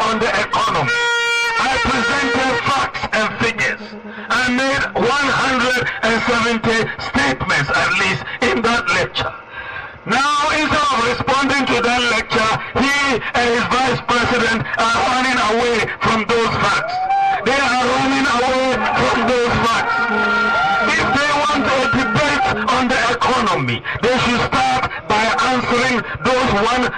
on the economy. I presented facts and figures. I made 170 statements at least in that lecture. Now, instead of responding to that lecture, he and his vice president are running away from those facts. They are running away from those facts. If they want a debate on the economy, they should start by answering those 170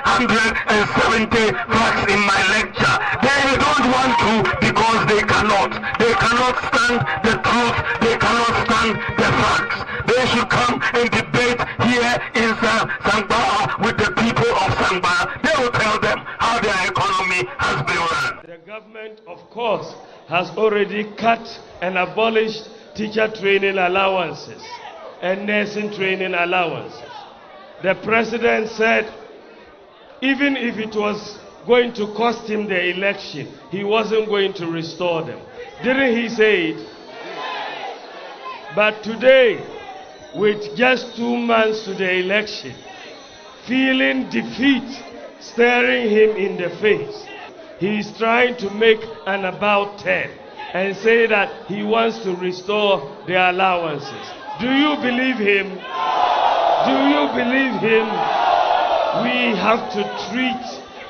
facts in my lecture. They don't want to because they cannot. They cannot stand the truth. They cannot stand the facts. They should come and debate here in Sangbawa with the people of Sangbawa. They will tell them how their economy has been run. The government, of course, has already cut and abolished teacher training allowances and nursing training allowances. The president said even if it was going to cost him the election, he wasn't going to restore them. Didn't he say it? But today, with just 2 months to the election, feeling defeat staring him in the face, he is trying to make an about 10 and say that he wants to restore the allowances. Do you believe him? Do you believe him? We have to treat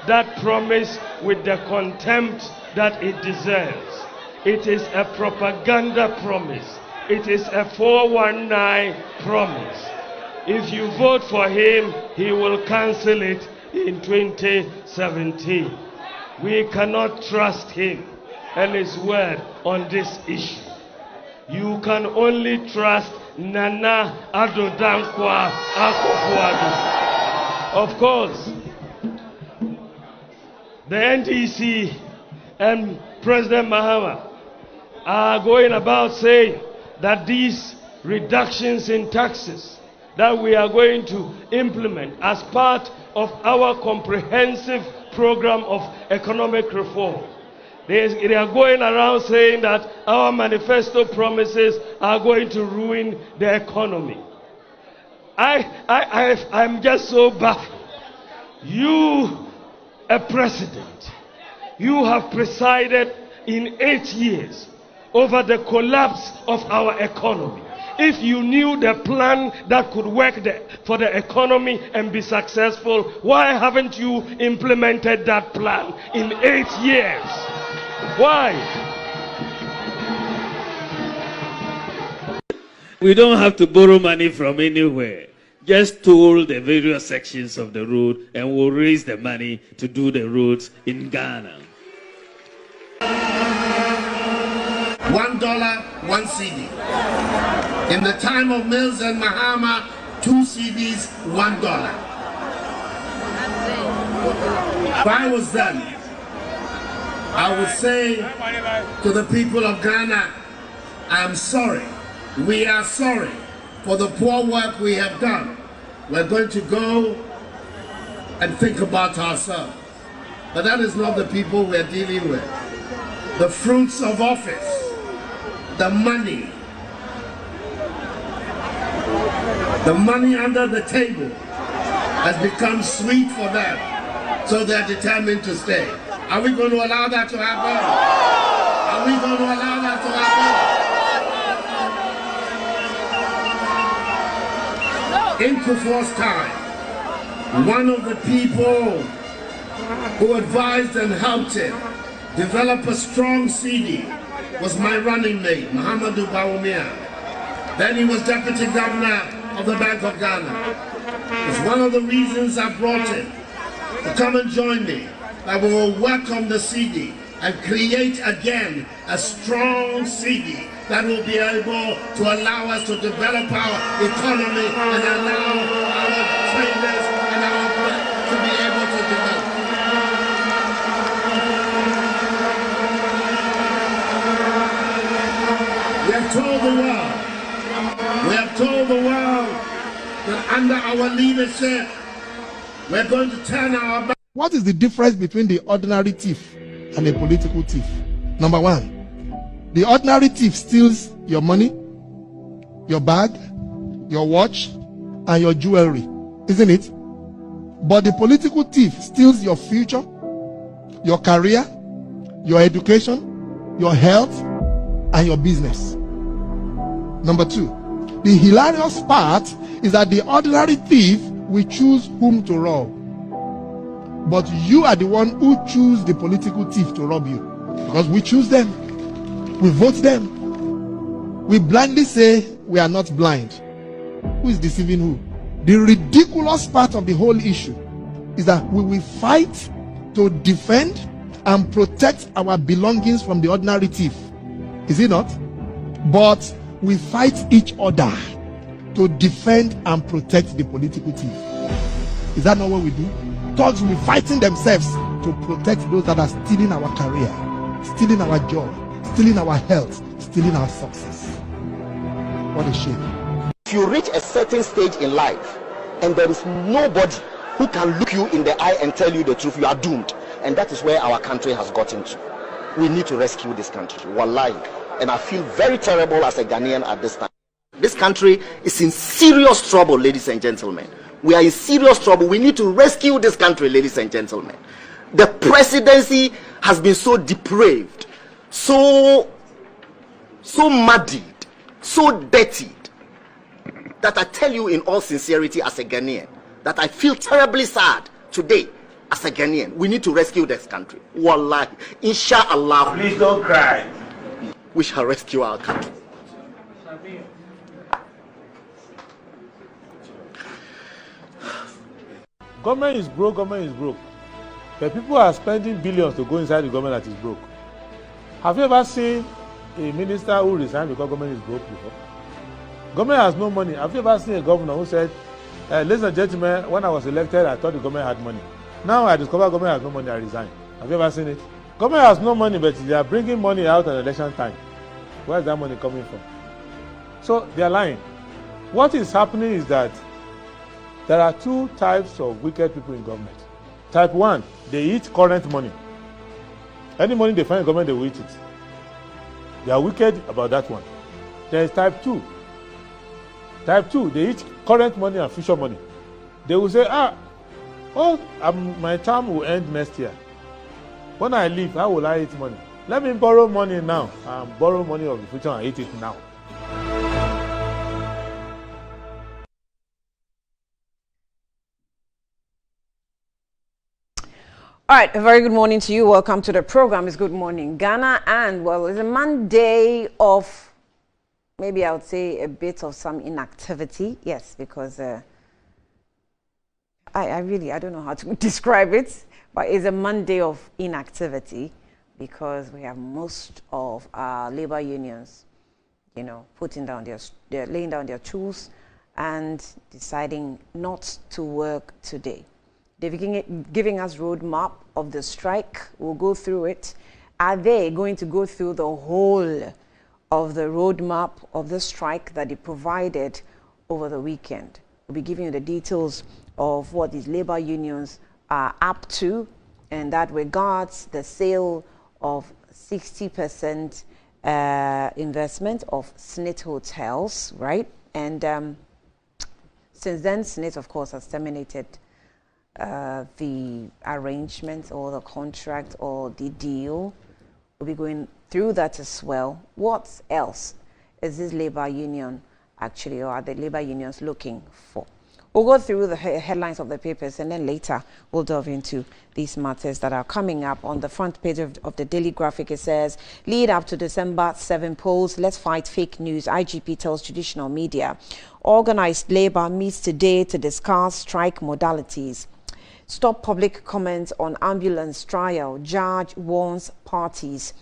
that promise with the contempt that it deserves. It is a propaganda promise. It is a 419 promise. If you vote for him, he will cancel it in 2017. We cannot trust him and his word on this issue. You can only trust Nana Addo Dankwa Akufo-Addo. Of course, the NDC and President Mahama are going about saying that these reductions in taxes that we are going to implement as part of our comprehensive program of economic reform, they are going around saying that our manifesto promises are going to ruin the economy. I'm just so baffled. You, a president, you have presided in 8 years over the collapse of our economy. If you knew the plan that could work for the economy and be successful, why haven't you implemented that plan in 8 years? Why? We don't have to borrow money from anywhere. Just toll the various sections of the road and we'll raise the money to do the roads in Ghana. $1, 1 CD. In the time of Mills and Mahama, 2 CDs, $1. If I was them, I would say to the people of Ghana, I'm sorry. We are sorry for the poor work we have done. We're going to go and think about ourselves. But that is not the people we're dealing with. The fruits of office, the money under the table has become sweet for them, so they're determined to stay. Are we going to allow that to happen? Are we going to allow that to happen? In Kufuor's time, one of the people who advised and helped him develop a strong CD was my running mate, Muhammadu Bawumia. Then he was deputy governor of the Bank of Ghana. It's one of the reasons I brought him to come and join me, that we will work on the CD and create again a strong CD that will be able to allow us to develop our economy and allow our traders and our to be able to develop. We have told the world that under our leadership, we're going to turn our back. What is the difference between the ordinary thief and a political thief? Number one, the ordinary thief steals your money, your bag, your watch, and your jewelry, isn't it? But the political thief steals your future, your career, your education, your health, and your business. Number 2, the hilarious part is that the ordinary thief will choose whom to rob. But you are the one who choose the political thief to rob you. Because we choose them. We vote them. We blindly say we are not blind. Who is deceiving who? The ridiculous part of the whole issue is that we will fight to defend and protect our belongings from the ordinary thief. Is it not? But we fight each other to defend and protect the political thief. Is that not what we do? Thugs will be fighting themselves to protect those that are stealing our career, stealing our job, stealing our health, stealing our success. What a shame. If you reach a certain stage in life and there is nobody who can look you in the eye and tell you the truth, you are doomed. And that is where our country has gotten to. We need to rescue this country. Wallahi. And I feel very terrible as a Ghanaian at this time. This country is in serious trouble, ladies and gentlemen. We are in serious trouble. We need to rescue this country, ladies and gentlemen. The presidency has been so depraved, so muddied, so dirtied, that I tell you in all sincerity as a Ghanaian, that I feel terribly sad today as a Ghanaian. We need to rescue this country. Wallahi. Inshallah. Please don't cry. We shall rescue our country. Government is broke, government is broke. But people are spending billions to go inside the government that is broke. Have you ever seen a minister who resigned because government is broke before? Government has no money. Have you ever seen a governor who said, ladies and gentlemen, when I was elected, I thought the government had money. Now I discover government has no money, I resign. Have you ever seen it? Government has no money, but they are bringing money out at election time. Where is that money coming from? So they are lying. What is happening is that there are 2 types of wicked people in government. Type 1, they eat current money. Any money they find in government, they will eat it. They are wicked about that one. There is type 2. Type 2, they eat current money and future money. They will say, my term will end next year. When I leave, how will I eat money? Let me borrow money now and borrow money of the future and eat it now. All right, a very good morning to you. Welcome to the program. It's Good Morning Ghana, and well, it's a Monday of, maybe I would say, a bit of some inactivity. Yes, because I don't know how to describe it, but it's a Monday of inactivity because we have most of our labor unions, putting down they're laying down their tools and deciding not to work today. They're giving us roadmap of the strike. We'll go through it. Are they going to go through the whole of the roadmap of the strike that they provided over the weekend? We'll be giving you the details of what these labor unions are up to, and that regards the sale of 60% investment of SNIT hotels, right? And since then, SNIT, of course, has terminated the arrangement or the contract or the deal. We'll be going through that as well. What else is this labor union actually, or are the labor unions looking for? We'll go through the headlines of the papers, and then later we'll delve into these matters that are coming up. On the front page of the Daily Graphic, it says, lead up to December 7 polls, let's fight fake news. IGP tells traditional media. Organized labor meets today to discuss strike modalities. Stop public comments on ambulance trial. Judge warns parties.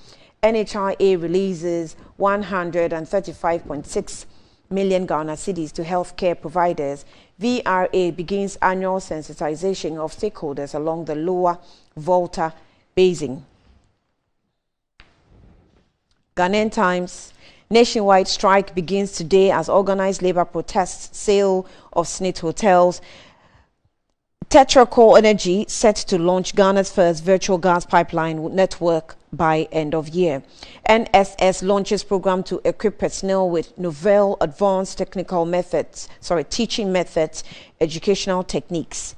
NHIA releases 135.6 million Ghana cedis to healthcare providers. VRA begins annual sensitization of stakeholders along the lower Volta Basin. Ghanaian Times. Nationwide strike begins today as organized labor protests sale of SNIT hotels. Tetracore Energy set to launch Ghana's first virtual gas pipeline network by end of year. NSS launches program to equip personnel with novel advanced teaching methods, educational techniques.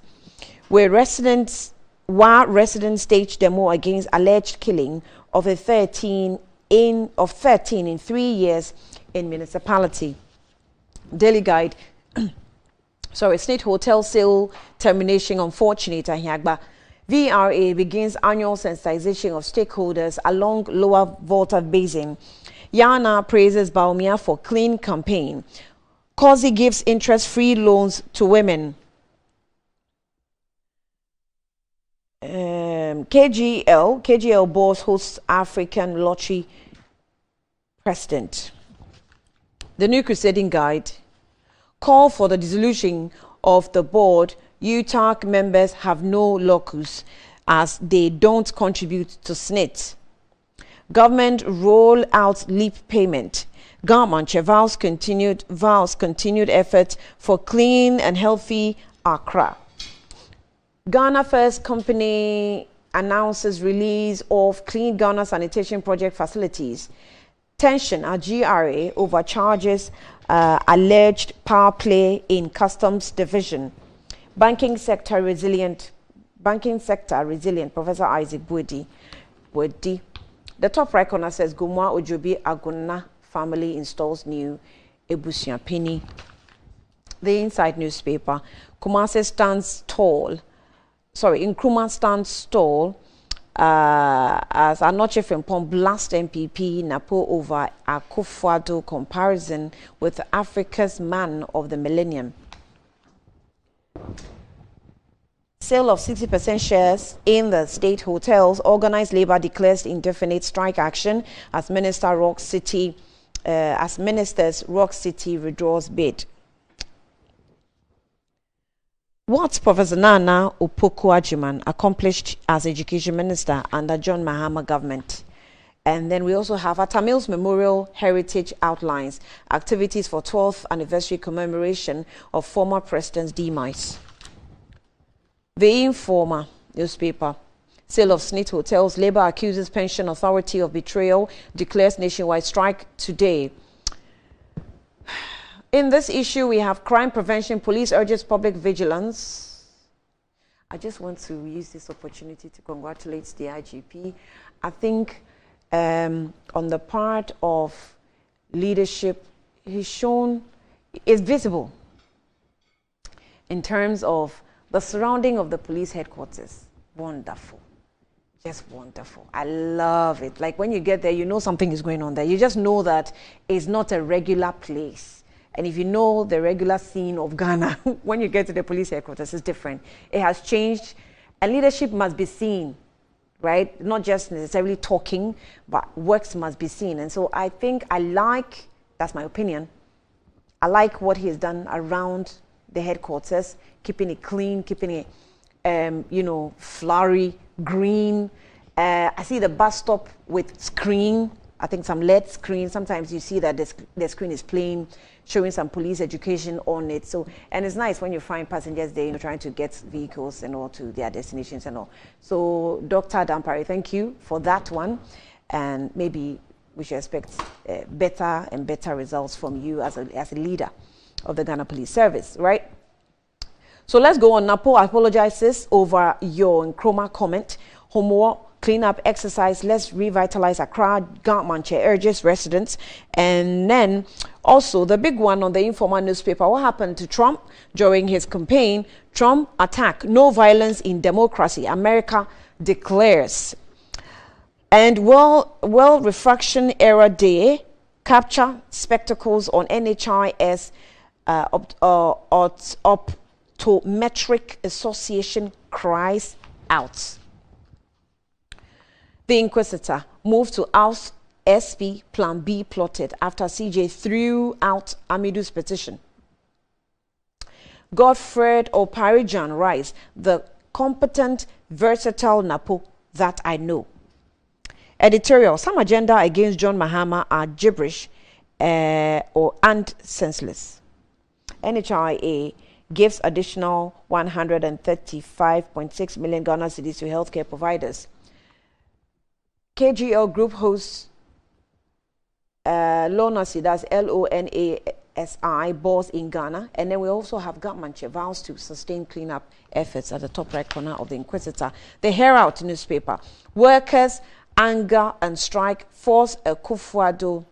Where residents while residents staged demo against alleged killing of 13 in 3 years in municipality. Daily Guide. Sorry, State Hotel sale termination unfortunate. VRA begins annual sensitization of stakeholders along Lower Volta Basin. Yana praises Baumia for clean campaign. Kosi gives interest-free loans to women. KGL boss hosts African Lottery president. The New Crusading Guide. Call for the dissolution of the board. UTAC members have no locus as they don't contribute to SNIT. Government roll out leap payment. Government vows continued effort for clean and healthy Accra. Ghana First Company announces release of Clean Ghana Sanitation Project facilities. Tension at GRA over charges alleged power play in Customs Division. Banking sector resilient. Professor Isaac Bwedi. The top right corner says Gumwa Ojobi Aguna family installs new Ebusia Penny. The Inside newspaper. Kumase stands tall. Nkrumah stands tall as Anoche Frimpong blast MPP Napo over Akufo-Addo comparison with Africa's man of the millennium. Sale of 60% shares in the state hotels. Organized labor declares indefinite strike action as Ministers Rock City withdraws bid. What Professor Nana Opoku-Agyeman accomplished as Education Minister under John Mahama government. And then we also have Atamil's Memorial Heritage Outlines, activities for 12th anniversary commemoration of former President's demise. The Informer newspaper. Sale of SNIT hotels. Labour accuses pension authority of betrayal, declares nationwide strike today. In this issue, we have crime prevention. Police urges public vigilance. I just want to use this opportunity to congratulate the IGP. I think on the part of leadership, he's shown, is visible in terms of the surrounding of the police headquarters. Wonderful. Just wonderful. I love it. Like when you get there, you know something is going on there. You just know that it's not a regular place. And if you know the regular scene of Ghana, when you get to the police headquarters, it's different. It has changed. And leadership must be seen, right? Not just necessarily talking, but works must be seen. And so I think that's my opinion, I like what he has done around the headquarters, keeping it clean, keeping it, flowery, green. I see the bus stop with screen. I think some LED screen. Sometimes you see that the screen is playing, showing some police education on it. So, and it's nice when you find passengers there, trying to get vehicles and all to their destinations and all. So, Dr. Dampare, thank you for that one. And maybe we should expect better and better results from you as a leader of the Ghana Police Service, right? So let's go on. Napo apologizes over your Nkrumah comment. Homework cleanup exercise. Let's revitalize Accra. Government urges residents. And then also the big one on the Informal newspaper. What happened to Trump during his campaign? Trump attack. No violence in democracy. America declares. And World Refraction Era Day. Capture spectacles on NHIS Optometric Association cries out. The Inquisitor moved to House SP Plan B plotted after CJ threw out Amidu's petition. Godfred Oparijan writes, the competent, versatile Napo that I know. Editorial, some agenda against John Mahama are gibberish and senseless. NHIA gives additional 135.6 million Ghana cedis to healthcare providers. KGL Group hosts Lonasi, that's LONASE SI boss in Ghana. And then we also have Gatmanche vows to sustain cleanup efforts at the top right corner of the Inquisitor. The Herald newspaper. Workers' anger and strike force a Kufuor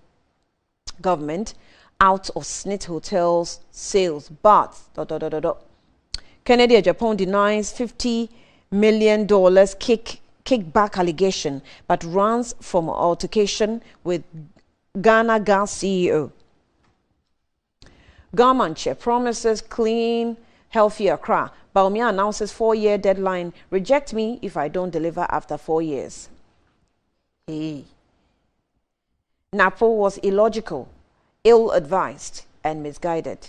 government out of SNIT hotels sales. But Kennedy Japan denies $50 million kickback allegation, but runs from altercation with Ghana Gas CEO. Gatmanche promises clean, healthy Accra. Bawumia announces 4-year deadline. Reject me if I don't deliver after 4 years. Hey. Napo was illogical, ill-advised, and misguided,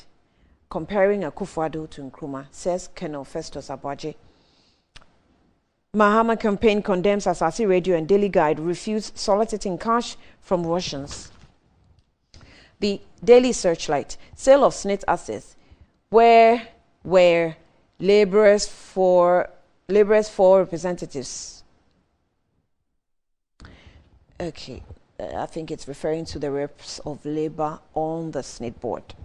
comparing Akufo-Addo to Nkrumah, says Colonel Festus Abwaje. Mahama campaign condemns Asasi Radio and Daily Guide refuse soliciting cash from Russians. The Daily Searchlight, sale of SNIT assets, where were laborers for representatives. Okay, I think it's referring to the reps of labor on the SNIT board.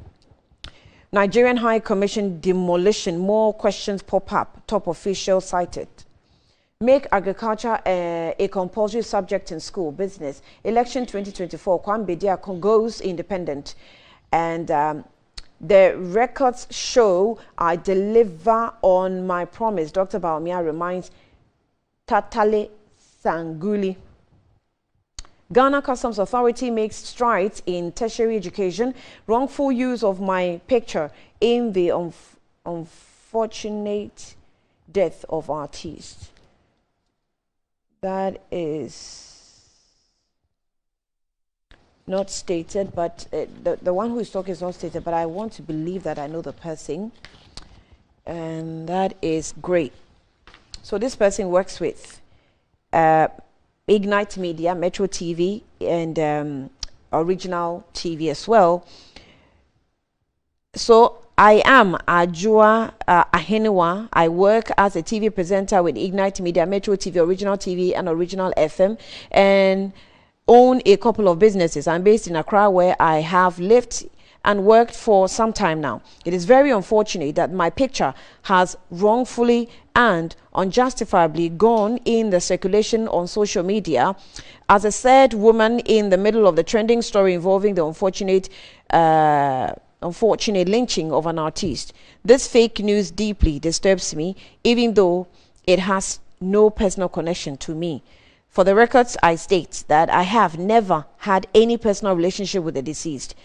Nigerian High Commission demolition, more questions pop up, top official cited. Make agriculture a compulsory subject in school, business. Election 2024, Kwambedia goes independent. And the records show I deliver on my promise. Dr. Bawumia reminds Tatale Sanguli. Ghana Customs Authority makes strides in tertiary education. Wrongful use of my picture in the unfortunate death of artists. That is not stated, but the one who is talking is not stated, but I want to believe that I know the person, and that is great. So this person works with Ignite Media, Metro TV, and Original TV as well. So I am Ajua Ahenewa. I work as a TV presenter with Ignite Media, Metro TV, Original TV, and Original FM, and own a couple of businesses. I'm based in Accra, where I have lived and worked for some time now. It is very unfortunate that my picture has wrongfully and unjustifiably gone in the circulation on social media as a sad woman in the middle of the trending story involving the unfortunate lynching of an artist. This fake news deeply disturbs me, even though it has no personal connection to me. For the records, I state that I have never had any personal relationship with the deceased.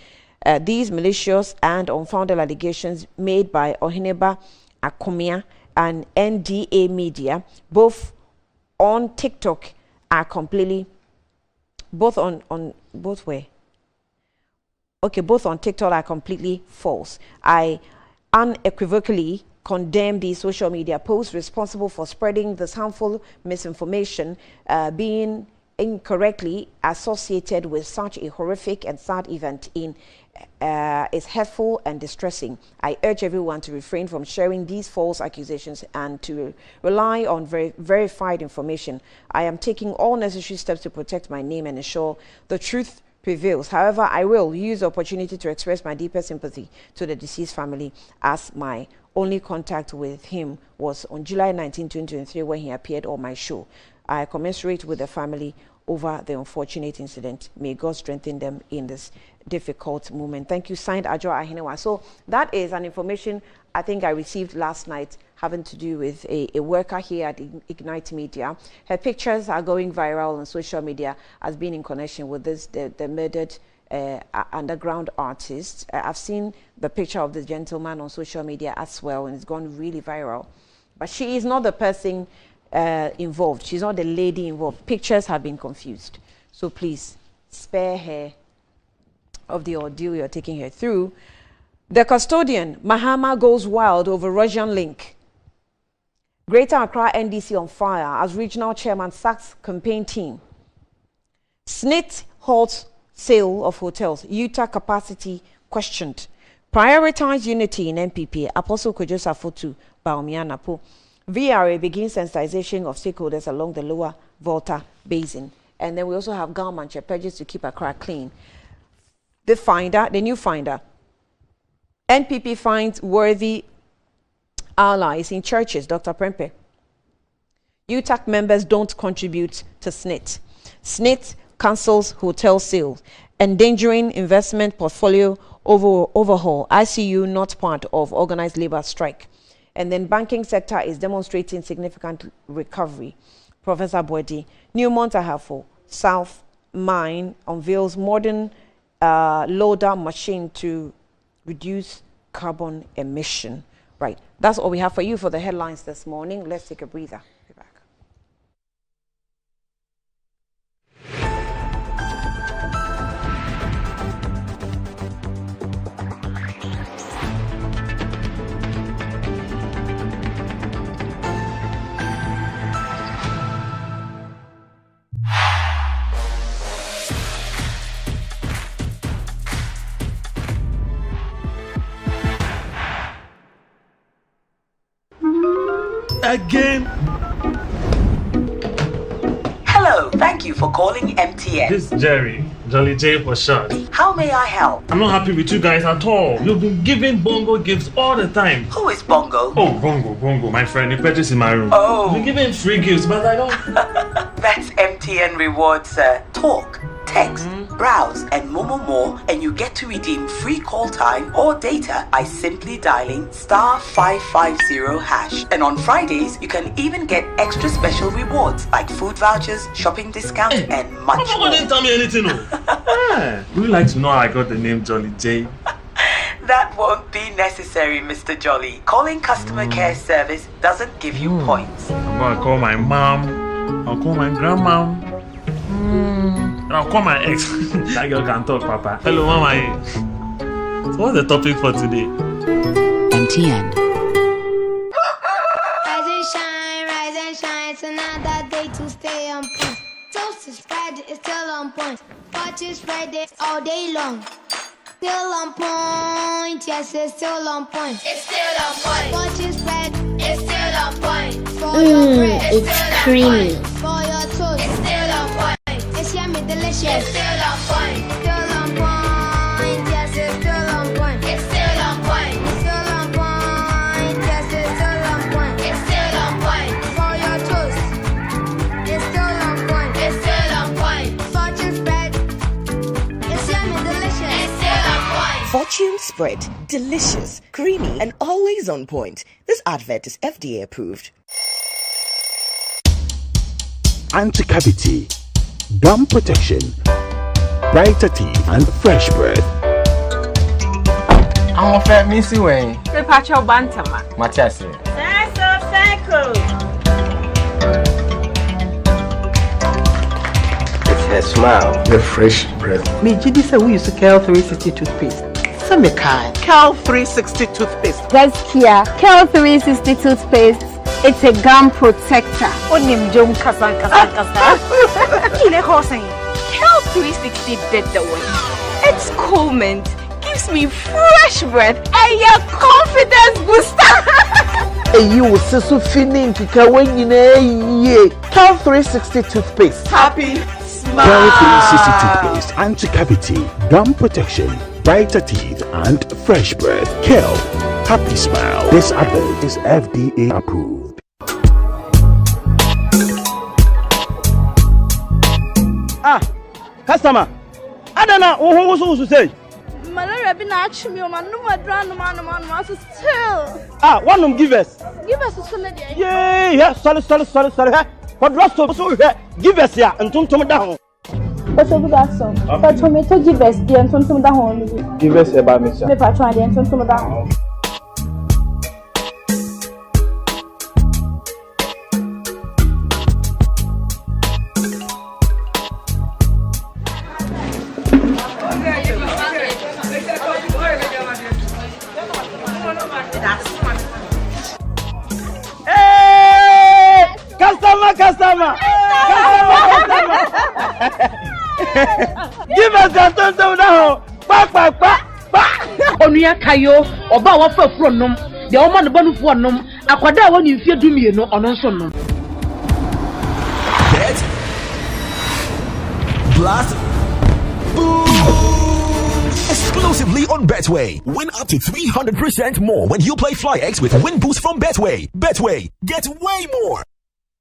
These malicious and unfounded allegations made by Oheneba Akomia and NDA Media, both on TikTok, are completely, both on TikTok are completely false. I unequivocally condemn these social media posts responsible for spreading this harmful misinformation, being incorrectly associated with such a horrific and sad event is hurtful and distressing. I urge everyone to refrain from sharing these false accusations and to rely on verified information. I am taking all necessary steps to protect my name and ensure the truth prevails. However, I will use the opportunity to express my deepest sympathy to the deceased family, as my only contact with him was on July 19, 2023, when he appeared on my show. I commiserate with the family over the unfortunate incident. May God strengthen them in this difficult moment. Thank you. Signed, Ajua Ahenewa. So that is an information I think I received last night having to do with a worker here at Ignite Media. Her pictures are going viral on social media as being in connection with this, the murdered underground artist. I've seen the picture of the gentleman on social media as well, and it's gone really viral. But she is not the person involved. She's not the lady involved. Pictures have been confused. So please spare her of the ordeal you're taking her through. The custodian, Mahama, goes wild over Russian link. Greater Accra NDC on fire as regional chairman sacks campaign team. SNIT halts sale of hotels. Utah capacity questioned. Prioritize unity in MPP. Apostle Kojosa Fotu, Bawumia Napo. VRA begins sensitization of stakeholders along the lower Volta Basin. And then we also have Gatmanche pledges to keep Accra clean. The new finder, NPP finds worthy allies in churches. Dr. Prempe. UTAC members don't contribute to SNIT. SNIT cancels hotel sales, endangering investment portfolio overhaul. ICU not part of organized labor strike. And then banking sector is demonstrating significant recovery. Professor Bwedi. Newmont Ahafo South Mine unveils modern loader machine to reduce carbon emission. Right, that's all we have for you for the headlines this morning. Let's take a breather. Be back. Again. Hello, thank you for calling MTN. This is Jerry, Jolly J for short. How may I help? I'm not happy with you guys at all. You've been giving Bongo gifts all the time. Who is Bongo? Oh, Bongo, my friend. He purchased in my room. Oh. You've been giving free gifts, but I don't. That's MTN rewards, sir. Talk, text, browse, and more, and you get to redeem free call time or data by simply dialing *550#. And on Fridays, you can even get extra special rewards like food vouchers, shopping discounts, and much more. Didn't tell me anything. Would you like to know how I got the name Jolly J? That won't be necessary, Mr. Jolly. Calling customer care service doesn't give you points. I'm gonna call my mom. I'll call my grandma. I'll call my ex. That girl can talk, Papa. Hello, Mama. So what's the topic for today? MTN. Rise and shine. It's another day to stay on point. Toast is Friday, it's still on point. Watch is Friday all day long. Still on point, yes, it's still on point. It's still on point. Watch is Friday, it's still on point. For your bread, it's still creamy. On point. For your toast, it's still on point. It's yummy, delicious. It's still on point. Still on point. Yes, it's still on point. It's still on point. It's still on point. Yes, it's still on point. It's still on point. For your toast, it's still on point. It's still on point. Fortune spread. It's yummy, delicious. It's still on point. Fortune spread, delicious, creamy, and always on point. This advert is FDA approved. Anti-cavity, gum protection, brighter teeth, and fresh breath. I'm a fat missy way. The patch of Bantama. Matias. It's her smile. The fresh breath. Me, Jidi said we use Cal 360 toothpaste. Some kind. Cal 360 toothpaste. That's Kia. Cal 360 toothpaste. It's a gum protector. Onim jom kasan. Kile hosen. Cal 360 did the way. It's cool mint. Gives me fresh breath and your confidence booster. And you will so feeling to Kawan ye. Cal 360 toothpaste. Happy smile. Cal 360 toothpaste, anti-cavity, gum protection, brighter teeth, and fresh breath. Kel, happy smile. This advert is FDA approved. Customer, I don't know who was to say. Malaria been actually me, man. No more drama, man. Still. One of them give us. Give us a solid. Yeah. Sorry. What rest of so give us here and turn down. What's a good answer? But tomato give us the and turn down. Give us about me, sir. Maybe I try the and turn down. Customer. Give us that turn down. Onuya kayo oba wa fa furo nom de o ma no banu fo nom akwada wa ni fie dumie no ono nso nom Dead Blast Boom exclusively on Betway. Win up to 300% more when you play FlyX with Win Boost from Betway. Betway, get way more.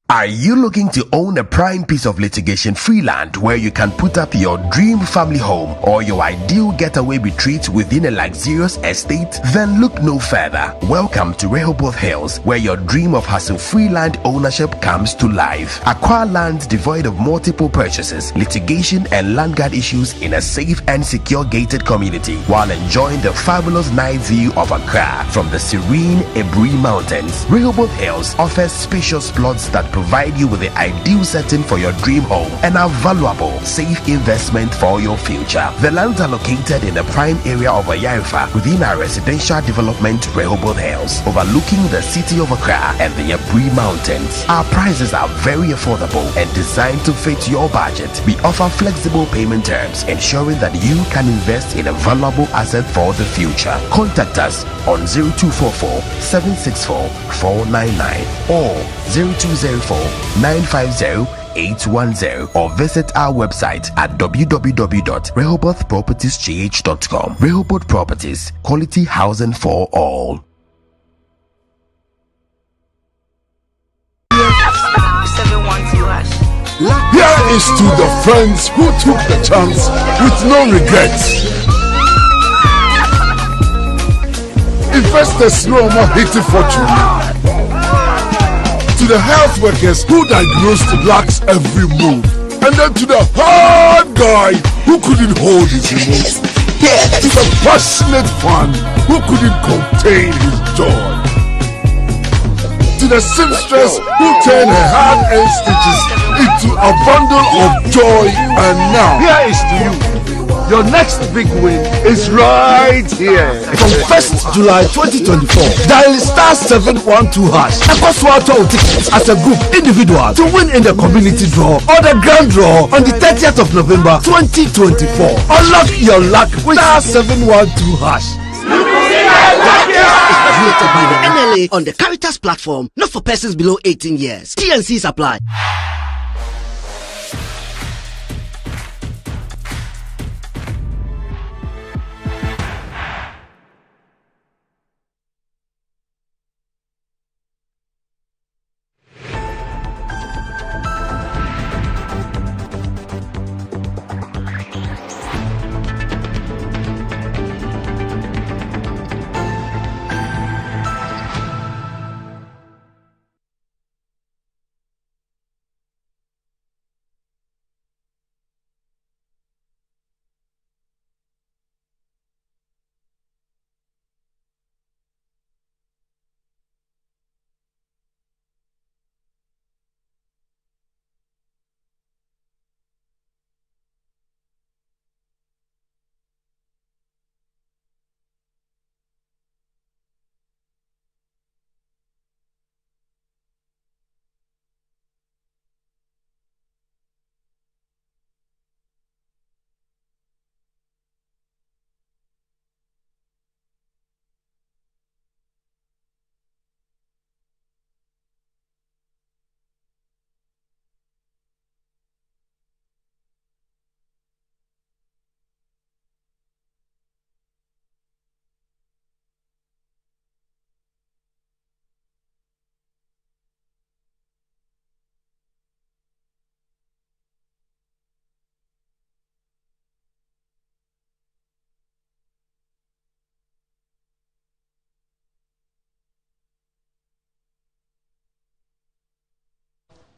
Are you looking to own a prime piece of litigation-free land where you can put up your dream family home or your ideal getaway retreat within a luxurious estate? Then look no further. Welcome to Rehoboth Hills, where your dream of hassle-free land ownership comes to life. Acquire land devoid of multiple purchases, litigation, and land guard issues in a safe and secure gated community while enjoying the fabulous night view of Accra from the serene Ebri Mountains. Rehoboth Hills offers spacious plots that provide you with the ideal setting for your dream home and a valuable, safe investment for your future. The lands are located in the prime area of Ayarifa within our residential development Rehoboth Hills, overlooking the city of Accra and the Ebri Mountains. Our prices are very affordable and designed to fit your budget. We offer flexible payment terms, ensuring that you can invest in a valuable asset for the future. Contact us on 0244 764 499 or 0204-950-810 or visit our website at www.rehobothpropertiesgh.com. Rehoboth Properties, quality housing for all. Here is to the friends who took the chance with no regrets. Investors no more hating fortune. To the health workers who diagnosed blacks every move, and then to the hard guy who couldn't hold his emotions. To the passionate fan who couldn't contain his joy. To the seamstress who turned her hard-earned stitches into a bundle of joy. And now, here is to you. Your next big win is right here. From 1st July 2024, dial *712# and password tickets as a group individual to win in the community draw or the grand draw on the 30th of November 2024. Unlock your luck with *712#. Created by the NLA on the Caritas platform, not for persons below 18 years. T&Cs apply.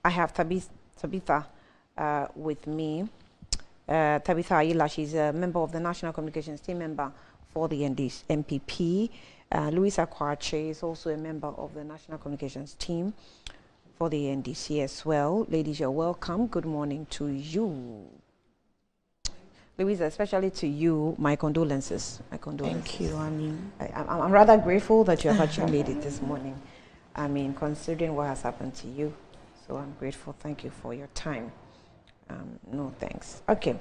I have Tabitha with me. Tabitha Ayila, she's a member of the National Communications Team member for the MPP. Louisa Kwache is also a member of the National Communications Team for the NDC as well. Ladies, you're welcome. Good morning to you. Louisa, especially to you, my condolences. My condolences. Thank you. I'm rather grateful that you have actually made it this morning. I mean, considering what has happened to you. So I'm grateful. Thank you for your time. No thanks. Okay.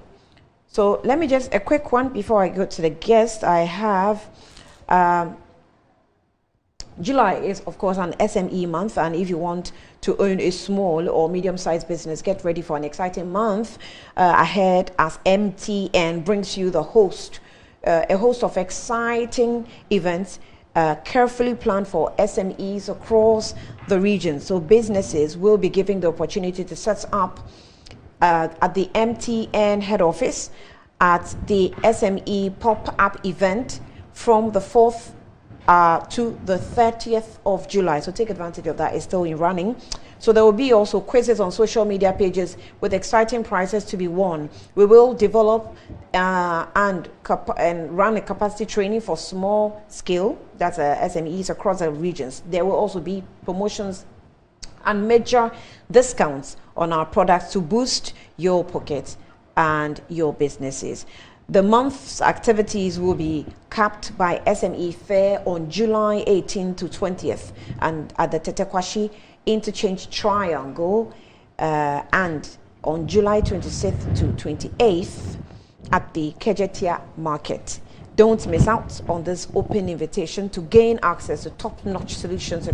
So let me just, a quick one before I go to the guest. I have, July is, of course, an SME month. And if you want to own a small or medium-sized business, get ready for an exciting month ahead as MTN brings you the host a host of exciting events carefully planned for SMEs across the region. So businesses will be given the opportunity to set up at the MTN head office at the SME pop-up event from the 4th to the 30th of July. So take advantage of that. It's still in running. So there will be also quizzes on social media pages with exciting prizes to be won. We will develop and run a capacity training for small scale, that's SMEs across the regions. There will also be promotions and major discounts on our products to boost your pockets and your businesses. The month's activities will be capped by SME Fair on July 18th to 20th and at the Tetekwashi Interchange Triangle, and on July 26th to 28th at the Kejetia Market. Don't miss out on this open invitation to gain access to top-notch solutions,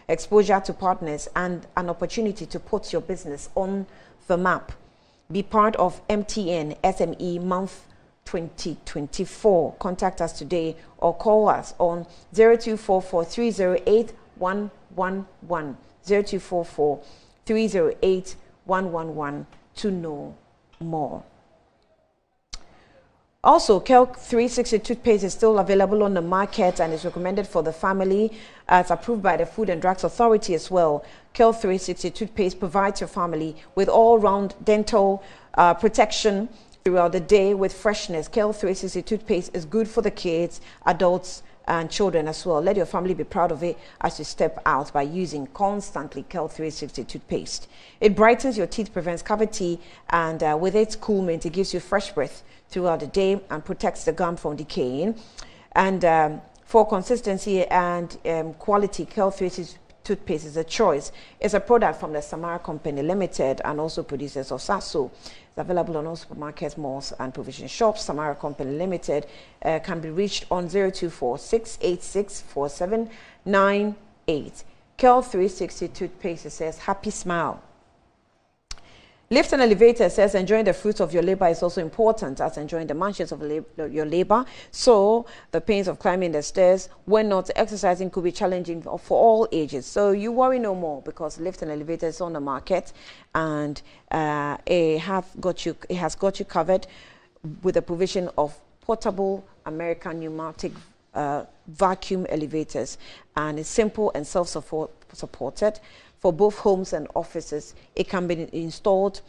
exposure to partners, and an opportunity to put your business on the map. Be part of MTN SME Month 2024. Contact us today or call us on 0244 308 111 0244 308 111 to know more. Also, KELK 360 toothpaste is still available on the market and is recommended for the family. It's approved by the Food and Drugs Authority as well. KELK 360 toothpaste provides your family with all-round dental protection throughout the day with freshness. KELK 360 toothpaste is good for the kids, adults, and children as well. Let your family be proud of it as you step out by using constantly KELK 360 toothpaste. It brightens your teeth, prevents cavity, and with its cool mint, it gives you fresh breath throughout the day and protects the gum from decaying. And for consistency and quality, KELK 360 toothpaste is a choice. It's a product from the Samara Company Limited and also producers of Sasso. It's available on all supermarkets, malls, and provision shops. Samara Company Limited can be reached on 024 686 4798. KELK 360 toothpaste says, happy smile. Lift and Elevator says enjoying the fruits of your labor is also important as enjoying the mansions of your labor. So the pains of climbing the stairs when not exercising could be challenging for all ages. So you worry no more because Lift and Elevator is on the market and it has got you covered with the provision of portable American pneumatic vacuum elevators, and it's simple and self-supported. For both homes and offices, it can be installed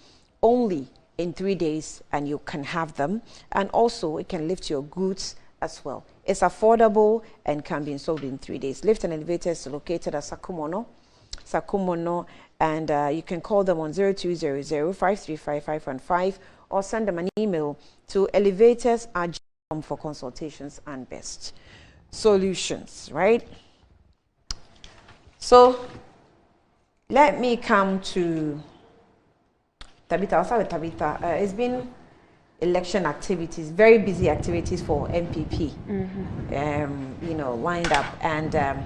only in 3 days and you can have them. And also, it can lift your goods as well. It's affordable and can be installed in 3 days. Lift and Elevator is located at Sakumono, and you can call them on 0200 535 515 or send them an email to elevators@gmail.com for consultations and best solutions, right? So, let me come to Tabitha. I'll start with Tabitha. It's been election activities, very busy activities for MPP, lined up. And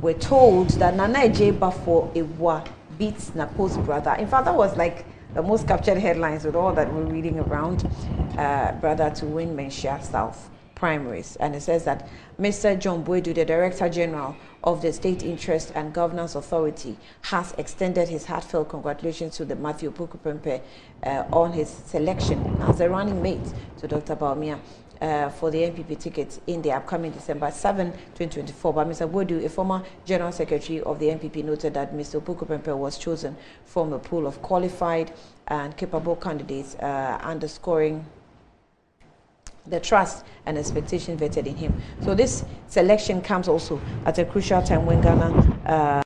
we're told that Nana Ejeba for Ewa beats Napo's brother. In fact, that was like the most captured headlines with all that we're reading around, brother to win Menchia South primaries. And it says that Mr. John Boydu, the Director General of the State Interest and Governance Authority, has extended his heartfelt congratulations to the Matthew Pukupempe on his selection as the running mate to Dr. Baumia for the MPP ticket in the upcoming December 7, 2024. But Mr. Boydu, a former General Secretary of the MPP, noted that Mr. Pukupempe was chosen from a pool of qualified and capable candidates, underscoring the trust and expectation vetted in him. So this selection comes also at a crucial time when Ghana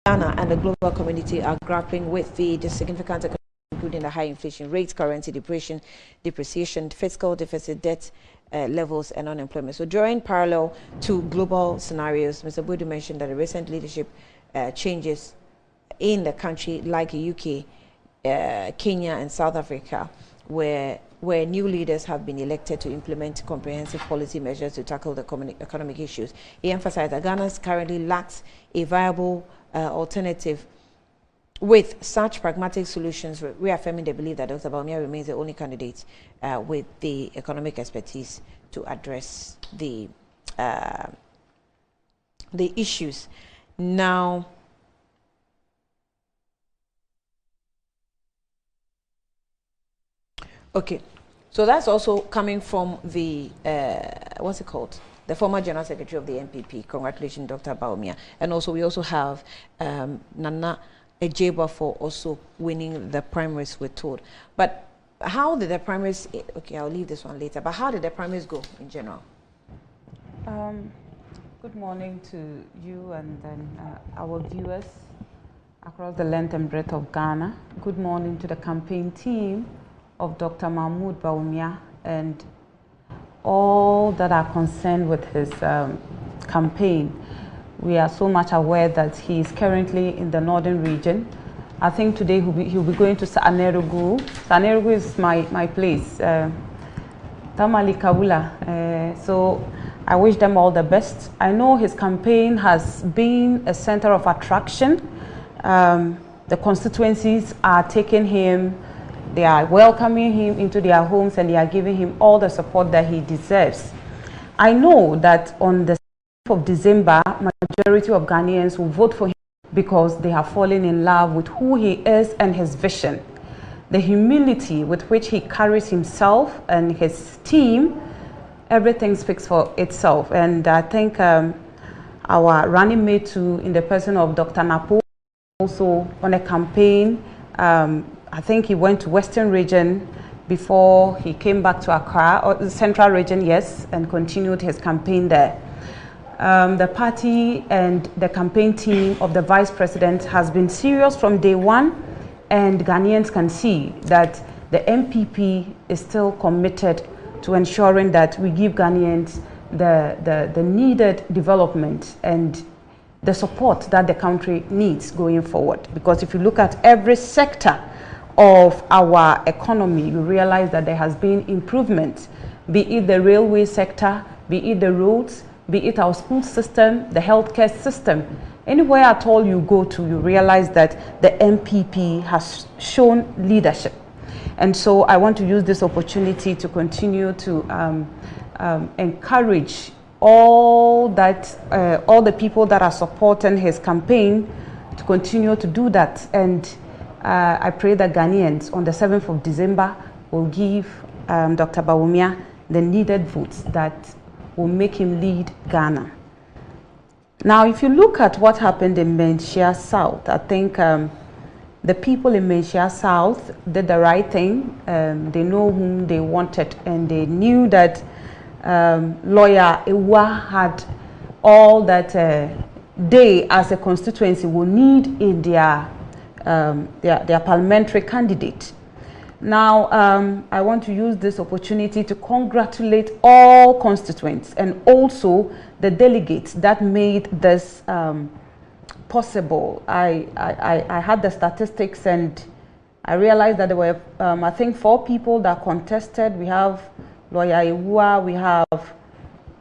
and the global community are grappling with the significant economic, including the high inflation rates, currency depreciation, fiscal deficit, debt levels, and unemployment. So during parallel to global scenarios, Mr. Boydu mentioned that the recent leadership changes in the country like the UK, Kenya, and South Africa, where new leaders have been elected to implement comprehensive policy measures to tackle the economic issues. He emphasized that Ghana currently lacks a viable alternative with such pragmatic solutions, reaffirming the belief that Dr. Bawumia remains the only candidate with the economic expertise to address the issues. Now, okay, so that's also coming from the, what's it called? The former General Secretary of the NPP. Congratulations, Dr. Bawumia. And also, we also have Nana Ejeba for also winning the primaries, we're told. But how did the primaries, okay, I'll leave this one later, but how did the primaries go in general? Good morning to you and then our viewers across the length and breadth of Ghana. Good morning to the campaign team of Dr. Mahmoud Bawumia and all that are concerned with his campaign. We are so much aware that he is currently in the northern region. I think today he'll be going to Sanerugu. Sanerugu is my place, Tamale Kabula. So I wish them all the best. I know his campaign has been a center of attraction. The constituencies are taking him, they are welcoming him into their homes, and they are giving him all the support that he deserves. I know that on the 7th of December, majority of Ghanaians will vote for him because they have fallen in love with who he is and his vision. The humility with which he carries himself and his team, everything speaks for itself. And I think our running mate too, in the person of Dr. Napo, also on a campaign. I think he went to Western region before he came back to Accra, or the Central region, yes, and continued his campaign there. The party and the campaign team of the Vice President has been serious from day one, and Ghanaians can see that the MPP is still committed to ensuring that we give Ghanaians the needed development and the support that the country needs going forward. Because if you look at every sector of our economy, you realize that there has been improvement, be it the railway sector, be it the roads, be it our school system, the healthcare system. Anywhere at all you go to, you realize that the MPP has shown leadership. And so I want to use this opportunity to continue to encourage all the people that are supporting his campaign to continue to do that. And I pray that Ghanaians on the 7th of December will give Dr. Bawumia the needed votes that will make him lead Ghana. Now, if you look at what happened in Menchia South, I think the people in Menchia South did the right thing. They know whom they wanted, and they knew that lawyer Ewa had all that they as a constituency will need in their parliamentary candidate. Now, I want to use this opportunity to congratulate all constituents and also the delegates that made this possible. I had the statistics and I realized that there were, I think, 4 people that contested. We have Lawyer Ewa, we have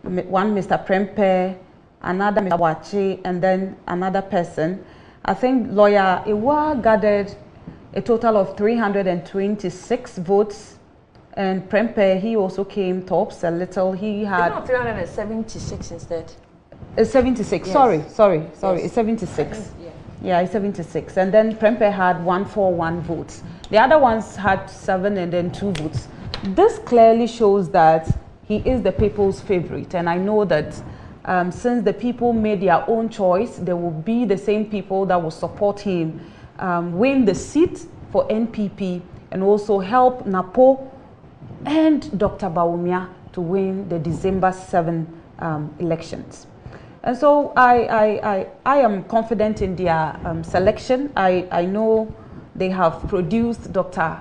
one Mr. Prempe, another Mr. Wachi, and then another person. I think Lawyer Ewa gathered a total of 326 votes, and Prempe, he also came tops a little. He had... Not 376 instead. 76, yes. Sorry, yes. It's 76. Yeah, it's 76. And then Prempe had 141 votes. The other ones had 7 and then 2 votes. This clearly shows that he is the people's favorite, and I know that since the people made their own choice, there will be the same people that will support him win the seat for NPP and also help Napo and Dr. Bawumia to win the December 7 elections. And so I am confident in their selection. I know they have produced Dr.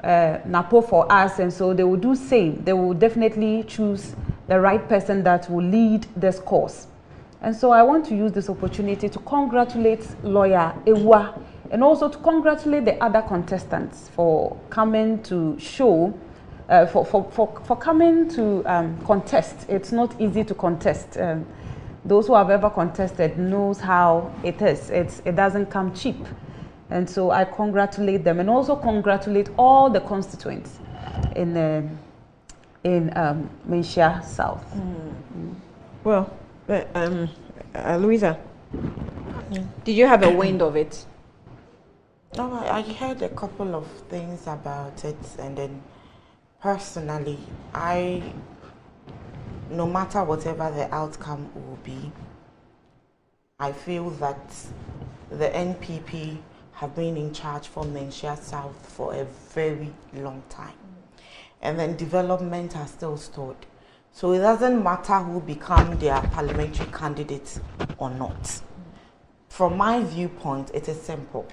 Napo for us, and so they will do same. They will definitely choose the right person that will lead this cause. And so I want to use this opportunity to congratulate Lawyer Ewa and also to congratulate the other contestants for coming to show, for coming to contest. It's not easy to contest. Those who have ever contested knows how it is. It doesn't come cheap. And so I congratulate them and also congratulate all the constituents in Menchia South. Well, Louisa, did you have a wind of it? No, I heard a couple of things about it, and then personally, no matter whatever the outcome will be, I feel that the NPP have been in charge for Menchia South for a very long time. And then development has still stalled. So it doesn't matter who become their parliamentary candidates or not. From my viewpoint, it is simple.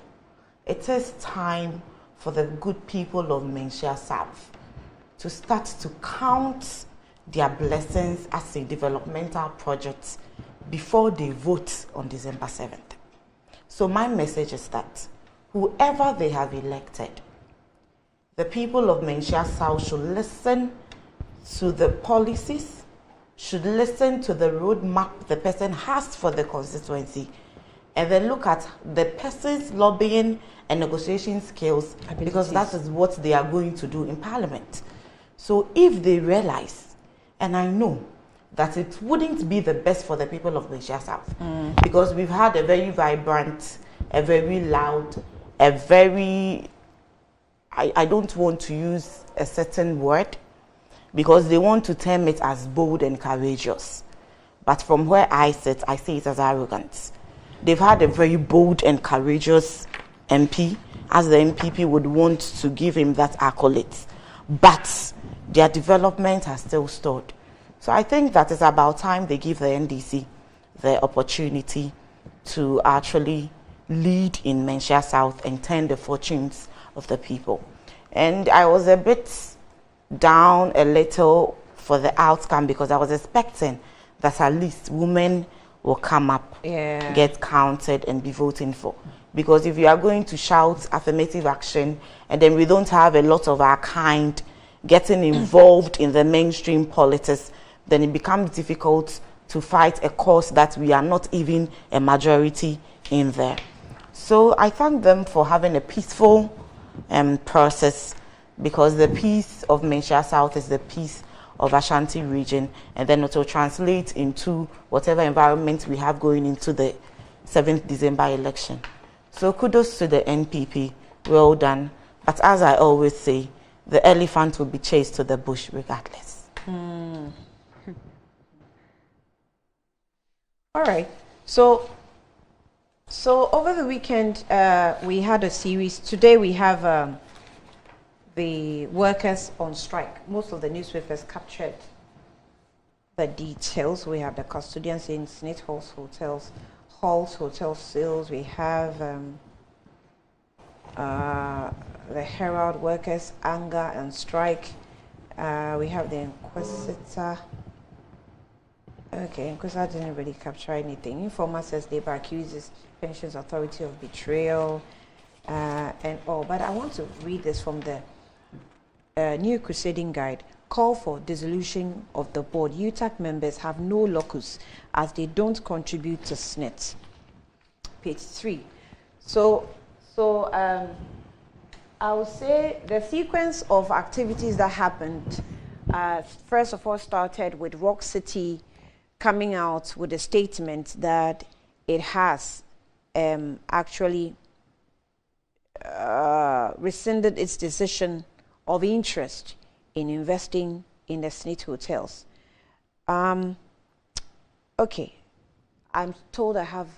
It is time for the good people of Menchia South to start to count their blessings as a developmental project before they vote on December 7th. So my message is that whoever they have elected, the people of Menchia South should listen to the policies, should listen to the roadmap the person has for the constituency, and then look at the person's lobbying and negotiation skills, because that is what they are going to do in Parliament. So if they realize, and I know that it wouldn't be the best for the people of Menchia South, because we've had a very vibrant, a very loud, a very, I don't want to use a certain word, because they want to term it as bold and courageous. But from where I sit, I see it as arrogance. They've had a very bold and courageous MP, as the NPP would want to give him that accolade. But their development has still stalled. So I think that it's about time they give the NDC the opportunity to actually lead in Menchia South and turn the fortunes of the people. And I was a bit down a little for the outcome, because I was expecting that at least women will come up, get counted, and be voting for. Because if you are going to shout affirmative action and then we don't have a lot of our kind getting involved in the mainstream politics, then it becomes difficult to fight a cause that we are not even a majority in there. So I thank them for having a peaceful process, because the peace of Menchia South is the peace of Ashanti region, and then it will translate into whatever environment we have going into the 7th December election. So kudos to the NPP, well done. But as I always say, the elephant will be chased to the bush regardless. All right. So over the weekend, we had a series. Today we have the workers on strike. Most of the newspapers captured the details. We have the custodians in Senate Halls, hotel sales. We have the Herald workers, anger and strike. We have the Inquisitor. Okay, Inquisitor didn't really capture anything. Informer says Labour accuses Pensions Authority of betrayal and all. But I want to read this from the New Crusading Guide. Call for dissolution of the board. UTAC members have no locus as they don't contribute to SNET. Page 3. So I would say the sequence of activities that happened, first of all, started with Rock City coming out with a statement that it has actually rescinded its decision of interest in investing in the SNET hotels. Okay, I'm told I have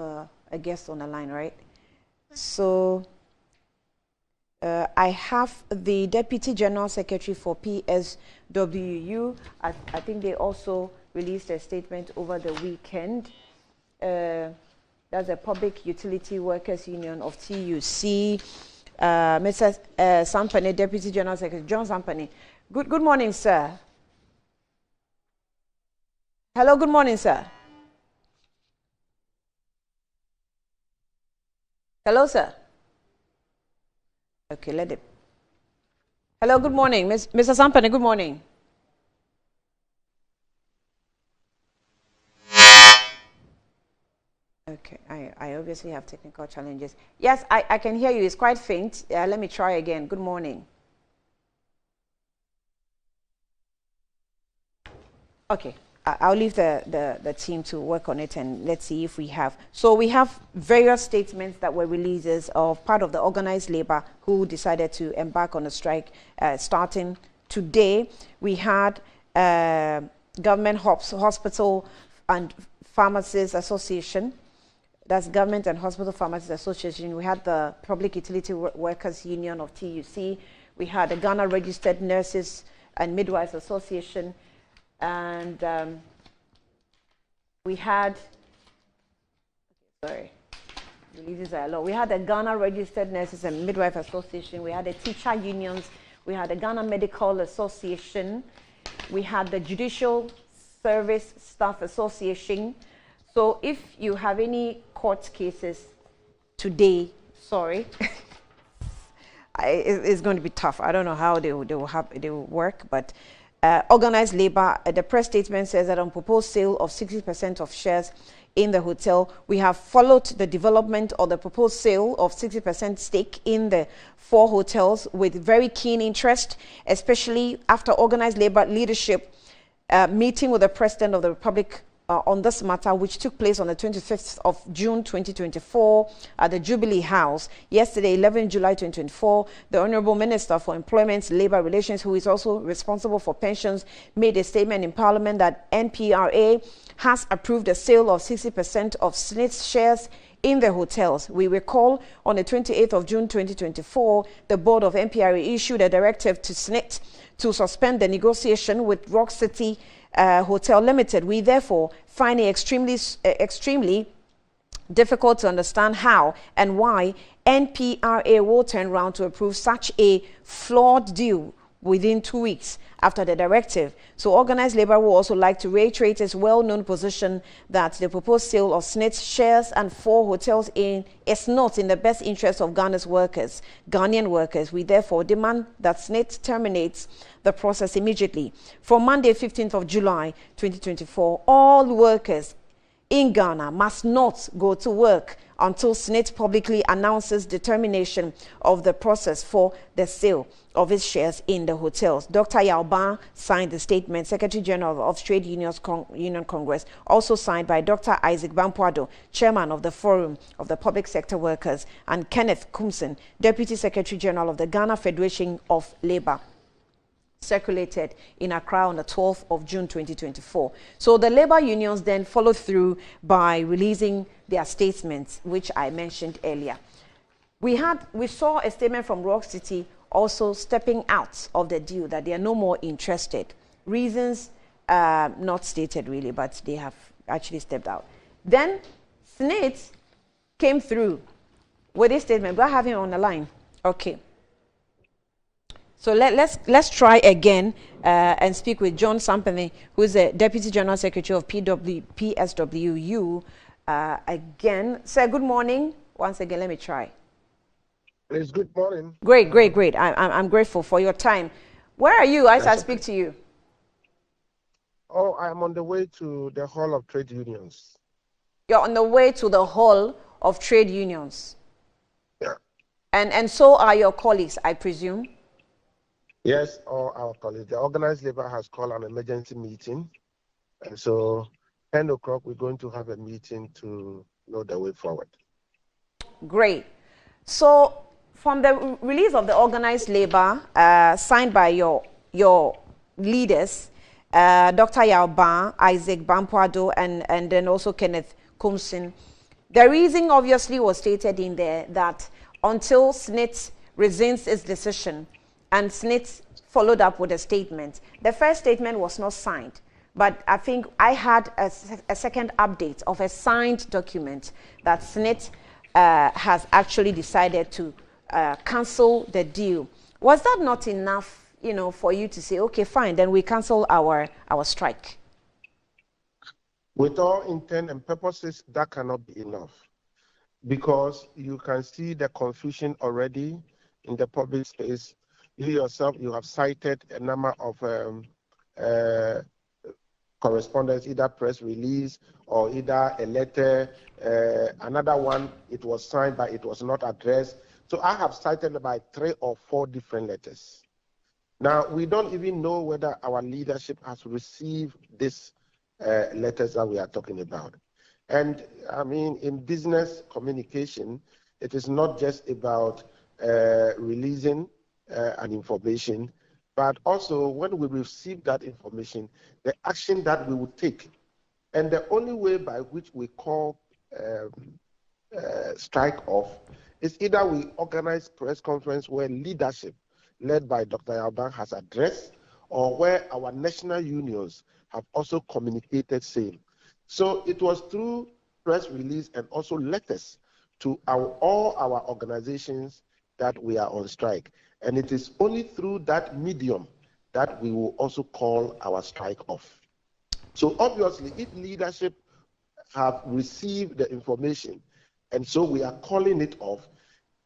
a guest on the line, right? So I have the Deputy General Secretary for PSWU. I think they also released a statement over the weekend. That's the Public Utility Workers Union of TUC. Mr. Sampany, Deputy General Secretary, John Sampany. Good morning, sir. Hello, good morning, sir. Hello, sir. Okay, let it. Hello, good morning. Mr. Sampany, good morning. Okay, I obviously have technical challenges. Yes, I can hear you. It's quite faint. Let me try again. Good morning. Okay, I'll leave the team to work on it, and let's see if we have. So we have various statements that were releases of part of the organized labor who decided to embark on a strike starting today. We had Government Hospital and Pharmacists Association. That's Government and Hospital Pharmacists Association. We had the Public Utility Workers Union of TUC. We had the Ghana Registered Nurses and Midwives Association. And we had, sorry, releases are a lot. We had the Ghana Registered Nurses and Midwife Association. We had the teacher unions. We had the Ghana Medical Association. We had the Judicial Service Staff Association. So if you have any court cases today, sorry, it's going to be tough. I don't know how they will work, but organized labor, the press statement says that on proposed sale of 60% of shares in the hotel, we have followed the development of the proposed sale of 60% stake in the 4 hotels with very keen interest, especially after organized labor leadership meeting with the President of the Republic on this matter, which took place on the 25th of June 2024 at the Jubilee House. Yesterday, 11 July 2024, the Honorable Minister for Employment, Labour Relations, who is also responsible for pensions, made a statement in Parliament that NPRA has approved the sale of 60% of SNIT's shares in the hotels. We recall on the 28th of June 2024, the board of NPRA issued a directive to SNIT to suspend the negotiation with Rock City Hotel Limited. We therefore find it extremely difficult to understand how and why NPRA will turn around to approve such a flawed deal within 2 weeks after the directive. So organized labor will also like to reiterate its well-known position that the proposed sale of SNIT's shares and 4 hotels is not in the best interest of Ghanaian workers. We therefore demand that SNIT terminates the process immediately. From Monday, 15th of July, 2024, all workers in Ghana must not go to work until SNIT publicly announces the termination of the process for the sale of its shares in the hotels. Dr. Yao signed the statement. Secretary General of Trade Union Congress, also signed by Dr. Isaac Bampuado, Chairman of the Forum of the Public Sector Workers, and Kenneth Kumsin, Deputy Secretary General of the Ghana Federation of Labour, circulated in Accra on the 12th of June 2024. So the labor unions then followed through by releasing their statements, which I mentioned earlier. We saw a statement from Rock City also stepping out of the deal, that they are no more interested. Reasons not stated really, but they have actually stepped out. Then SNIT came through with this statement. Do I have him on the line? Okay. So let's try again and speak with John Sampany, who is the Deputy General Secretary of PSWU. Again, sir, good morning. Once again, let me try. It's good morning. Great. I'm grateful for your time. Where are you as I speak to you? Oh, I'm on the way to the Hall of Trade Unions. You're on the way to the Hall of Trade Unions? Yeah. And so are your colleagues, I presume? Yes, all our colleagues. The organized labor has called an emergency meeting. And so 10 o'clock, we're going to have a meeting to know the way forward. Great. So from the release of the organized labor signed by your leaders, Dr. Yao, Isaac Bampuado, and then also Kenneth Kumsin, the reason obviously was stated in there that until SNIT rescinds its decision, and SNIT followed up with a statement. The first statement was not signed, but I think I had a second update of a signed document that SNIT has actually decided to cancel the deal. Was that not enough, for you to say, okay, fine, then we cancel our strike? With all intent and purposes, that cannot be enough, because you can see the confusion already in the public space. You yourself, you have cited a number of correspondence, either press release or either a letter. Another one, it was signed, but it was not addressed. So I have cited about 3 or 4 different letters. Now, we don't even know whether our leadership has received these letters that we are talking about. And I mean, in business communication, it is not just about releasing an information, but also when we receive that information, the action that we will take. And the only way by which we call strike off is either we organize press conference where leadership led by Dr. Alban has addressed, or where our national unions have also communicated same. So it was through press release and also letters to all our organizations that we are on strike. And it is only through that medium that we will also call our strike off. So obviously, if leadership have received the information, and so we are calling it off,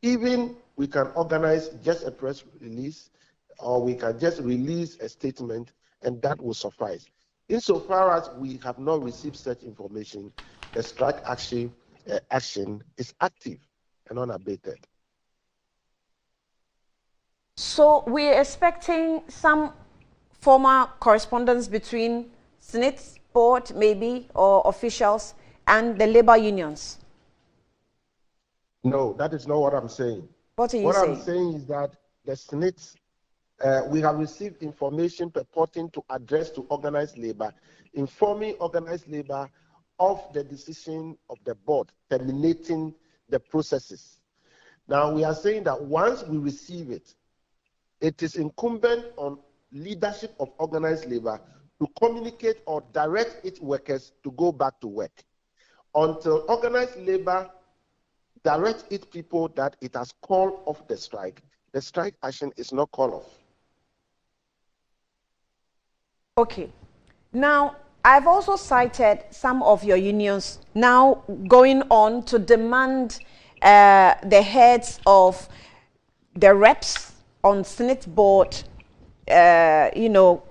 even we can organize just a press release, or we can just release a statement, and that will suffice. Insofar as we have not received such information, the strike action is active and unabated. So we're expecting some formal correspondence between SNIT's board, maybe, or officials, and the labor unions? No, that is not what I'm saying. What are you saying? What I'm saying is that the SNITs, we have received information purporting to address to organized labor, informing organized labor of the decision of the board terminating the processes. Now, we are saying that once we receive it, it is incumbent on leadership of organized labor to communicate or direct its workers to go back to work. Until organized labor directs its people that it has called off the strike action is not called off. Okay. Now, I've also cited some of your unions now going on to demand the heads of the reps on SNIT board,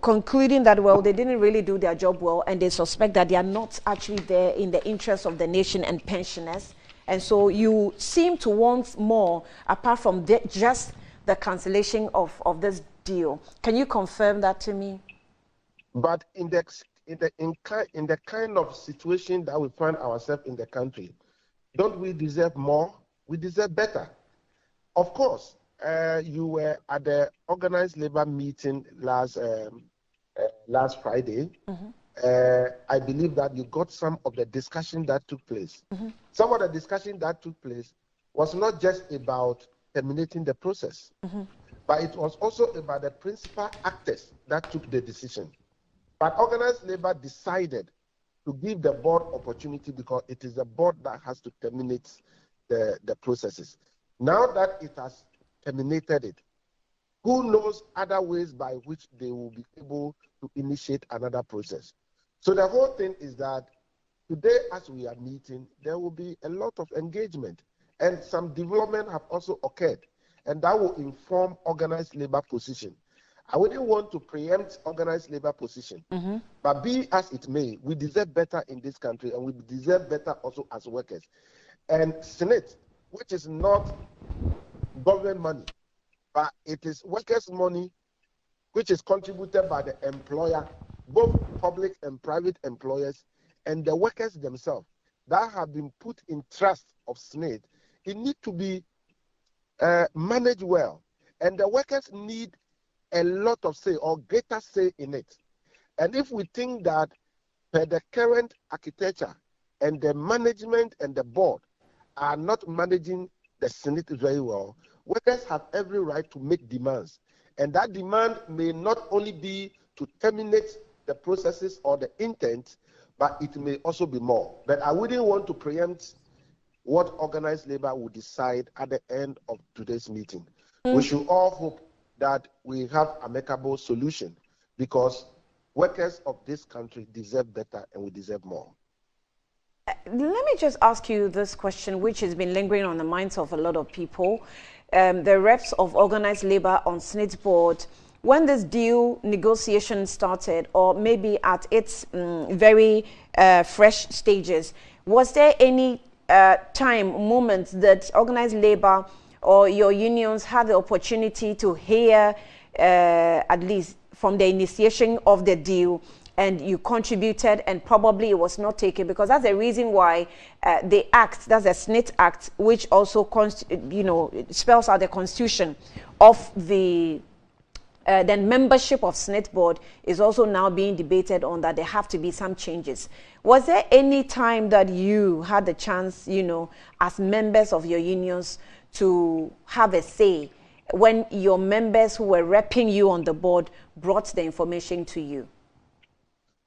concluding that, well, they didn't really do their job well, and they suspect that they are not actually there in the interest of the nation and pensioners. And so you seem to want more, apart from just the cancellation of this deal. Can you confirm that to me? But in the kind of situation that we find ourselves in the country, don't we deserve more? We deserve better. Of course, you were at the organized labor meeting last Friday. Mm-hmm. I believe that you got some of the discussion that took place. Mm-hmm. Some of the discussion that took place was not just about terminating the process, mm-hmm. but it was also about the principal actors that took the decision. But organized labor decided to give the board opportunity because it is the board that has to terminate the processes. Now that it has terminated it, who knows other ways by which they will be able to initiate another process. So the whole thing is that today, as we are meeting, there will be a lot of engagement, and some development have also occurred, and that will inform organized labor position. I wouldn't want to preempt organized labor position, mm-hmm. but be as it may, we deserve better in this country, and we deserve better also as workers. And SNIT, which is not government money, but it is workers' money, which is contributed by the employer, both public and private employers, and the workers themselves, that have been put in trust of SNIT. It needs to be managed well, and the workers need a lot of say or greater say in it. And if we think that per the current architecture and the management and the board are not managing the SNIT very well, workers have every right to make demands. And that demand may not only be to terminate the processes or the intent, but it may also be more. But I wouldn't want to preempt what organized labor will decide at the end of today's meeting. Mm. We should all hope that we have amicable solution, because workers of this country deserve better and we deserve more. Let me just ask you this question, which has been lingering on the minds of a lot of people. The reps of organized labor on SNIT board when this deal negotiation started, or maybe at its very fresh stages, was there any moment that organized labor or your unions had the opportunity to hear, at least from the initiation of the deal, and you contributed and probably it was not taken? Because that's the reason why the act, that's the SNIT Act, which also spells out the constitution of the then membership of SNIT board, is also now being debated on that there have to be some changes. Was there any time that you had the chance, as members of your unions, to have a say when your members who were repping you on the board brought the information to you?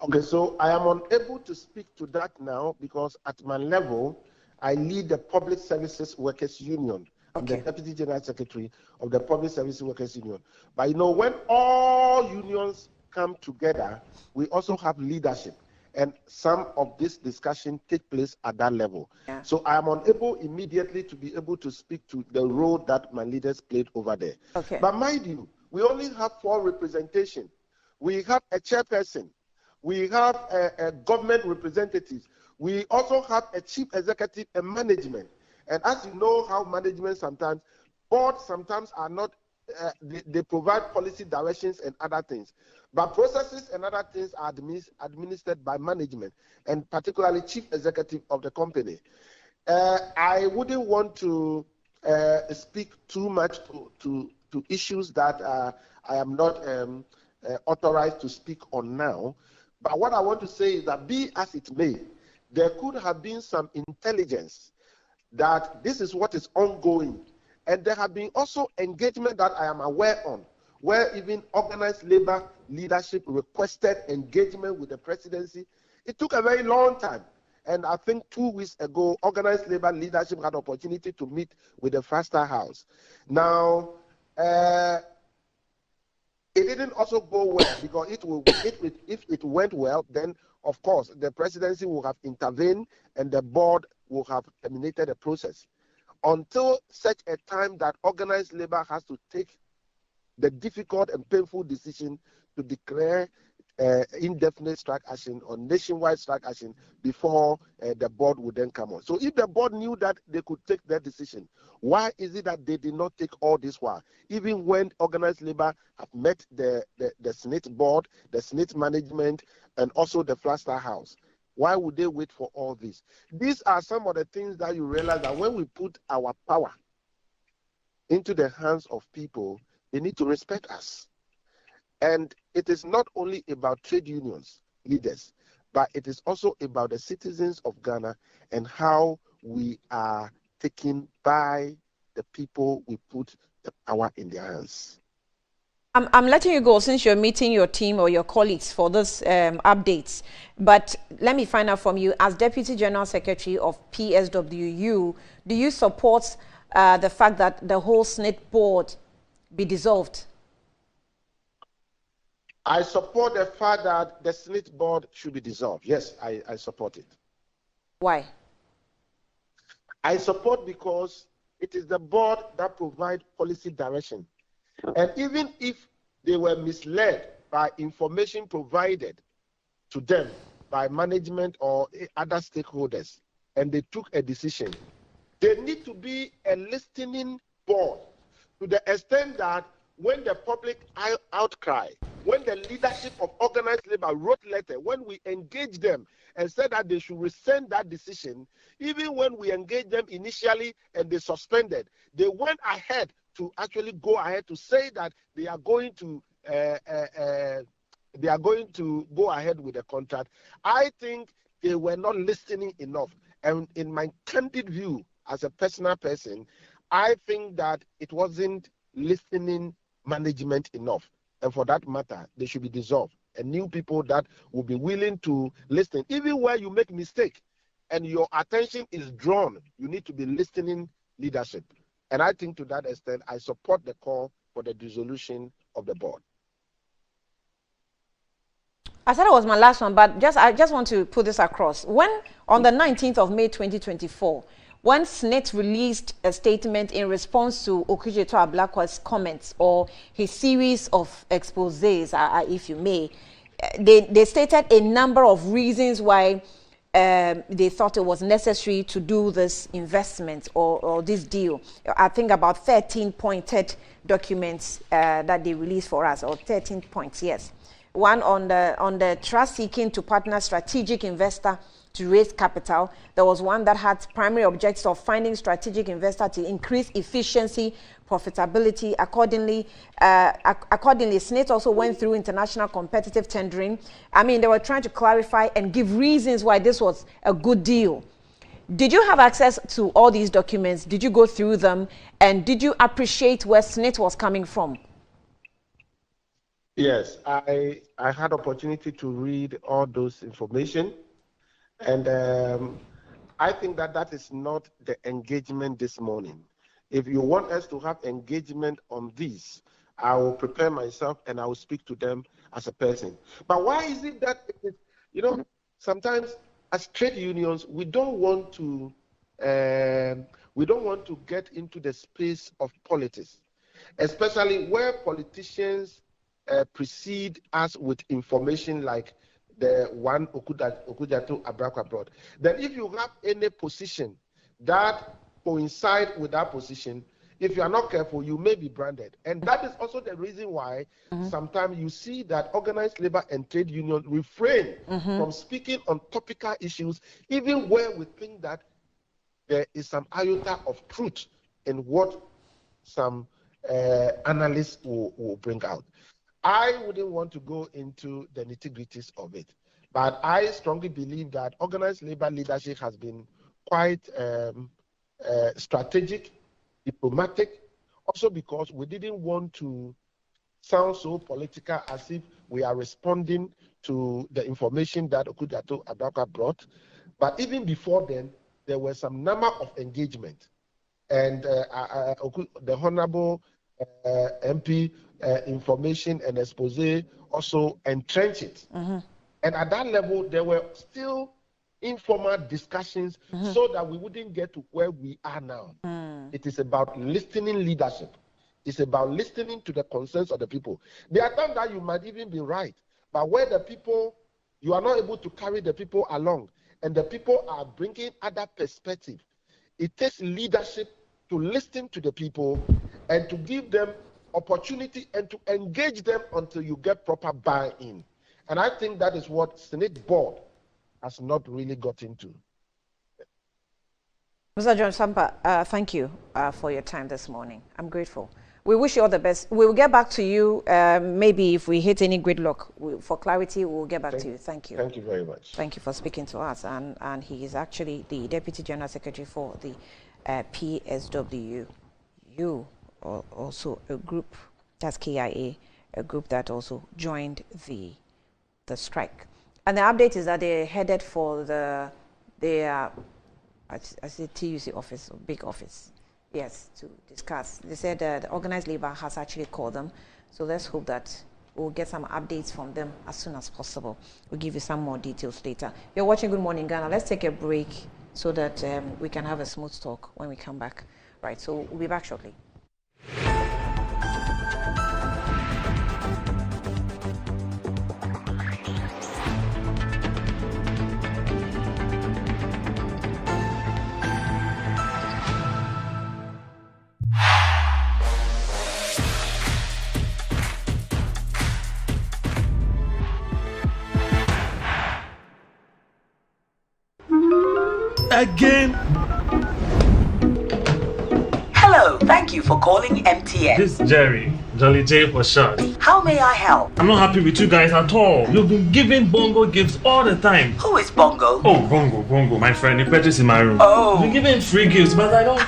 Okay, so I am unable to speak to that now because at my level, I lead the Public Services Workers Union. I'm the Deputy General Secretary of the Public Services Workers Union. But when all unions come together, we also have leadership. And some of this discussion take place at that level. Yeah. So I am unable immediately to be able to speak to the role that my leaders played over there. Okay. But mind you, we only have 4 representation. We have a chairperson. We have a government representatives. We also have a chief executive and management. And as you know how management sometimes, boards sometimes are not, they provide policy directions and other things. But processes and other things are administered by management, and particularly chief executive of the company. I wouldn't want to speak too much to issues that I am not authorized to speak on now. But what I want to say is that, be as it may, there could have been some intelligence that this is what is ongoing. And there have been also engagement that I am aware on, where even organized labor leadership requested engagement with the presidency. It took a very long time. And I think 2 weeks ago, organized labor leadership had opportunity to meet with the Faster House. Now, it didn't also go well, because if it went well, then of course the presidency will have intervened and the board will have terminated the process. Until such a time that organized labor has to take the difficult and painful decision to declare indefinite strike action or nationwide strike action before the board would then come on. So if the board knew that they could take that decision, why is it that they did not take all this while? Even when organized labor have met the SNIT board, the SNIT management, and also the Faster House, why would they wait for all this? These are some of the things that you realize that when we put our power into the hands of people, they need to respect us. And it is not only about trade unions, leaders, but it is also about the citizens of Ghana and how we are taken by the people we put the power in their hands. I'm letting you go since you're meeting your team or your colleagues for this updates. But let me find out from you, as Deputy General Secretary of PSWU, do you support the fact that the whole SNIT board be dissolved? I support the fact that the SNIT board should be dissolved. Yes, I support it. Why? I support because it is the board that provides policy direction. And even if they were misled by information provided to them by management or other stakeholders, and they took a decision, there need to be a listening board to the extent that when the public outcry, when the leadership of organized labor wrote letter, when we engaged them and said that they should rescind that decision, even when we engaged them initially and they suspended, they went ahead to actually go ahead to say that they are going to go ahead with the contract. I think they were not listening enough. And in my candid view, as a personal person, I think that it wasn't listening management enough. And for that matter, they should be dissolved. And new people that will be willing to listen. Even where you make mistake and your attention is drawn, you need to be listening leadership. And I think to that extent, I support the call for the dissolution of the board. I said it was my last one, but I just want to put this across. When, on the 19th of May 2024, when SNIT released a statement in response to Okudzeto Ablakwa's comments or his series of exposés, if you may, they stated a number of reasons why they thought it was necessary to do this investment or this deal. I think about 13 pointed documents that they released for us, or 13 points, yes. One on the trust seeking to partner strategic investor to raise capital. There was one that had primary objectives of finding strategic investor to increase efficiency, profitability. Accordingly, SNIT also went through international competitive tendering. I mean, they were trying to clarify and give reasons why this was a good deal. Did you have access to all these documents? Did you go through them? And did you appreciate where SNIT was coming from? Yes, I had opportunity to read all those information. And I think that is not the engagement this morning. If you want us to have engagement on this, I will prepare myself and I will speak to them as a person. But why is it that, sometimes as trade unions, we don't want to get into the space of politics, especially where politicians precede us with information like the one Okudzeto Ablakwa brought. Then if you have any position that coincide with that position, if you are not careful, you may be branded. And that is also the reason why sometimes you see that organized labor and trade union refrain from speaking on topical issues, even where we think that there is some iota of truth in what some analysts will bring out. I wouldn't want to go into the nitty-gritties of it, but I strongly believe that organized labor leadership has been quite strategic, diplomatic, also because we didn't want to sound so political as if we are responding to the information that Okudzeto Ablakwa brought. But even before then, there were some number of engagement, and the Honorable MP information and expose also entrench it. And at that level, there were still informal discussions so that we wouldn't get to where we are now. It is about listening leadership. It's about listening to the concerns of the people. There are times that you might even be right, but where the people, you are not able to carry the people along, and the people are bringing other perspectives. It takes leadership to listen to the people and to give them opportunity and to engage them until you get proper buy-in. And I think that is what Senate board has not really got into. Mr. John Sampa, thank you for your time this morning. I'm grateful. We wish you all the best. We will get back to you. Maybe if we hit any gridlock, for clarity, we'll get back to you. Thank you. Thank you very much. Thank you for speaking to us. And he is actually the Deputy General Secretary for the PSWU, also a group, that's KIA, a group that also joined the strike. And the update is that they're headed for I say TUC office, or big office, yes, to discuss. They said the organized labor has actually called them, so let's hope that we'll get some updates from them as soon as possible. We'll give you some more details later. You're watching Good Morning Ghana. Let's take a break so that we can have a smooth talk when we come back. Right, so we'll be back shortly. Again. Hello, thank you for calling MTN. This is Jerry, Jolly J for short. How may I help? I'm not happy with you guys at all. You've been giving Bongo gifts all the time. Who is Bongo? Oh, Bongo, my friend. He purchased in my room. Oh. You've been giving free gifts, but I don't.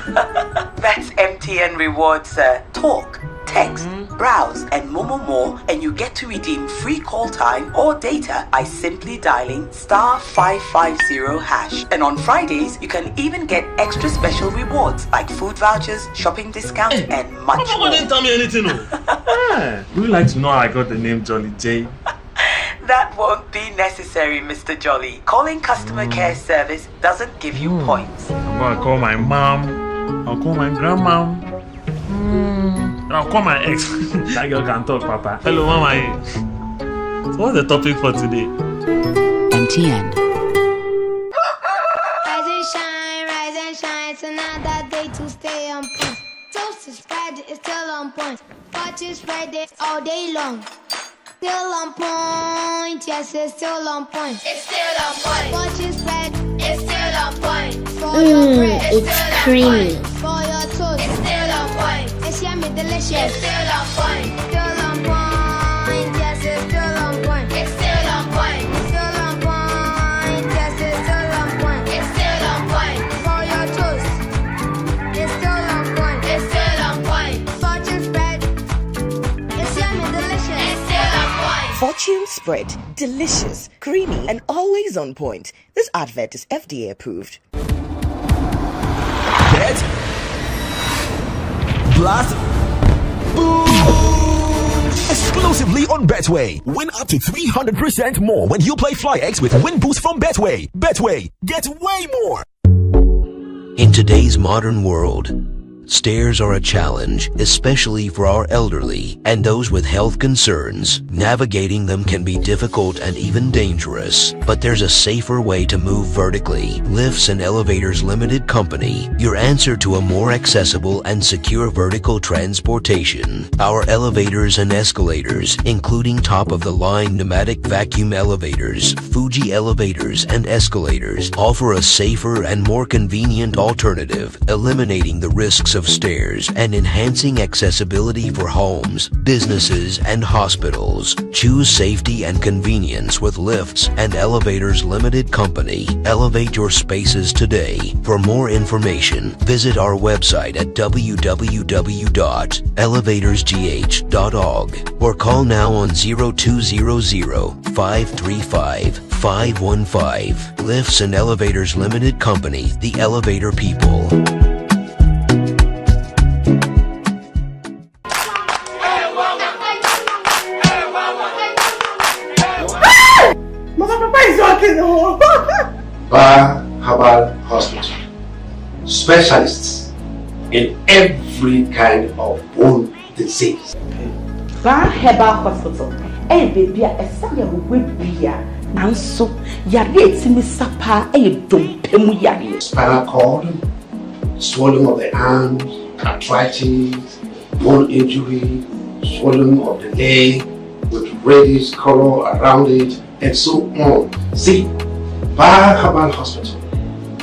That's MTN Rewards, sir. Talk, text, browse, and more, and you get to redeem free call time or data by simply dialing *550#. And on Fridays, you can even get extra special rewards like food vouchers, shopping discounts, and much more. Didn't tell me anything. Would you like to know how I got the name Jolly J? That won't be necessary, Mr. Jolly. Calling customer care service doesn't give you points. I'll call my mom. I'll call my grandma. I'll call my ex. That girl can talk, Papa. Hello, Mama. So what's the topic for today? MTN. Rise and shine. It's another day to stay on point. Toast is spread, it's still on point. Watch is spread it all day long. Still on point, yes, it's still on point. It's still on point. Watch is spread, it's still on point. For your bread, it's creamy. For your toast, it's still on point. It's yummy, delicious. It's still on point. Still on point, yes, it's still on point. It's still on point. Still on point, yes, it's still on point. It's still on point. For your toast, it's still on point. It's still on point. Fortune spread, it's yummy, delicious. It's still on point. Fortune spread, delicious, creamy, and always on point. This advert is FDA approved. Bet. Blast. Boom. Exclusively on Betway. Win up to 300% more when you play FlyX with Win Boost from Betway. Betway, get way more. In today's modern world, stairs are a challenge, especially for our elderly and those with health concerns. Navigating them can be difficult and even dangerous, but there's a safer way to move vertically. Lifts and Elevators Limited Company, your answer to a more accessible and secure vertical transportation. Our elevators and escalators, including top-of-the-line pneumatic vacuum elevators, Fuji elevators and escalators, offer a safer and more convenient alternative, eliminating the risks of stairs and enhancing accessibility for homes, businesses, and hospitals. Choose safety and convenience with Lifts and Elevators Limited Company. Elevate your spaces today. For more information, visit our website at www.elevatorsgh.org or call now on 0200-535-515. Lifts and Elevators Limited Company, the elevator people. Herbal Hospital. Specialists in every kind of bone disease. Herbal Hospital. Baby, a son of Wibia. And so, Yari, Sapa, spinal cord, swelling of the arms, arthritis, bone injury, swelling of the leg with reddish color around it, and so on. See, Herbal Hospital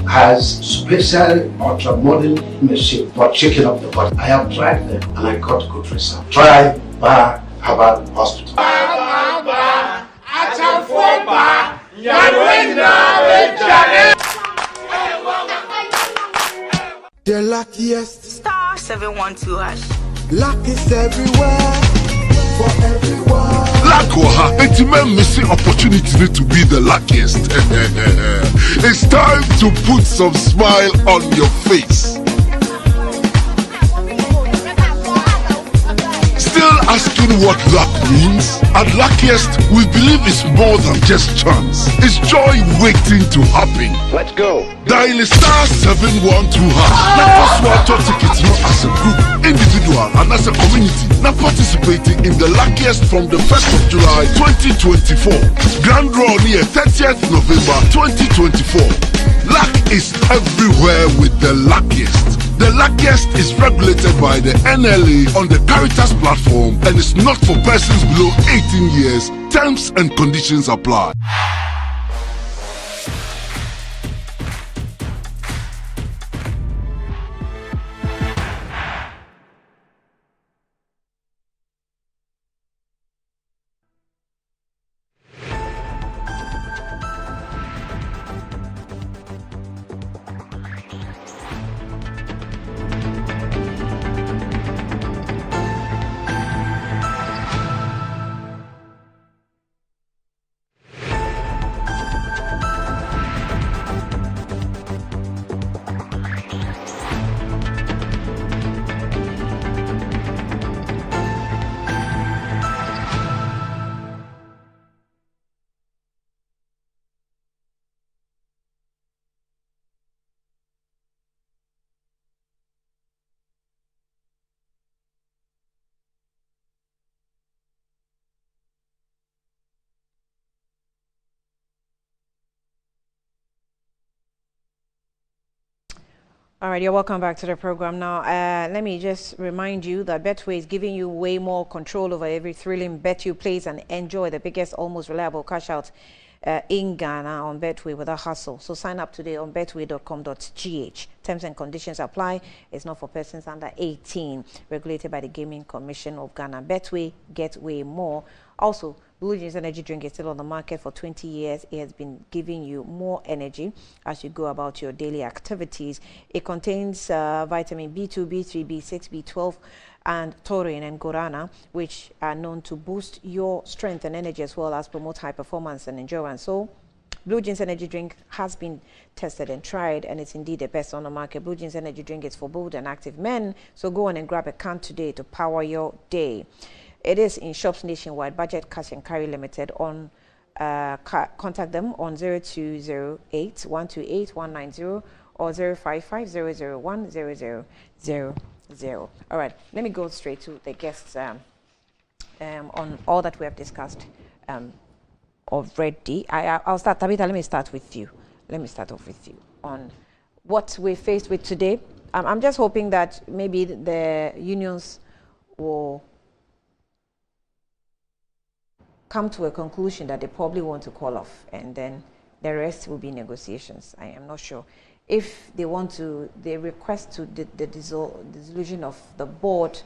has special ultra-modern machine for checking up the body. I have tried them and I got good results. Try Herbal Hospital. The luckiest. Star 712 hash. Luck is everywhere. For everyone. Luck it's missing opportunity to be the luckiest. It's time to put some smile on your face. Still asking what luck means? At Luckiest, we believe it's more than just chance. It's joy waiting to happen. Let's go. Dial *712 hash. Now password your tickets not as a group, individual, and as a community. Now participating in the Luckiest from the 1st of July 2024. Grand draw near 30th November 2024. Luck is everywhere with the Luckiest. The Luckiest is regulated by the NLA on the Caritas platform and is not for persons below 18 years. Terms and conditions apply. All right, you're welcome back to the program. Now, let me just remind you that Betway is giving you way more control over every thrilling bet you place and enjoy the biggest, almost reliable cash out in Ghana on Betway without hustle. So sign up today on betway.com.gh. Terms and conditions apply. It's not for persons under 18, regulated by the Gaming Commission of Ghana. Betway, get way more. Also, Blue Jeans energy drink is still on the market for 20 years. It has been giving you more energy as you go about your daily activities. It contains vitamin B2, B3, B6, B12, and taurine and guarana, which are known to boost your strength and energy as well as promote high performance and endurance. So, Blue Jeans energy drink has been tested and tried, and it's indeed the best on the market. Blue Jeans energy drink is for bold and active men. So go on and grab a can today to power your day. It is in shops nationwide. Budget Cash and Carry Limited. On contact them on 0208 128 190 or 055 001 0000. All right, let me go straight to the guests on all that we have discussed already. I'll start. Tabitha, let me start with you. Let me start off with you on what we're faced with today. I'm just hoping that maybe the unions will come to a conclusion that they probably want to call off, and then the rest will be negotiations. I am not sure. If they want to, they request to the dissolution of the board,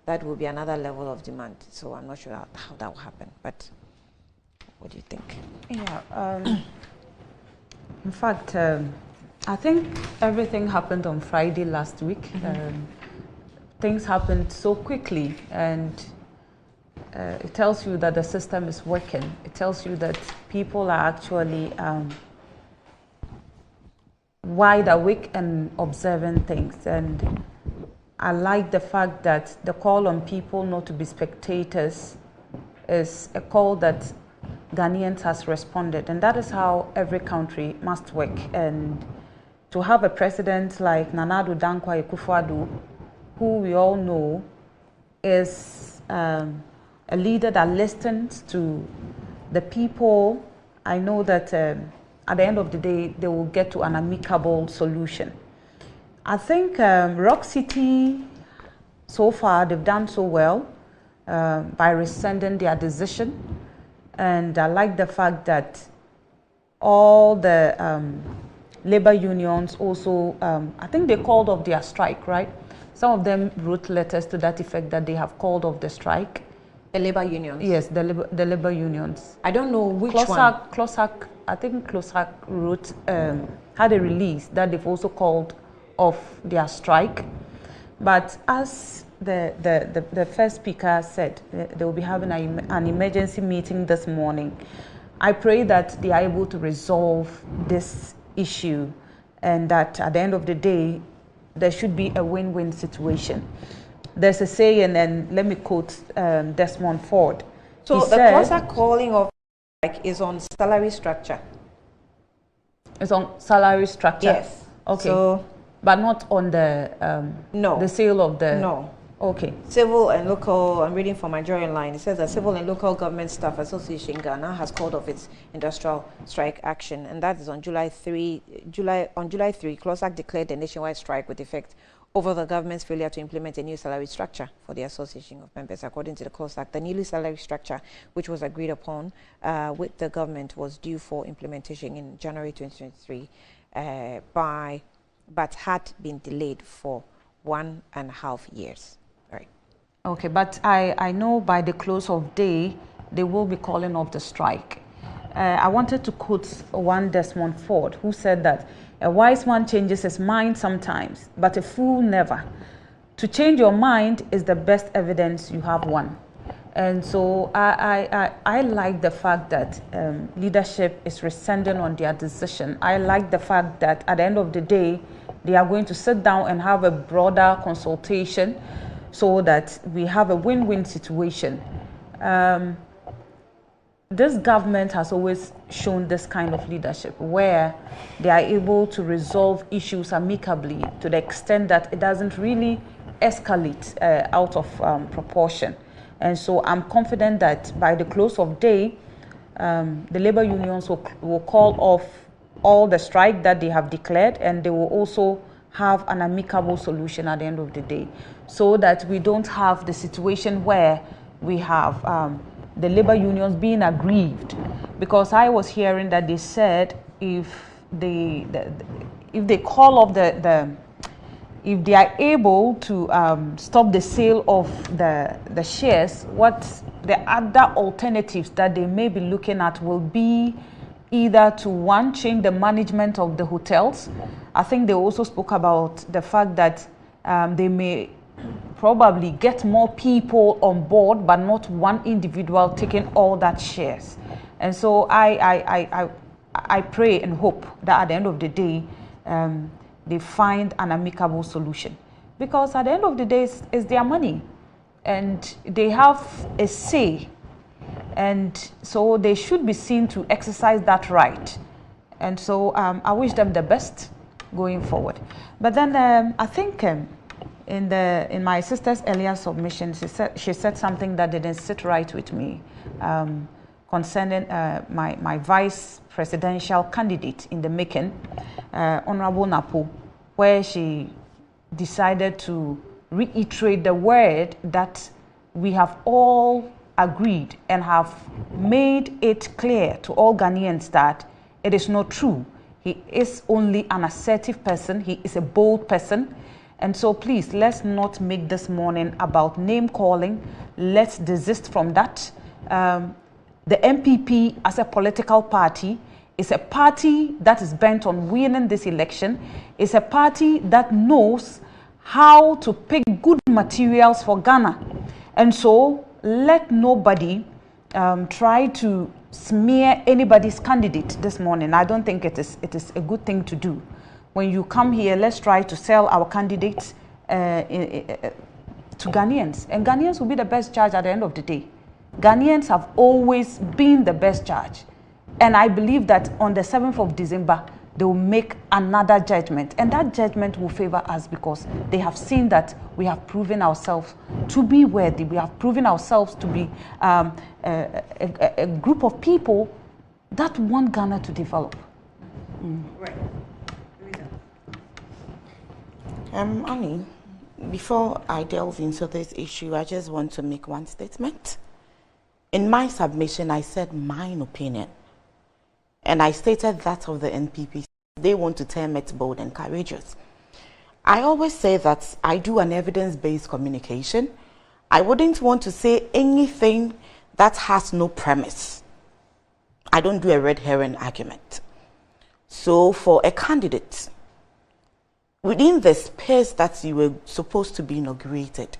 that will be another level of demand. So I'm not sure how that will happen. But what do you think? Yeah. In fact, I think everything happened on Friday last week. Things happened so quickly, and it tells you that the system is working. It tells you that people are actually wide awake and observing things. And I like the fact that the call on people not to be spectators is a call that Ghanaians has responded. And that is how every country must work. And to have a president like Nana Addo Dankwa Akufo-Addo, who we all know is a leader that listens to the people, I know that at the end of the day, they will get to an amicable solution. I think Rock City, so far, they've done so well by rescinding their decision. And I like the fact that all the labor unions also, I think they called off their strike, right? Some of them wrote letters to that effect that they have called off the strike. The labor unions? Yes, the labor unions. I don't know which one. I think CLOSAC wrote, had a release that they've also called off their strike. But as the first speaker said, they will be having an emergency meeting this morning. I pray that they are able to resolve this issue and that at the end of the day, there should be a win-win situation. There's a saying, and let me quote Desmond Ford. So he the said, CLOSAC calling of is on salary structure. It's on salary structure? Yes. Okay. So, but not on the no. The sale of the... No. Okay. Civil and local, I'm reading from my Nigerian line. It says that Civil and Local Government Staff Association Ghana has called off its industrial strike action, and that is on July 3. On July 3, CLOSAC declared a nationwide strike with effect over the government's failure to implement a new salary structure for the association of members. According to the CLOSAC, the new salary structure, which was agreed upon with the government, was due for implementation in January 2023, but had been delayed for 1.5 years. Right. Okay, but I know by the close of day, they will be calling off the strike. I wanted to quote one Desmond Ford, who said that a wise man changes his mind sometimes, but a fool never. To change your mind is the best evidence you have won. And so I like the fact that leadership is rescinding on their decision. I like the fact that at the end of the day, they are going to sit down and have a broader consultation so that we have a win-win situation. This government has always shown this kind of leadership where they are able to resolve issues amicably to the extent that it doesn't really escalate out of proportion. And so I'm confident that by the close of day, the labor unions will call off all the strike that they have declared, and they will also have an amicable solution at the end of the day, so that we don't have the situation where we have the labor unions being aggrieved. Because I was hearing that they said if they call off if they are able to stop the sale of the shares, what the other alternatives that they may be looking at will be either to, one, change the management of the hotels. I think they also spoke about the fact that they may probably get more people on board, but not one individual taking all that shares. And so I pray and hope that at the end of the day, they find an amicable solution. Because at the end of the day, it's their money. And they have a say. And so they should be seen to exercise that right. And so I wish them the best going forward. But then I think in my sister's earlier submission, she said something that didn't sit right with me concerning my vice presidential candidate in the making, Honorable Napo, where she decided to reiterate the word that we have all agreed and have made it clear to all Ghanaians that it is not true. He is only an assertive person. He is a bold person. And so please, let's not make this morning about name calling. Let's desist from that. The MPP as a political party is a party that is bent on winning this election. It's a party that knows how to pick good materials for Ghana. And so let nobody try to smear anybody's candidate this morning. I don't think it is a good thing to do. When you come here, let's try to sell our candidates to Ghanaians. And Ghanaians will be the best judge at the end of the day. Ghanaians have always been the best judge. And I believe that on the 7th of December, they will make another judgment. And that judgment will favor us because they have seen that we have proven ourselves to be worthy. We have proven ourselves to be a group of people that want Ghana to develop. Right. Annie, before I delve into this issue, I just want to make one statement. In my submission, I said my opinion. And I stated that of the NPP. They want to term it bold and courageous. I always say that I do an evidence-based communication. I wouldn't want to say anything that has no premise. I don't do a red herring argument. So for a candidate, within the space that you were supposed to be inaugurated,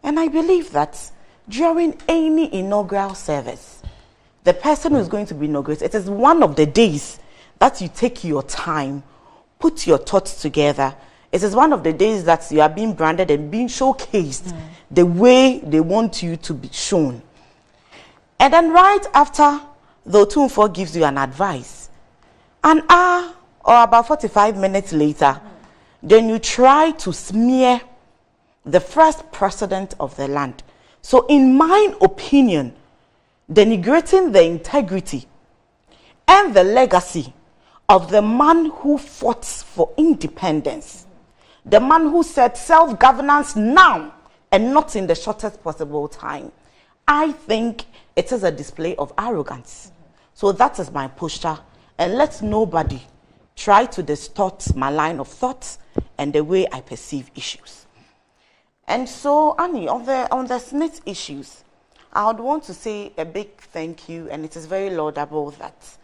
and I believe that during any inaugural service, the person who is going to be inaugurated, it is one of the days that you take your time, put your thoughts together. It is one of the days that you are being branded and being showcased the way they want you to be shown. And then right after the Otumfo gives you an advice, an hour or about 45 minutes later, then you try to smear the first president of the land. So in my opinion, denigrating the integrity and the legacy of the man who fought for independence, the man who said self-governance now and not in the shortest possible time, I think it is a display of arrogance. So that is my posture, and let nobody try to distort my line of thought and the way I perceive issues. And so, Annie, on the Smith issues, I would want to say a big thank you, and it is very laudable that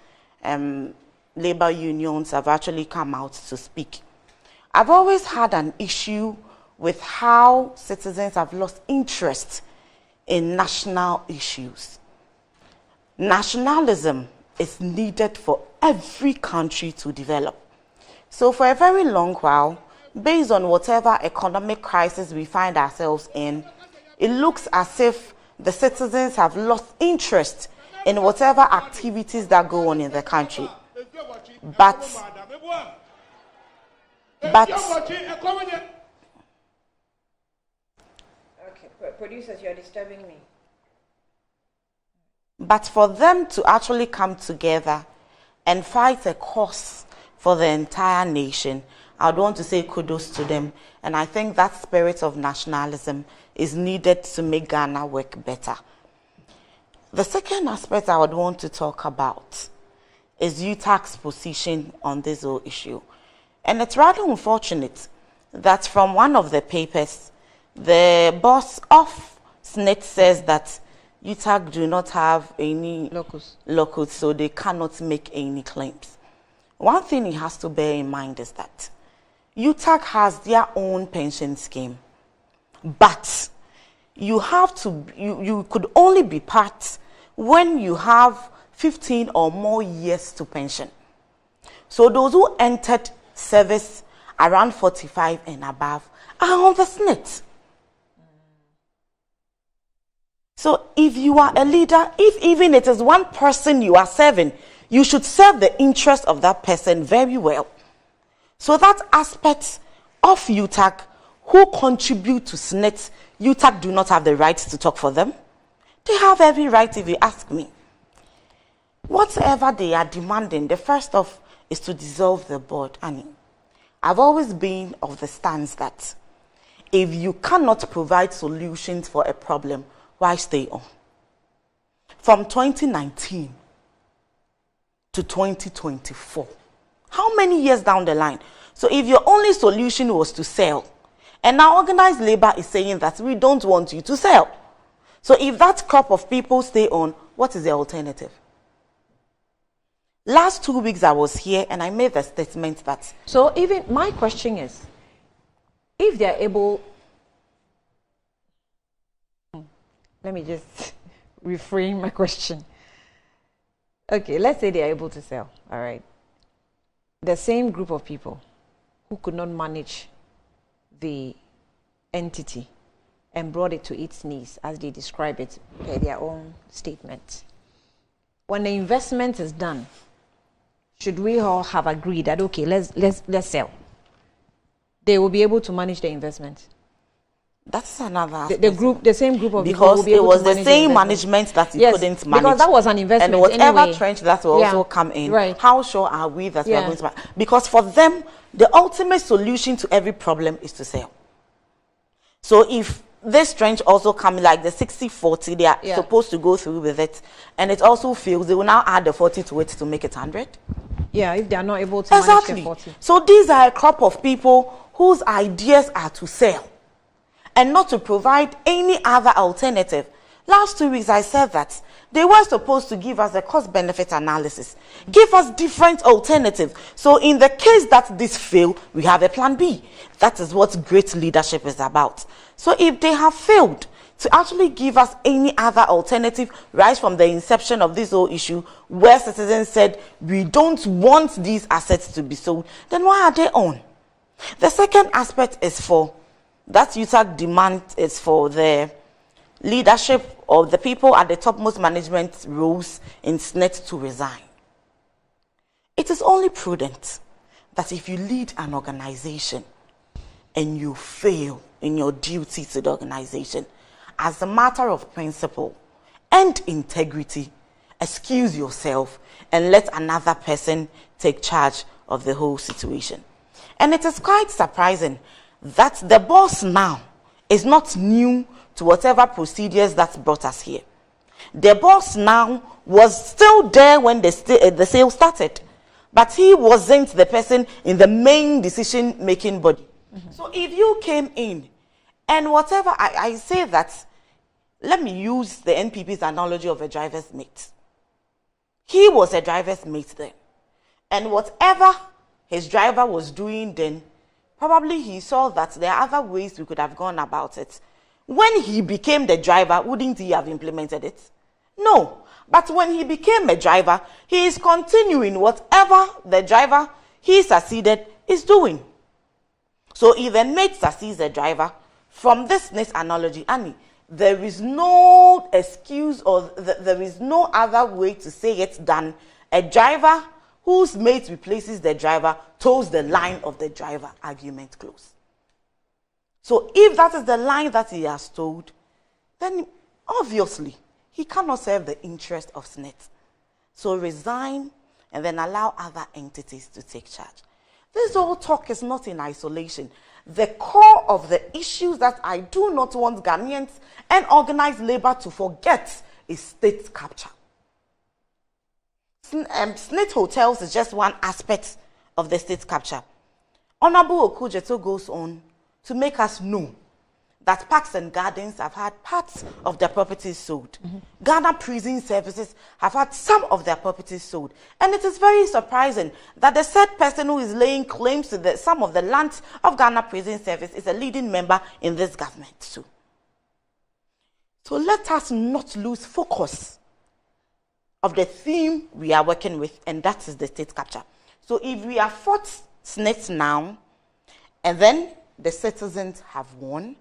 labor unions have actually come out to speak. I've always had an issue with how citizens have lost interest in national issues. Nationalism is needed for every country to develop. So for a very long while, based on whatever economic crisis we find ourselves in, it looks as if the citizens have lost interest in whatever activities that go on in the country. But okay, producers, you're disturbing me. But for them to actually come together and fight a cause for the entire nation, I'd want to say kudos to them. And I think that spirit of nationalism is needed to make Ghana work better. The second aspect I would want to talk about is UTAC's position on this whole issue. And it's rather unfortunate that from one of the papers, the boss of SNET says that UTAC do not have any locus, so they cannot make any claims. One thing he has to bear in mind is that UTAC has their own pension scheme, but you could only be part when you have 15 or more years to pension. So those who entered service around 45 and above are on the SNET. So if you are a leader, if even it is one person you are serving, you should serve the interest of that person very well. So that aspect of UTAC who contribute to SNET, UTAC do not have the right to talk for them. They have every right if you ask me. Whatever they are demanding, the first of is to dissolve the board. And I've always been of the stance that if you cannot provide solutions for a problem, why stay on? From 2019 to 2024, how many years down the line? So if your only solution was to sell, and now organized labor is saying that we don't want you to sell. So if that crop of people stay on, what is the alternative? Last 2 weeks I was here and I made the statement that... So even my question is, if they are able... Let me just reframe my question. Okay, let's say they are able to sell, all right. The same group of people who could not manage the entity and brought it to its knees, as they describe it by their own statement. When the investment is done, should we all have agreed that, okay, let's sell? They will be able to manage the investment. That's another the same group of people will because be it able was to the manage same the management that you yes, couldn't manage. Because that was an investment. And whatever anyway. trench that will also come in, right. How sure are we that we are going to manage? Because for them, the ultimate solution to every problem is to sell. So if this trench also comes like the 60-40, they are supposed to go through with it, and it also fails, they will now add the 40 to it to make it 100. Yeah, if they are not able to manage the 40. So these are a crop of people whose ideas are to sell and not to provide any other alternative. Last 2 weeks, I said that they were supposed to give us a cost-benefit analysis, give us different alternatives. So in the case that this fails, we have a plan B. That is what great leadership is about. So if they have failed to actually give us any other alternative right from the inception of this whole issue, where citizens said, we don't want these assets to be sold, then why are they on? The second aspect is for that UTAC demand is for the leadership of the people at the topmost management roles in SNET to resign. It is only prudent that if you lead an organization and you fail in your duty to the organization, as a matter of principle and integrity, excuse yourself and let another person take charge of the whole situation. And it is quite surprising that the boss now is not new to whatever procedures that brought us here. The boss now was still there when the sale started, but he wasn't the person in the main decision-making body. So if you came in and whatever, I say that, let me use the NPP's analogy of a driver's mate. He was a driver's mate then. And whatever his driver was doing then, probably he saw that there are other ways we could have gone about it. When he became the driver, wouldn't he have implemented it? No. But when he became a driver, he is continuing whatever the driver he succeeded is doing. So if a mate succeeds a driver, from this next analogy, Annie, there is no excuse or there is no other way to say it than a driver whose mate replaces the driver toes the line of the driver, argument close. So if that is the line that he has told, then obviously he cannot serve the interest of SNET. So resign and then allow other entities to take charge. This whole talk is not in isolation. The core of the issues that I do not want Ghanaians and organized labor to forget is state capture. SNIT hotels is just one aspect of the state capture. Honorable Okujeto goes on to make us know that parks and gardens have had parts of their properties sold. Ghana Prison Services have had some of their properties sold. And it is very surprising that the said person who is laying claims to some of the lands of Ghana Prison Service is a leading member in this government too. So let us not lose focus of the theme we are working with, and that is the state capture. So if we are fought SNIT now, and then the citizens have won,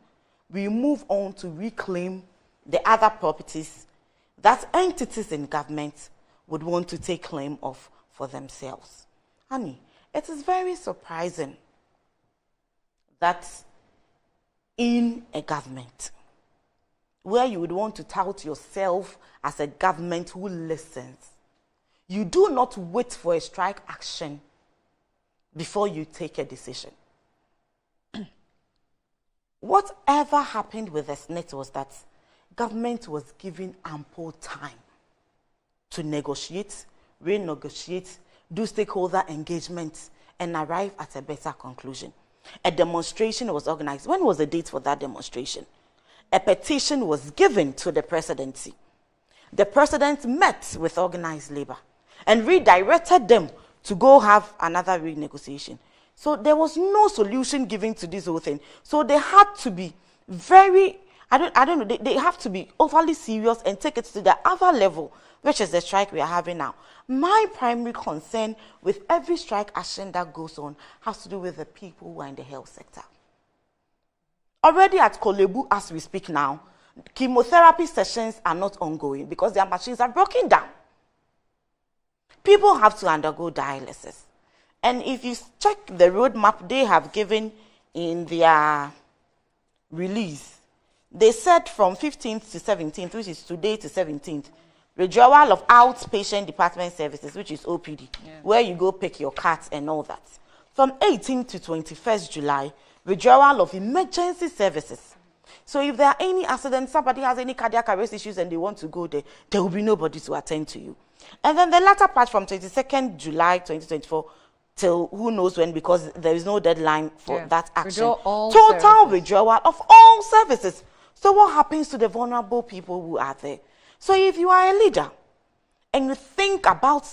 we move on to reclaim the other properties that entities in government would want to take claim of for themselves. Honey, it is very surprising that in a government where you would want to tout yourself as a government who listens, you do not wait for a strike action before you take a decision. Whatever happened with the SNIT was that government was given ample time to negotiate, renegotiate, do stakeholder engagement, and arrive at a better conclusion. A demonstration was organized. When was the date for that demonstration? A petition was given to the presidency. The president met with organized labor and redirected them to go have another renegotiation. So there was no solution given to this whole thing. So they had to be very, I don't know, they have to be overly serious and take it to the other level, which is the strike we are having now. My primary concern with every strike action that goes on has to do with the people who are in the health sector. Already at Kolebu, as we speak now, chemotherapy sessions are not ongoing because their machines are broken down. People have to undergo dialysis. And if you check the roadmap they have given in their release, they said from 15th to 17th, which is today to 17th, withdrawal of outpatient department services, which is OPD, where you go pick your cards and all that. From 18th to 21st July, withdrawal of emergency services. So if there are any accidents, somebody has any cardiac arrest issues and they want to go there, there will be nobody to attend to you. And then the latter part from 22nd July 2024 till who knows when, because there is no deadline for that action. Total withdrawal of all services. So what happens to the vulnerable people who are there? So if you are a leader and you think about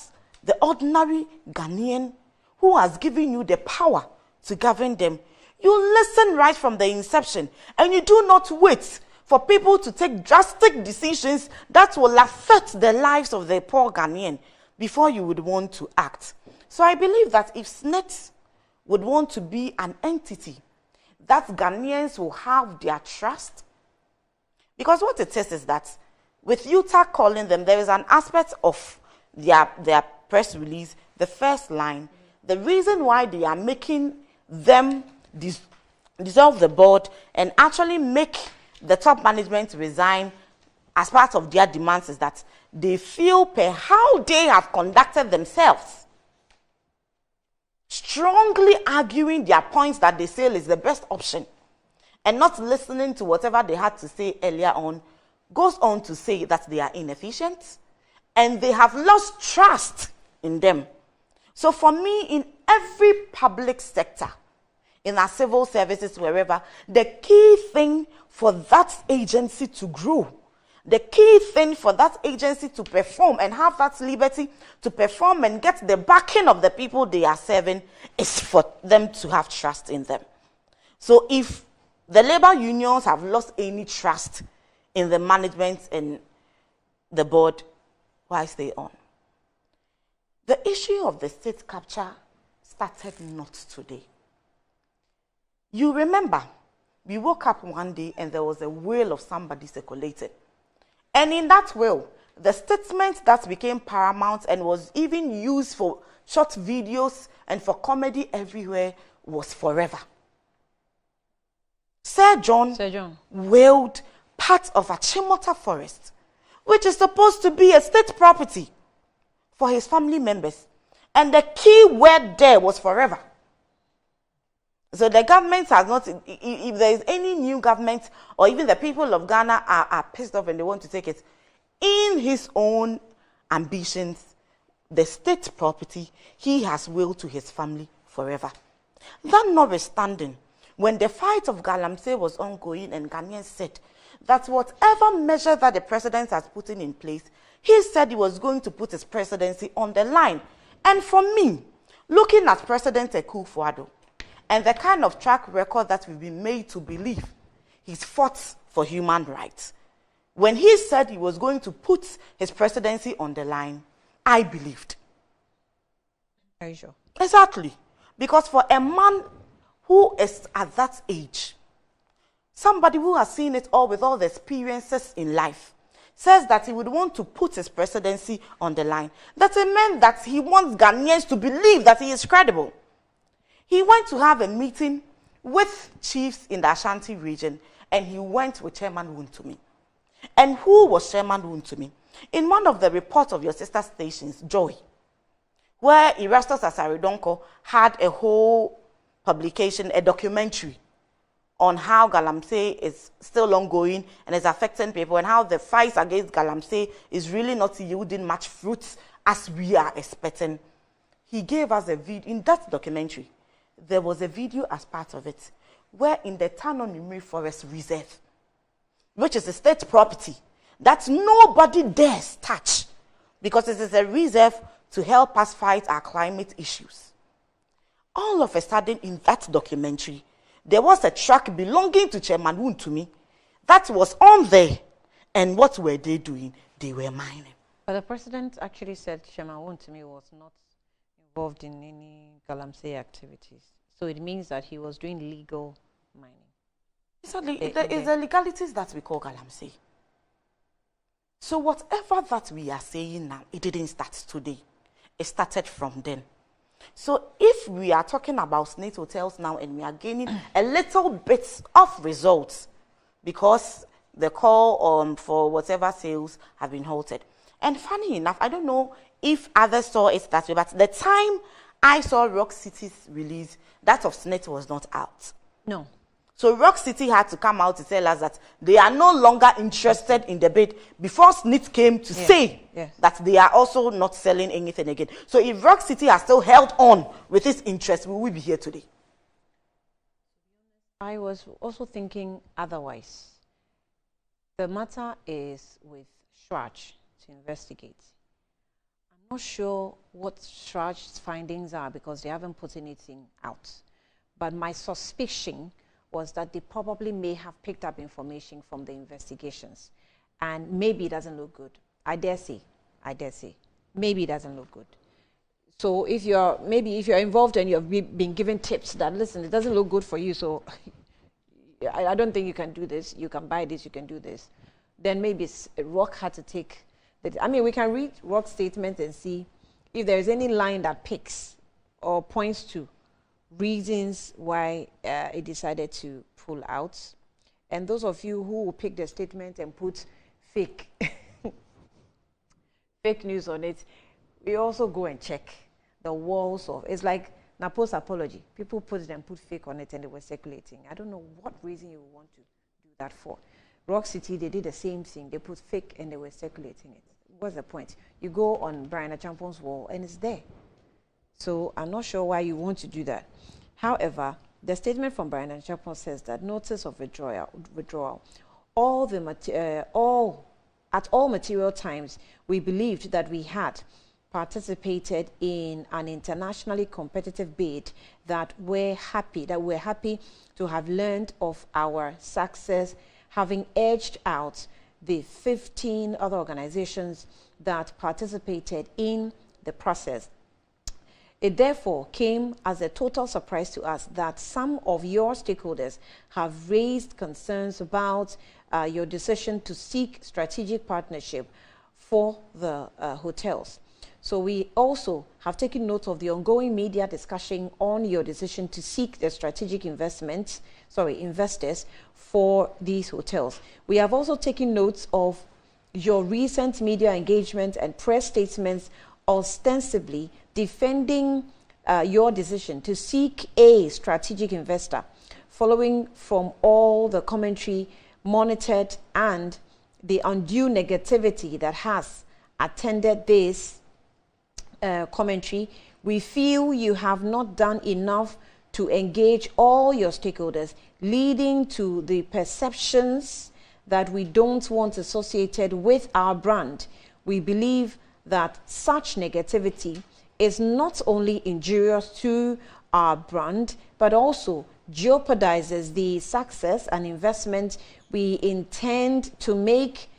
the ordinary Ghanaian who has given you the power to govern them, you listen right from the inception and you do not wait for people to take drastic decisions that will affect the lives of the poor Ghanaian before you would want to act. So I believe that if SNIT would want to be an entity that Ghanaians will have their trust, because what it is that with UTAC calling them, there is an aspect of their press release, the first line, the reason why they are making them dissolve the board and actually make the top management resign as part of their demands is that they feel per how they have conducted themselves, strongly arguing their points that they say is the best option and not listening to whatever they had to say earlier on, goes on to say that they are inefficient and they have lost trust in them. So for me, in every public sector, in our civil services, wherever, the key thing for that agency to grow, the key thing for that agency to perform and have that liberty to perform and get the backing of the people they are serving is for them to have trust in them. So if the labor unions have lost any trust in the management and the board, why stay on? The issue of the state capture started not today. You remember, we woke up one day and there was a will of somebody circulated. And in that will, the statement that became paramount and was even used for short videos and for comedy everywhere was forever. Sir John willed part of Achimota Forest, which is supposed to be a state property, for his family members. And the key word there was forever. So the government has not, if there is any new government or even the people of Ghana are pissed off and they want to take it, in his own ambitions, the state property, he has willed to his family forever. That notwithstanding, when the fight of Galamsey was ongoing and Ghanaians said that whatever measure that the president has put in place, he said he was going to put his presidency on the line. And for me, looking at President Akufo-Addo and the kind of track record that we've been made to believe he's fought for human rights, when he said he was going to put his presidency on the line, I believed. Are you sure? Exactly. Because for a man who is at that age, somebody who has seen it all with all the experiences in life, says that he would want to put his presidency on the line. That it meant that he wants Ghanaians to believe that he is credible. He went to have a meeting with chiefs in the Ashanti region, and he went with Chairman Wontumi. And who was Chairman Wontumi? In one of the reports of your sister stations, Joy, where Erastus Asaridonko had a whole publication, a documentary on how Galamsey is still ongoing and is affecting people, and how the fight against Galamsey is really not yielding much fruits as we are expecting. He gave us a video. In that documentary, there was a video as part of it, where in the Tanonimri Forest Reserve, which is a state property that nobody dares touch, because it is a reserve to help us fight our climate issues. All of a sudden, in that documentary, there was a truck belonging to Chairman Wontumi that was on there. And what were they doing? They were mining. But the president actually said Chairman Wontumi was not involved in any Galamsey activities. So it means that he was doing legal mining. It's the legalities that we call Galamsey. So whatever that we are saying now, it didn't start today. It started from then. So if we are talking about snake hotels now and we are gaining a little bit of results because the call for whatever sales have been halted. And funny enough, I don't know if others saw it that way, but the time I saw Rock City's release, that of snake was not out. No. So Rock City had to come out to tell us that they are no longer interested in the bid before SNIT came to say that they are also not selling anything again. So if Rock City has still held on with its interest, we will be here today. I was also thinking otherwise. The matter is with Shraj to investigate. I'm not sure what Shraj's findings are because they haven't put anything out. But my suspicion was that they probably may have picked up information from the investigations. And maybe it doesn't look good. I dare say. Maybe it doesn't look good. So if you're involved and you've been given tips that, listen, it doesn't look good for you, so I don't think you can do this, you can buy this, you can do this, then maybe Rock had to take, we can read Rock's statement and see if there is any line that picks or points to reasons why it decided to pull out. And those of you who will pick the statement and put fake news on it, we also go and check the walls of, it's like Napo's apology. People put it and put fake on it and they were circulating. I don't know what reason you want to do that for. Rock City, they did the same thing. They put fake and they were circulating it. What's the point? You go on Brian Achampon's wall and it's there. So I'm not sure why you want to do that. However, the statement from Brian Achampon says that notice of withdrawal, at all material times, we believed that we had participated in an internationally competitive bid that we're happy to have learned of our success, having edged out the 15 other organizations that participated in the process. It therefore came as a total surprise to us that some of your stakeholders have raised concerns about your decision to seek strategic partnership for the hotels. So we also have taken note of the ongoing media discussion on your decision to seek the strategic investors for these hotels. We have also taken notes of your recent media engagement and press statements ostensibly defending your decision to seek a strategic investor, following from all the commentary monitored and the undue negativity that has attended this commentary, we feel you have not done enough to engage all your stakeholders, leading to the perceptions that we don't want associated with our brand. We believe that such negativity is not only injurious to our brand, but also jeopardizes the success and investment we intend to make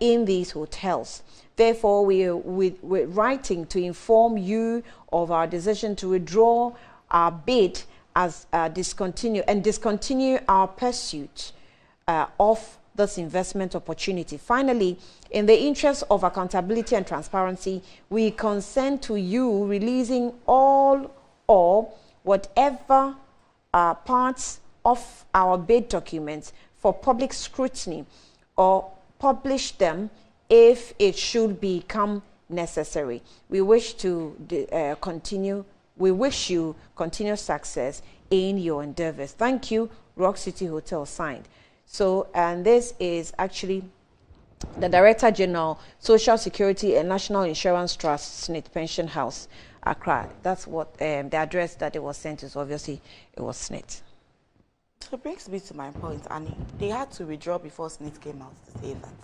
in these hotels. Therefore, we're writing to inform you of our decision to withdraw our bid as discontinue our pursuit of this investment opportunity. Finally, in the interest of accountability and transparency, we consent to you releasing all or whatever parts of our bid documents for public scrutiny, or publish them if it should become necessary. We wish to we wish you continuous success in your endeavors. Thank you, Rock City Hotel, signed. So, and this is actually the Director General, Social Security and National Insurance Trust, SNIT Pension House, Accra. That's what the address that it was sent to, so obviously it was SNIT. So it brings me to my point, Annie. They had to withdraw before SNIT came out to say that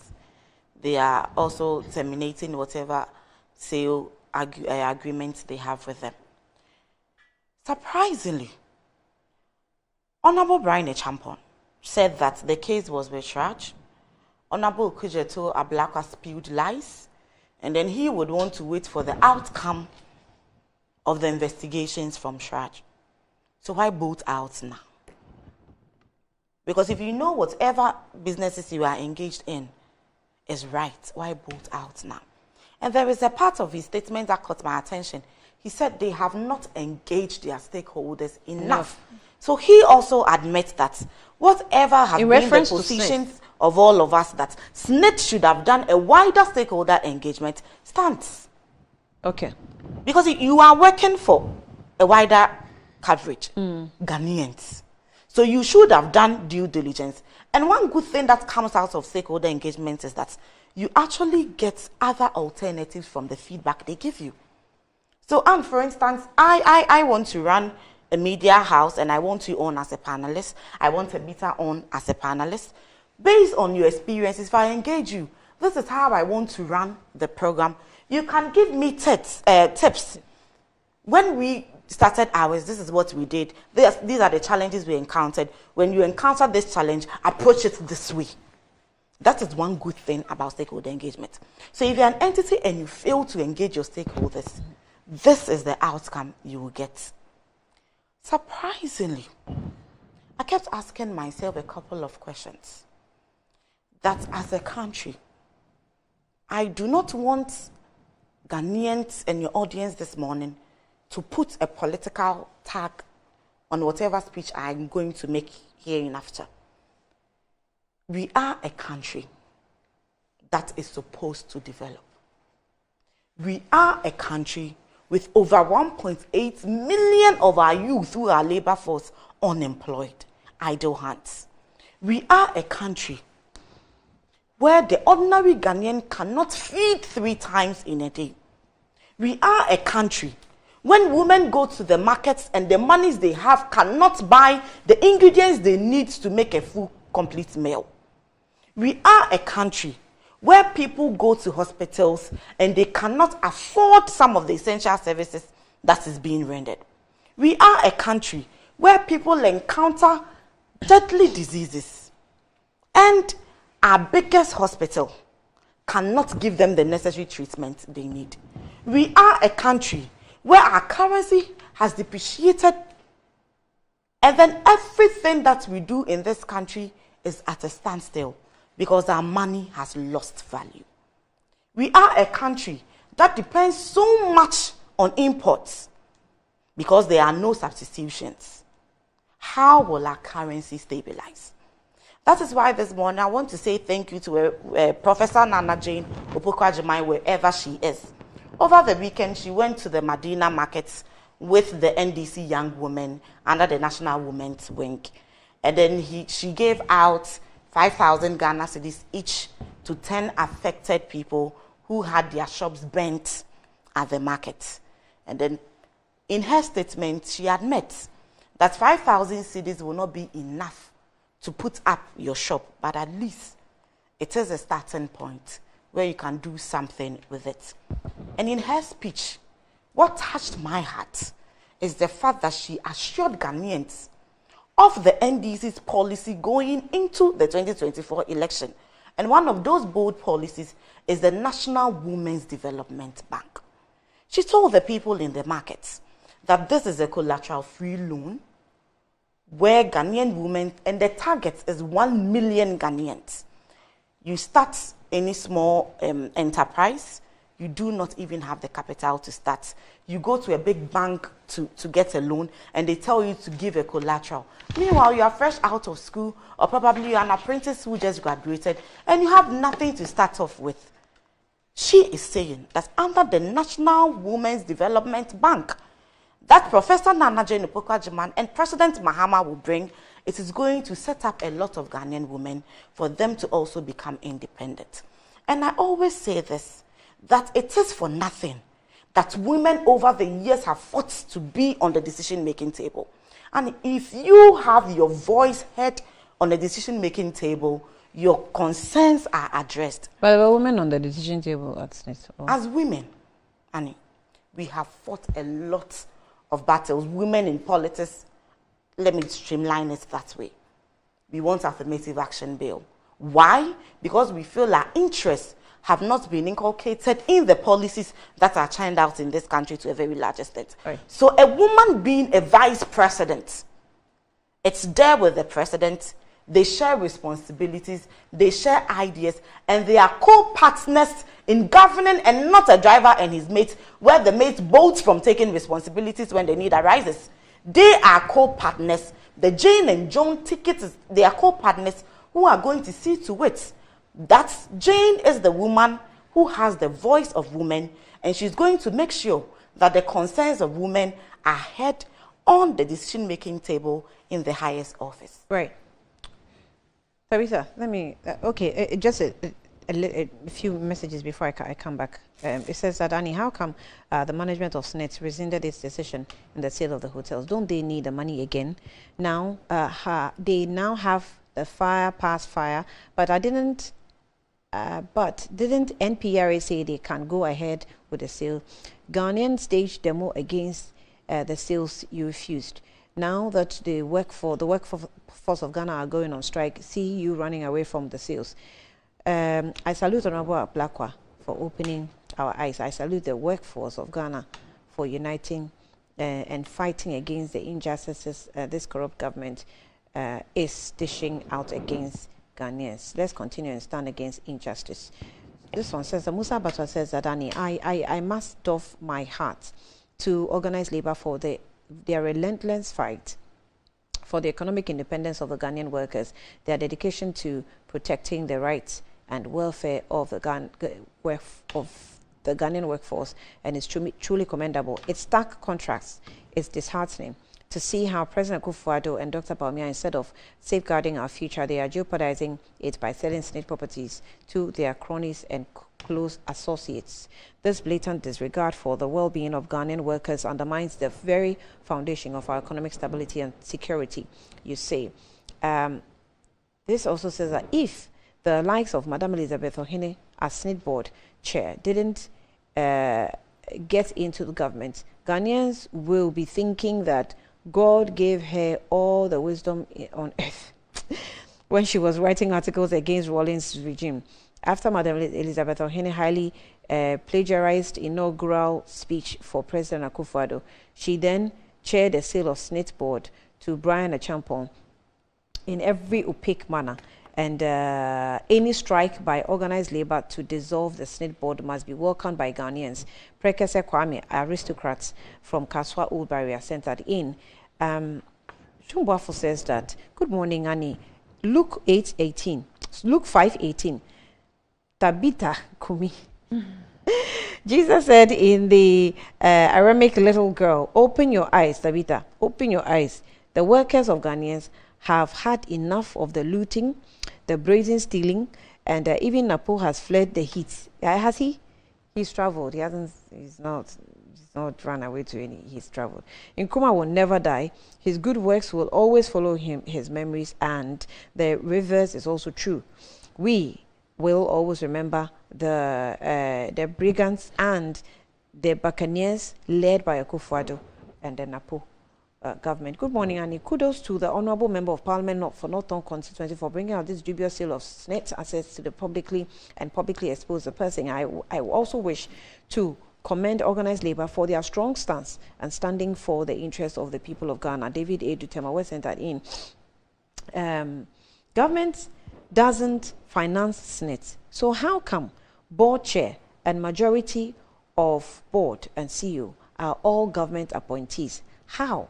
they are also terminating whatever sale agreements they have with them. Surprisingly, Honorable Brian Echampon said that the case was discharged. Honorable Kujeto Ablakwa spewed lies, and then he would want to wait for the outcome of the investigations from Shraj. So why bolt out now? Because if you know whatever businesses you are engaged in is right, why bolt out now? And there is a part of his statement that caught my attention. He said they have not engaged their stakeholders enough. So he also admits that whatever has been the positions of all of us, that SNIT should have done a wider stakeholder engagement stands. Okay. Because you are working for a wider coverage, Ghanaians. So you should have done due diligence. And one good thing that comes out of stakeholder engagement is that you actually get other alternatives from the feedback they give you. So, for instance, I want to run a media house and I want you on as a panelist. I want a beta on as a panelist. Based on your experiences, if I engage you, this is how I want to run the program. You can give me tips. When we started ours, this is what we did. These are the challenges we encountered. When you encounter this challenge, approach it this way. That is one good thing about stakeholder engagement. So if you're an entity and you fail to engage your stakeholders, this is the outcome you will get. Surprisingly, I kept asking myself a couple of questions. That as a country, I do not want Ghanaians and your audience this morning to put a political tag on whatever speech I'm going to make hereinafter. We are a country that is supposed to develop. We are a country with over 1.8 million of our youth through our labor force unemployed, idle hands. We are a country where the ordinary Ghanaian cannot feed 3 times in a day. We are a country when women go to the markets and the monies they have cannot buy the ingredients they need to make a full, complete meal. We are a country where people go to hospitals and they cannot afford some of the essential services that is being rendered. We are a country where people encounter deadly diseases and our biggest hospital cannot give them the necessary treatment they need. We are a country where our currency has depreciated, and then everything that we do in this country is at a standstill because our money has lost value. We are a country that depends so much on imports because there are no substitutions. How will our currency stabilize? That is why this morning I want to say thank you to Professor Nana Jane Opoku-Agyeman, wherever she is. Over the weekend, she went to the Medina markets with the NDC young women under the National Women's Wing. And then she gave out 5,000 Ghana cedis each to 10 affected people who had their shops burnt at the market. And then in her statement, she admits that 5,000 cedis will not be enough to put up your shop, but at least it is a starting point where you can do something with it. And in her speech, what touched my heart is the fact that she assured Ghanaians of the NDC's policy going into the 2024 election. And one of those bold policies is the National Women's Development Bank. She told the people in the markets that this is a collateral-free loan where Ghanaian women, and the target is 1 million Ghanaians. You start any small enterprise, you do not even have the capital to start. You go to a big bank to get a loan, and they tell you to give a collateral. Meanwhile, you are fresh out of school, or probably you are an apprentice who just graduated, and you have nothing to start off with. She is saying that under the National Women's Development Bank, that Professor Nana Jane Opoku-Agyeman and President Mahama will bring, it is going to set up a lot of Ghanaian women for them to also become independent. And I always say this, that it is for nothing that women over the years have fought to be on the decision-making table. And if you have your voice heard on the decision-making table, your concerns are addressed. But there were women on the decision table at SNIT. As women, Annie, we have fought a lot of battles. Women in politics, let me streamline it that way. We want affirmative action bill. Why? Because we feel our interests have not been inculcated in the policies that are churned out in this country to a very large extent. Right. So a woman being a vice president, it's there with the president, they share responsibilities, they share ideas, and they are co-partners in governing, and not a driver and his mate, where the mate bolts from taking responsibilities when the need arises. They are co-partners. The Jane and John tickets, they are co-partners who are going to see to it that Jane is the woman who has the voice of women, and she's going to make sure that the concerns of women are heard on the decision-making table in the highest office. Right. Teresa, let me, just a few messages before I come back. It says that, Annie, how come the management of SNIT rescinded its decision in the sale of the hotels? Don't they need the money again? Now, they now have the fire past fire, but didn't NPRA say they can go ahead with the sale? Ghanaian staged demo against the sales you refused. Now that the workforce of Ghana are going on strike, see you running away from the sales. I salute Honorable Ablakwa for opening our eyes. I salute the workforce of Ghana for uniting and fighting against the injustices this corrupt government is dishing out against Ghanaians. Let's continue and stand against injustice. This one says, Musa Batwa says that, Annie, I must doff my hat to organized labor for their relentless fight for the economic independence of the Ghanaian workers, their dedication to protecting the rights and welfare of the Ghanaian workforce, and it's truly commendable. Its stark contrast is disheartening to see how President Akufo-Addo and Dr. Bawumia, instead of safeguarding our future, they are jeopardizing it by selling SNIT properties to their cronies and close associates. This blatant disregard for the well-being of Ghanaian workers undermines the very foundation of our economic stability and security, you say. This also says that if the likes of Madam Elizabeth Ohene as SNIT board chair didn't get into the government, Ghanaians will be thinking that God gave her all the wisdom on earth when she was writing articles against Rawlings' regime. After Madam Elizabeth Ohene highly plagiarized inaugural speech for President Akufo-Addo, she then chaired the sale of SNIT board to Brian Achampong in every opaque manner. And any strike by organized labor to dissolve the SNIT board must be welcomed by Ghanaians. Prekese Kwame, aristocrats from Kaswa Old Barrier, centered in. Shumbuafo says that, good morning, Annie. Luke 5:18. Tabitha Kumi Jesus said in the Aramaic little girl, open your eyes, Tabitha, open your eyes. The workers of Ghanaians have had enough of the looting, the brazen stealing, and even Napo has fled the heat. Has he? He's traveled. He's not run away to any. He's traveled. Nkrumah will never die. His good works will always follow him, his memories, and the reverse is also true. We will always remember the brigands and the buccaneers led by Akufo-Addo and the Napo government. Good morning, Annie. Kudos to the Honourable Member of Parliament for Northern Constituency for bringing out this dubious sale of SNET assets to the publicly expose the person. I also wish to commend organized labor for their strong stance and standing for the interests of the people of Ghana. David A. Dutema was sent that in. Government doesn't finance SNET. So how come board chair and majority of board and CEO are all government appointees? How?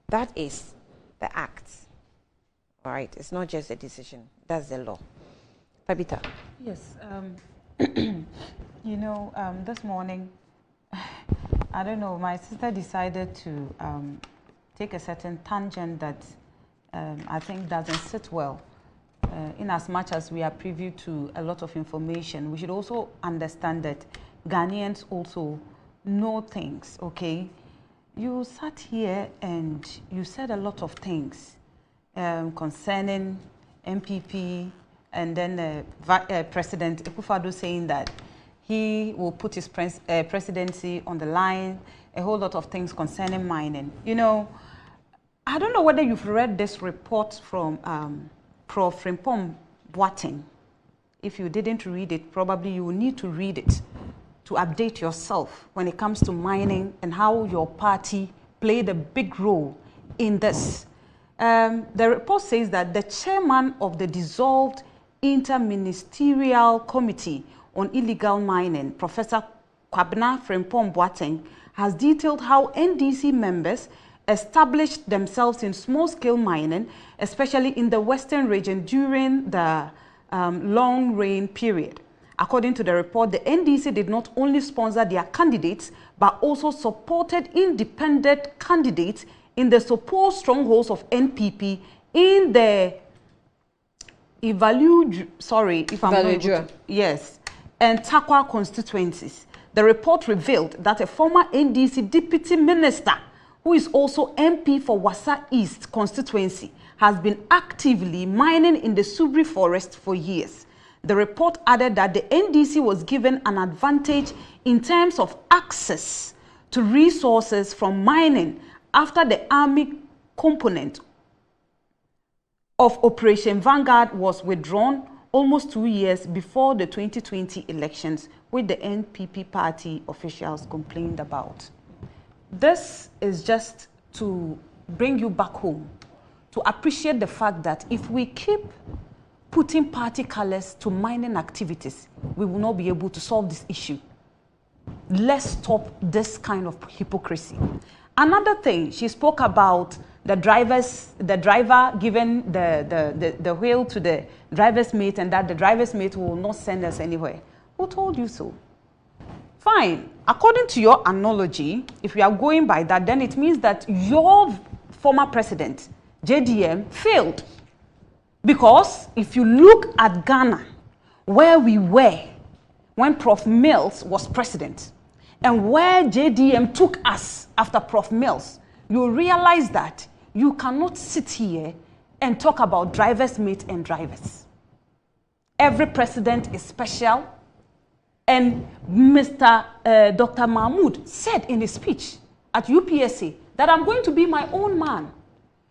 That is the act. All right, it's not just a decision. That's the law. Tabitha. Yes. This morning, I don't know, my sister decided to take a certain tangent that I think doesn't sit well. In as much as we are privy to a lot of information, we should also understand that Ghanaians also know things, okay? You sat here and you said a lot of things concerning MPP, and then President Akufo-Addo saying that he will put his presidency on the line, a whole lot of things concerning mining. You know, I don't know whether you've read this report from Prof. Frimpong Boateng. If you didn't read it, probably you will need to read it to update yourself when it comes to mining and how your party played a big role in this. The report says that the chairman of the dissolved Interministerial Committee on Illegal Mining, Professor Kwabena Frimpong Boateng, has detailed how NDC members established themselves in small-scale mining, especially in the Western region during the long rain period. According to the report, the NDC did not only sponsor their candidates, but also supported independent candidates in the supposed strongholds of NPP in the and Takwa constituencies. The report revealed that a former NDC deputy minister, who is also MP for Wassa East constituency, has been actively mining in the Subri forest for years. The report added that the NDC was given an advantage in terms of access to resources from mining after the army component of Operation Vanguard was withdrawn almost 2 years before the 2020 elections, which the NPP party officials complained about. This is just to bring you back home, to appreciate the fact that if we keep putting party colors to mining activities, we will not be able to solve this issue. Let's stop this kind of hypocrisy. Another thing, she spoke about the driver giving the wheel to the driver's mate, and that the driver's mate will not send us anywhere. Who told you so? Fine. According to your analogy, if we are going by that, then it means that your former president, JDM, failed. Because if you look at Ghana, where we were when Prof. Mills was president, and where JDM took us after Prof. Mills, you realize that you cannot sit here and talk about driver's mate and drivers. Every president is special, and Mr. Dr. Mahmoud said in his speech at UPSA that I'm going to be my own man.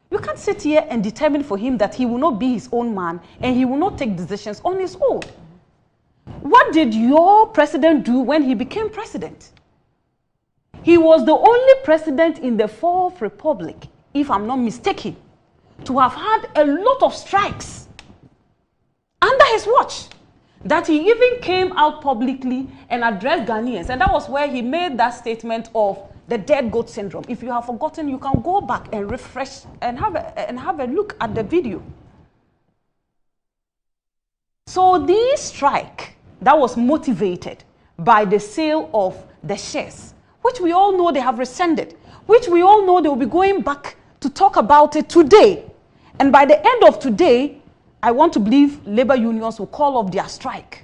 You can't sit here and determine for him that he will not be his own man and he will not take decisions on his own. What did your president do when he became president? He was the only president in the Fourth Republic, if I'm not mistaken, to have had a lot of strikes under his watch, that he even came out publicly and addressed Ghanaians. And that was where he made that statement of the dead goat syndrome. If you have forgotten, you can go back and refresh and have a look at the video. So this strike that was motivated by the sale of the shares, which we all know they have rescinded, which we all know they will be going back to talk about it today. And by the end of today, I want to believe labor unions will call off their strike.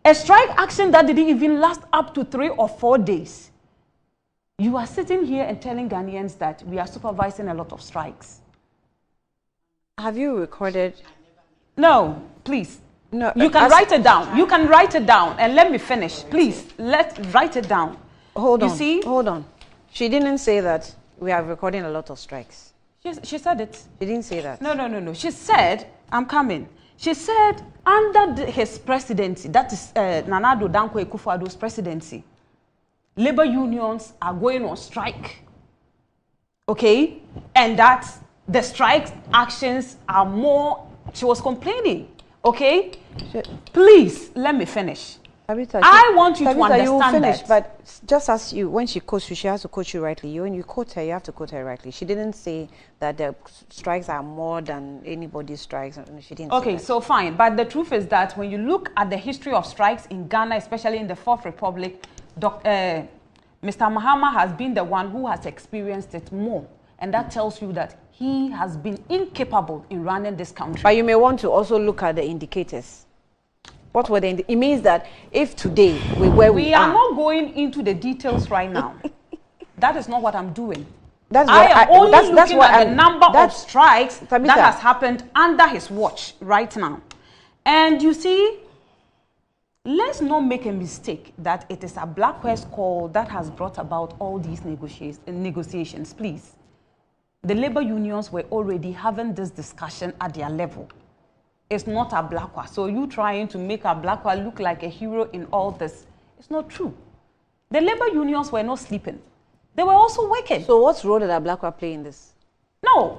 A strike action that didn't even last up to 3 or 4 days. You are sitting here and telling Ghanaians that we are supervising a lot of strikes. Have you recorded? No, please. No, you can write it down. You can write it down and let me finish. Please, let's write it down. Hold on. You see? Hold on. She didn't say that we are recording a lot of strikes. She said it. She didn't say that. No. She said, I'm coming. She said, under his presidency, that is Nana Addo Dankwa Akufo-Addo's presidency, labor unions are going on strike. Okay? And that the strike actions are more, she was complaining. Okay? Please, let me finish. Tabitha, I want you to understand you will finish, that. but just as you, when she quotes you, she has to quote you rightly. When you quote her, you have to quote her rightly. She didn't say that the strikes are more than anybody's strikes. She didn't say Okay, that. so fine. But the truth is that when you look at the history of strikes in Ghana, especially in the Fourth Republic, Mr. Mahama has been the one who has experienced it more. And that tells you that he has been incapable in running this country. But you may want to also look at the indicators. What were the it means that if today we are not going into the details right now. That is not what I'm doing. That's I am only that's looking at the number of strikes Tabitha, that has happened under his watch right now. And you see, let's not make a mistake that it is a Black West call that has brought about all these negotiations, please. The labor unions were already having this discussion at their level. It's not a Blakwa. So you trying to make a Blakwa look like a hero in all this, it's not true. The labor unions were not sleeping. They were also working. So what role did a Blakwa play in this? No.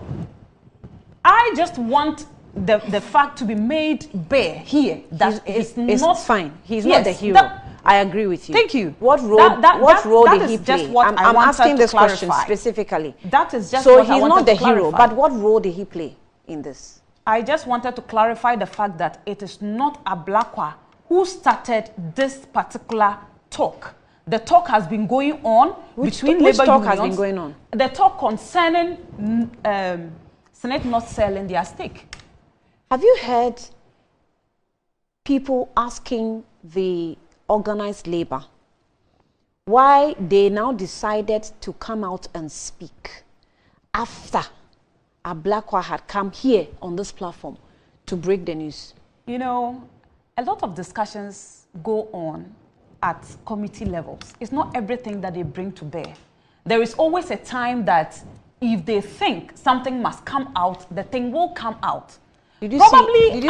I just want the fact to be made bare here that it's not fine. He's not the hero. I agree with you. Thank you. What role did he play? I'm asking this question specifically. That is just so what he's I not the to hero, clarify. but what role did he play in this? I just wanted to clarify the fact that it is not a Blakwa who started this particular talk. The talk has been going on between labor unions. Which talk has been going on? The talk concerning Senate not selling their stake. Have you heard people asking the organized labor why they now decided to come out and speak after a Blakwa had come here on this platform to break the news? You know, a lot of discussions go on at committee levels. It's not everything that they bring to bear. There is always a time that if they think something must come out, the thing will come out. Did you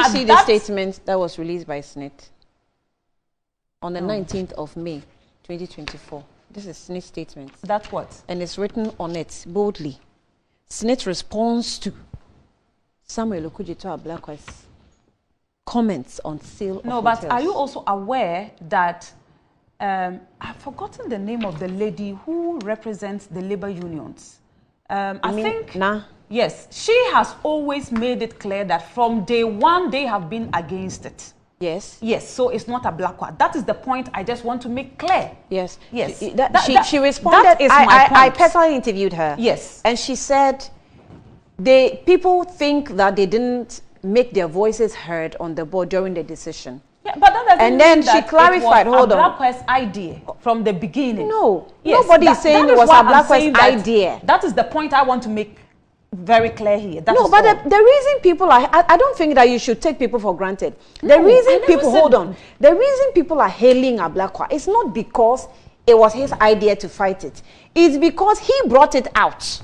see the statement that was released by SNIT on the 19th of May, 2024? This is SNIT statement. That's what? And it's written on it boldly. SNIT responds to Samuel Okudzeto Ablakwa's comments on sale of hotels. But are you also aware that I've forgotten the name of the lady who represents the labor unions? I think yes, she has always made it clear that from day one they have been against it. Yes. Yes, so it's not a Blakwa. That is the point I just want to make clear. Yes. Yes. She responded. That is my point. I personally interviewed her. Yes. And she said people think that they didn't make their voices heard on the board during the decision. Yeah, but that doesn't and then mean that she clarified, it was hold a on. Black West idea from the beginning. No. Yes, nobody is saying it was a Black West idea. That is the point I want to make very clear here. That no, but the reason people are, I don't think that you should take people for granted. The reason people, hold on, the reason people are hailing Ablakwa is not because it was his idea to fight it. It's because he brought it out.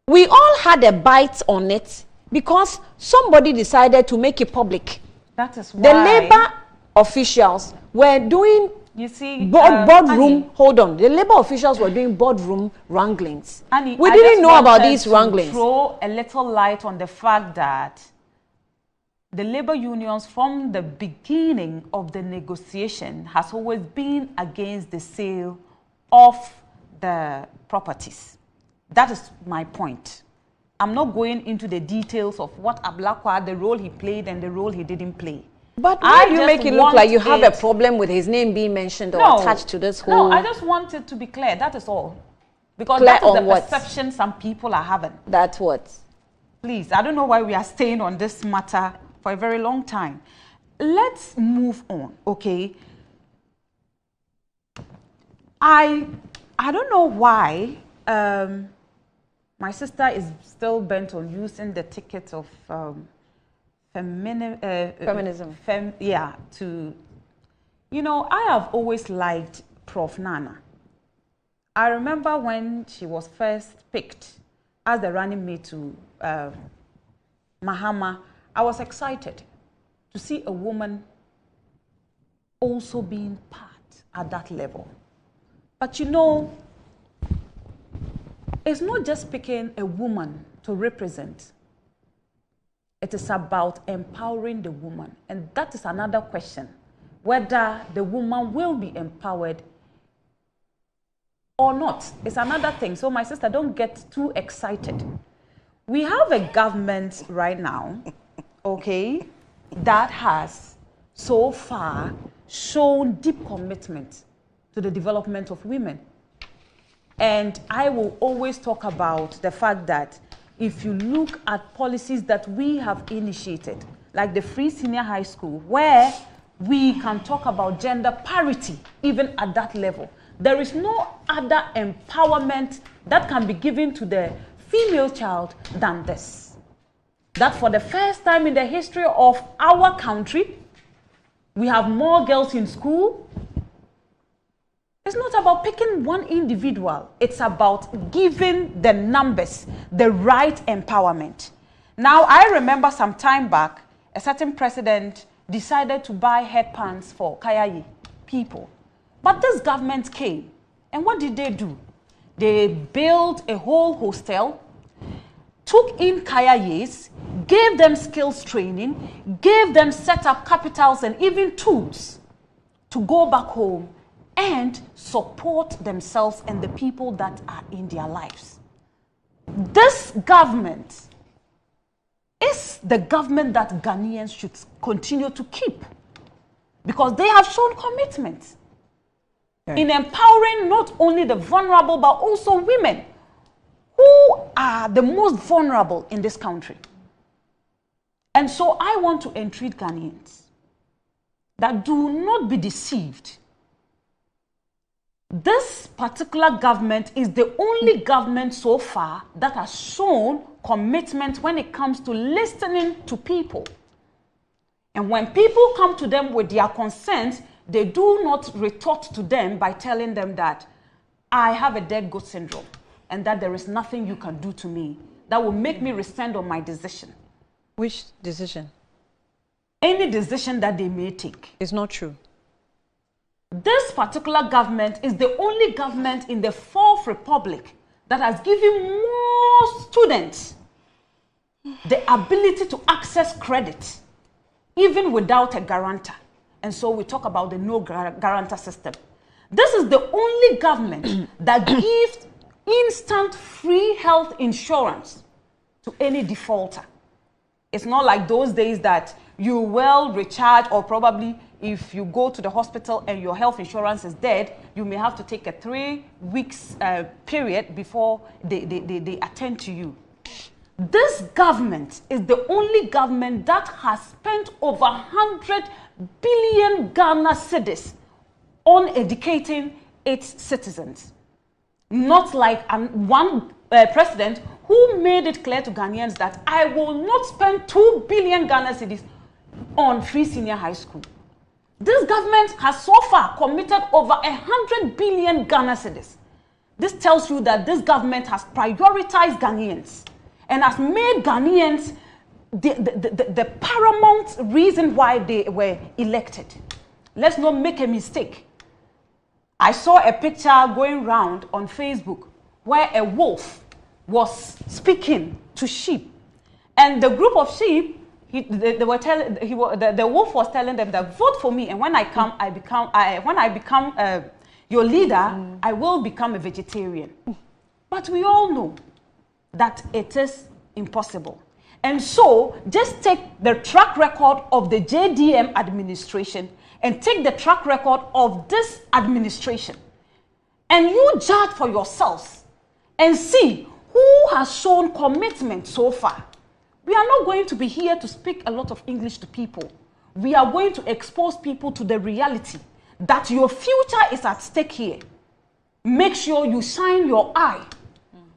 We all had a bite on it because somebody decided to make it public. That is why the labor officials were doing boardroom. Hold on, the labor officials were doing boardroom wranglings. Annie, we didn't know about these wranglings. Throw a little light on the fact that the labor unions from the beginning of the negotiation has always been against the sale of the properties. That is my point. I'm not going into the details of what Ablakwa, the role he played and the role he didn't play. But why do you make it look like you have a problem with his name being mentioned or attached to this whole... No, I just want it to be clear. That is all. Because Clear that is the what? perception some people are having. That's what? Please, I don't know why we are staying on this matter for a very long time. Let's move on, okay? I don't know why my sister is still bent on using the ticket of feminism. To, you know, I have always liked Prof. Nana. I remember when she was first picked as the running mate to Mahama, I was excited to see a woman also being part at that level. But you know, it's not just picking a woman to represent. It is about empowering the woman. And that is another question, whether the woman will be empowered or not. It's another thing. So my sister, don't get too excited. We have a government right now, okay, that has so far shown deep commitment to the development of women. And I will always talk about the fact that if you look at policies that we have initiated, like the free senior high school, where we can talk about gender parity, even at that level, there is no other empowerment that can be given to the female child than this. That for the first time in the history of our country, we have more girls in school. It's not about picking one individual. It's about giving the numbers the right empowerment. Now, I remember some time back, a certain president decided to buy headpans for Kayayi people. But this government came, and what did they do? They built a whole hostel, took in Kayayis, gave them skills training, gave them set-up capitals and even tools to go back home and support themselves and the people that are in their lives. This government is the government that Ghanaians should continue to keep, because they have shown commitment in empowering not only the vulnerable but also women who are the most vulnerable in this country. And so I want to entreat Ghanaians that do not be deceived. This particular government is the only government so far that has shown commitment when it comes to listening to people. And when people come to them with their concerns, they do not retort to them by telling them that I have a dead goat syndrome and that there is nothing you can do to me that will make me rescind on my decision. Which decision? Any decision that they may take. It's not true. This particular government is the only government in the Fourth Republic that has given more students the ability to access credit, even without a guarantor. And so we talk about the no guarantor system. This is the only government that gives instant free health insurance to any defaulter. It's not like those days that you will recharge, or probably if you go to the hospital and your health insurance is dead, you may have to take a 3 weeks period before they attend to you. This government is the only government that has spent over 100 billion Ghana cedis on educating its citizens. Not like one president who made it clear to Ghanaians that I will not spend 2 billion Ghana cedis on free senior high school. This government has so far committed over 100 billion Ghana cedis. This tells you that this government has prioritized Ghanaians and has made Ghanaians the paramount reason why they were elected. Let's not make a mistake. I saw a picture going round on Facebook where a wolf was speaking to sheep, and the group of sheep, the wolf was telling them that vote for me, and when I become your leader, I will become a vegetarian. But we all know that it is impossible. And so, just take the track record of the JDM administration and take the track record of this administration. And you judge for yourselves and see who has shown commitment so far. We are not going to be here to speak a lot of English to people. We are going to expose people to the reality that your future is at stake here. Make sure you shine your eye.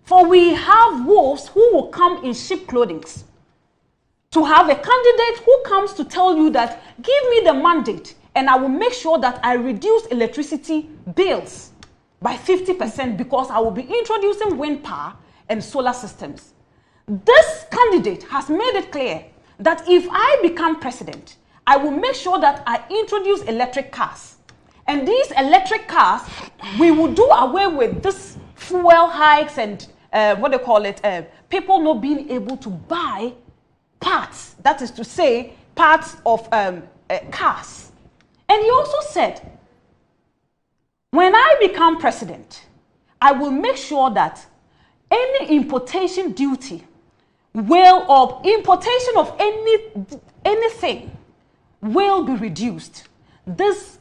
For we have wolves who will come in sheep clothing. To have a candidate who comes to tell you that, give me the mandate and I will make sure that I reduce electricity bills by 50% because I will be introducing wind power and solar systems. This candidate has made it clear that if I become president, I will make sure that I introduce electric cars. And these electric cars, we will do away with this fuel hikes and people not being able to buy parts, that is to say, parts of cars. And he also said, when I become president, I will make sure that any importation duty or importation of anything will be reduced. This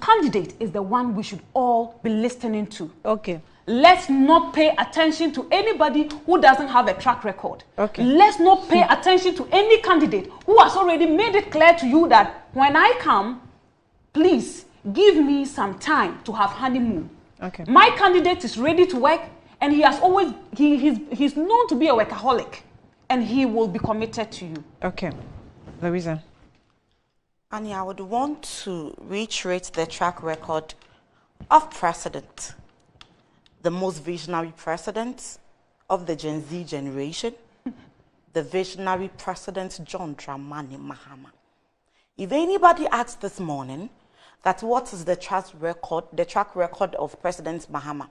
candidate is the one we should all be listening to. Okay. Let's not pay attention to anybody who doesn't have a track record. Okay. Let's not pay attention to any candidate who has already made it clear to you that when I come, please give me some time to have honeymoon. Okay. My candidate is ready to work, and he has always he's known to be a workaholic, and he will be committed to you. Okay, Louisa. Annie, I would want to reiterate the track record of President, the most visionary president of the Gen Z generation, the visionary President John Dramani Mahama. If anybody asks this morning that what is the track record of President Mahama,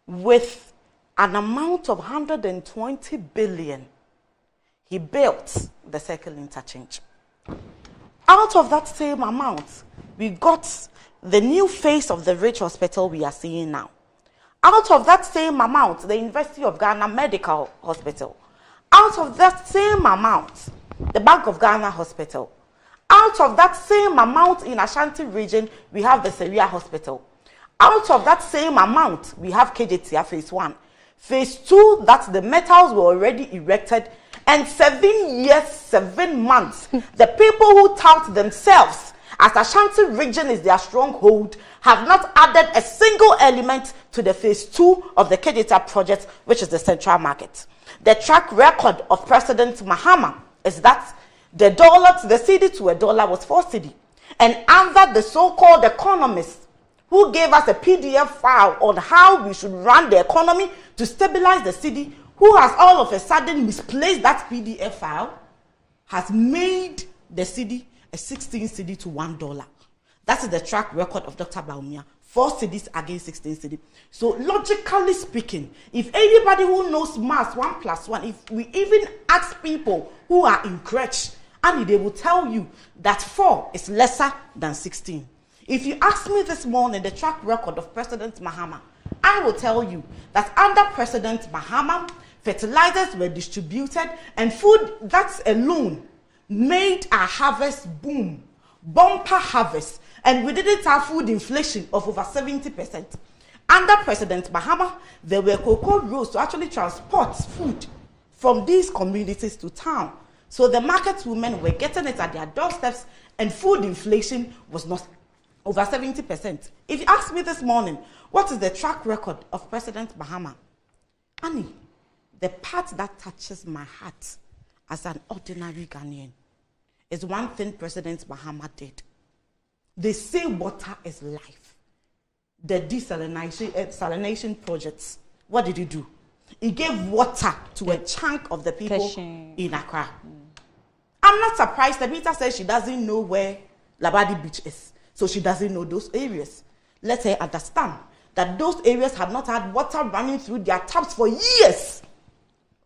with an amount of 120 billion, he built the Circle Interchange. Out of that same amount, we got the new face of the Rich Hospital we are seeing now. Out of that same amount, the University of Ghana Medical Hospital. Out of that same amount, the Bank of Ghana Hospital. Out of that same amount in Ashanti region, we have the Seria Hospital. Out of that same amount, we have KJTR Phase 1. Phase 2, that's the metals were already erected. And 7 years, 7 months, the people who tout themselves as Ashanti region is their stronghold have not added a single element to the Phase 2 of the KJTR project, which is the Central Market. The track record of President Mahama is that the cedi to a dollar was 4 cedi. And under the so-called economists who gave us a PDF file on how we should run the economy to stabilize the cedi, who has all of a sudden misplaced that PDF file, has made the cedi a 16 cedi to $1. That is the track record of Dr. Bawumia. 4 cedis against 16 cedi. So logically speaking, if anybody who knows maths, 1 plus 1, if we even ask people who are in crèche, and they will tell you that 4 is lesser than 16. If you ask me this morning the track record of President Mahama, I will tell you that under President Mahama, fertilizers were distributed and food, that alone made our harvest boom, bumper harvest, and we didn't have food inflation of over 70%. Under President Mahama, there were cocoa roads to actually transport food from these communities to town. So the market women were getting it at their doorsteps, and food inflation was not over 70%. If you ask me this morning, what is the track record of President Mahama? Annie, the part that touches my heart as an ordinary Ghanaian is one thing President Mahama did. They say water is life. The desalination projects, what did he do? He gave water to a chunk of the people in Accra. I'm not surprised. Tabitha says she doesn't know where Labadi Beach is, so she doesn't know those areas. Let her understand that those areas have not had water running through their taps for years.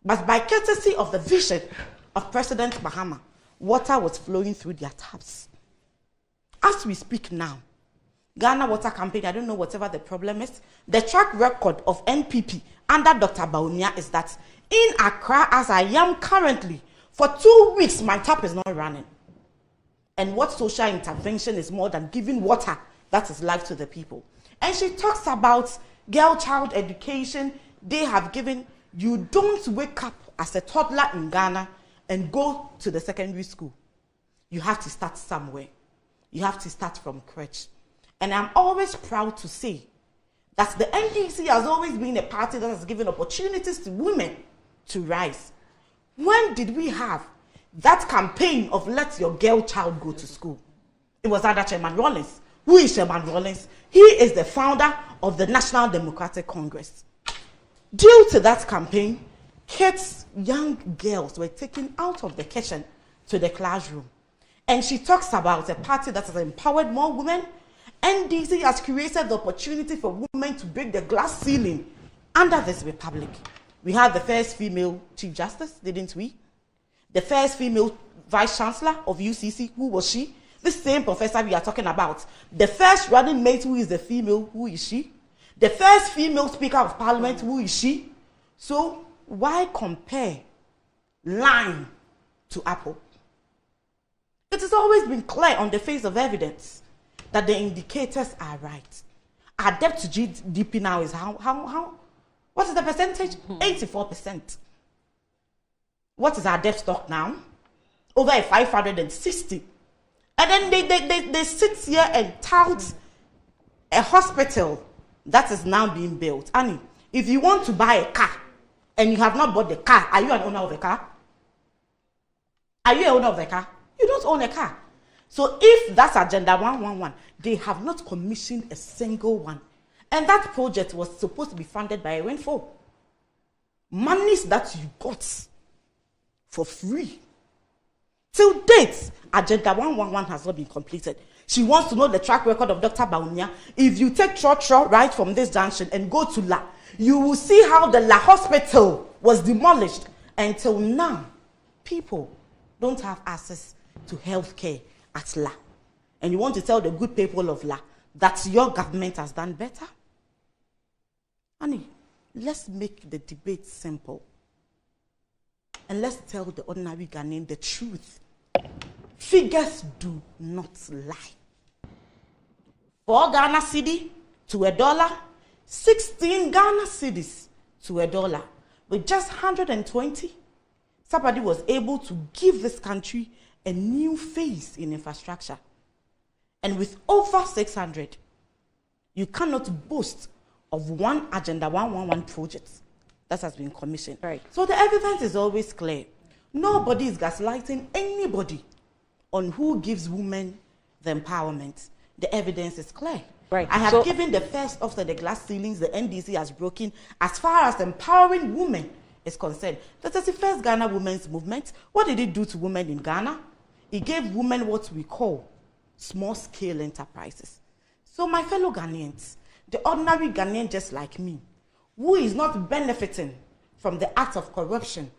But by courtesy of the vision of President Mahama, water was flowing through their taps. As we speak now, Ghana Water Campaign, I don't know whatever the problem is, the track record of NPP under Dr. Bawumia is that in Accra, as I am currently, For 2 weeks, my tap is not running. And what social intervention is more than giving water that is life to the people? And she talks about girl-child education. They have given, you don't wake up as a toddler in Ghana and go to the secondary school. You have to start somewhere. You have to start from crèche. And I'm always proud to say that the NDC has always been a party that has given opportunities to women to rise. When did we have that campaign of let your girl child go to school? It was under Chairman Rawlings. Who is Chairman Rawlings? He is the founder of the National Democratic Congress. Due to that campaign, kids, young girls were taken out of the kitchen to the classroom. And she talks about a party that has empowered more women. NDC has created the opportunity for women to break the glass ceiling under this republic. We had the first female Chief Justice, didn't we? The first female Vice Chancellor of UCC, who was she? The same professor we are talking about. The first running mate, who is the female, who is she? The first female Speaker of Parliament, who is she? So why compare lime to apple? It has always been clear on the face of evidence that the indicators are right. Our debt to GDP now is how? What is the percentage? 84%. What is our debt stock now? Over 560. And then they sit here and tout a hospital that is now being built. Annie, if you want to buy a car and you have not bought the car, are you an owner of the car? Are you an owner of the car? You don't own a car. So if that's Agenda 111, they have not commissioned a single one. And that project was supposed to be funded by a windfall. Monies that you got for free. Till date, Agenda 111 has not been completed. She wants to know the track record of Dr. Bawumia. If you take Trotro right from this junction and go to La, you will see how the La hospital was demolished. Until now, people don't have access to health care at La. And you want to tell the good people of La that your government has done better? Annie, let's make the debate simple. And let's tell the ordinary Ghanaian the truth. Figures do not lie. 4 Ghana cedi to $1, 16 Ghana cedis to $1. With just 120, somebody was able to give this country a new phase in infrastructure. And with over 600, you cannot boast of one Agenda 111 project that has been commissioned. Right. So the evidence is always clear. Nobody is gaslighting anybody on who gives women the empowerment. The evidence is clear. Right. I have given the first of the glass ceilings the NDC has broken as far as empowering women is concerned. The 31st Ghana Women's Movement, what did it do to women in Ghana? It gave women what we call small-scale enterprises. So my fellow Ghanaians, the ordinary Ghanaian just like me, who is not benefiting from the act of corruption.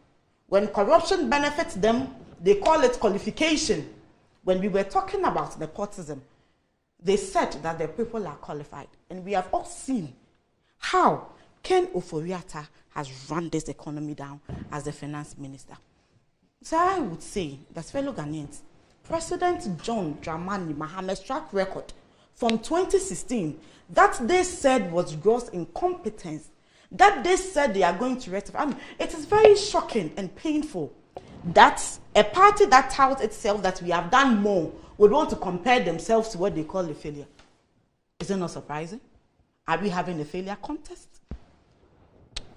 When corruption benefits them, they call it qualification. When we were talking about nepotism, they said that the people are qualified. And we have all seen how Ken Ofori-Atta has run this economy down as the finance minister. So I would say that, fellow Ghanaians, President John Dramani Mahama's track record from 2016, that they said was gross incompetence, that they said they are going to rectify. I mean, it is very shocking and painful that a party that touts itself that we have done more would want to compare themselves to what they call a failure. Is it not surprising? Are we having a failure contest?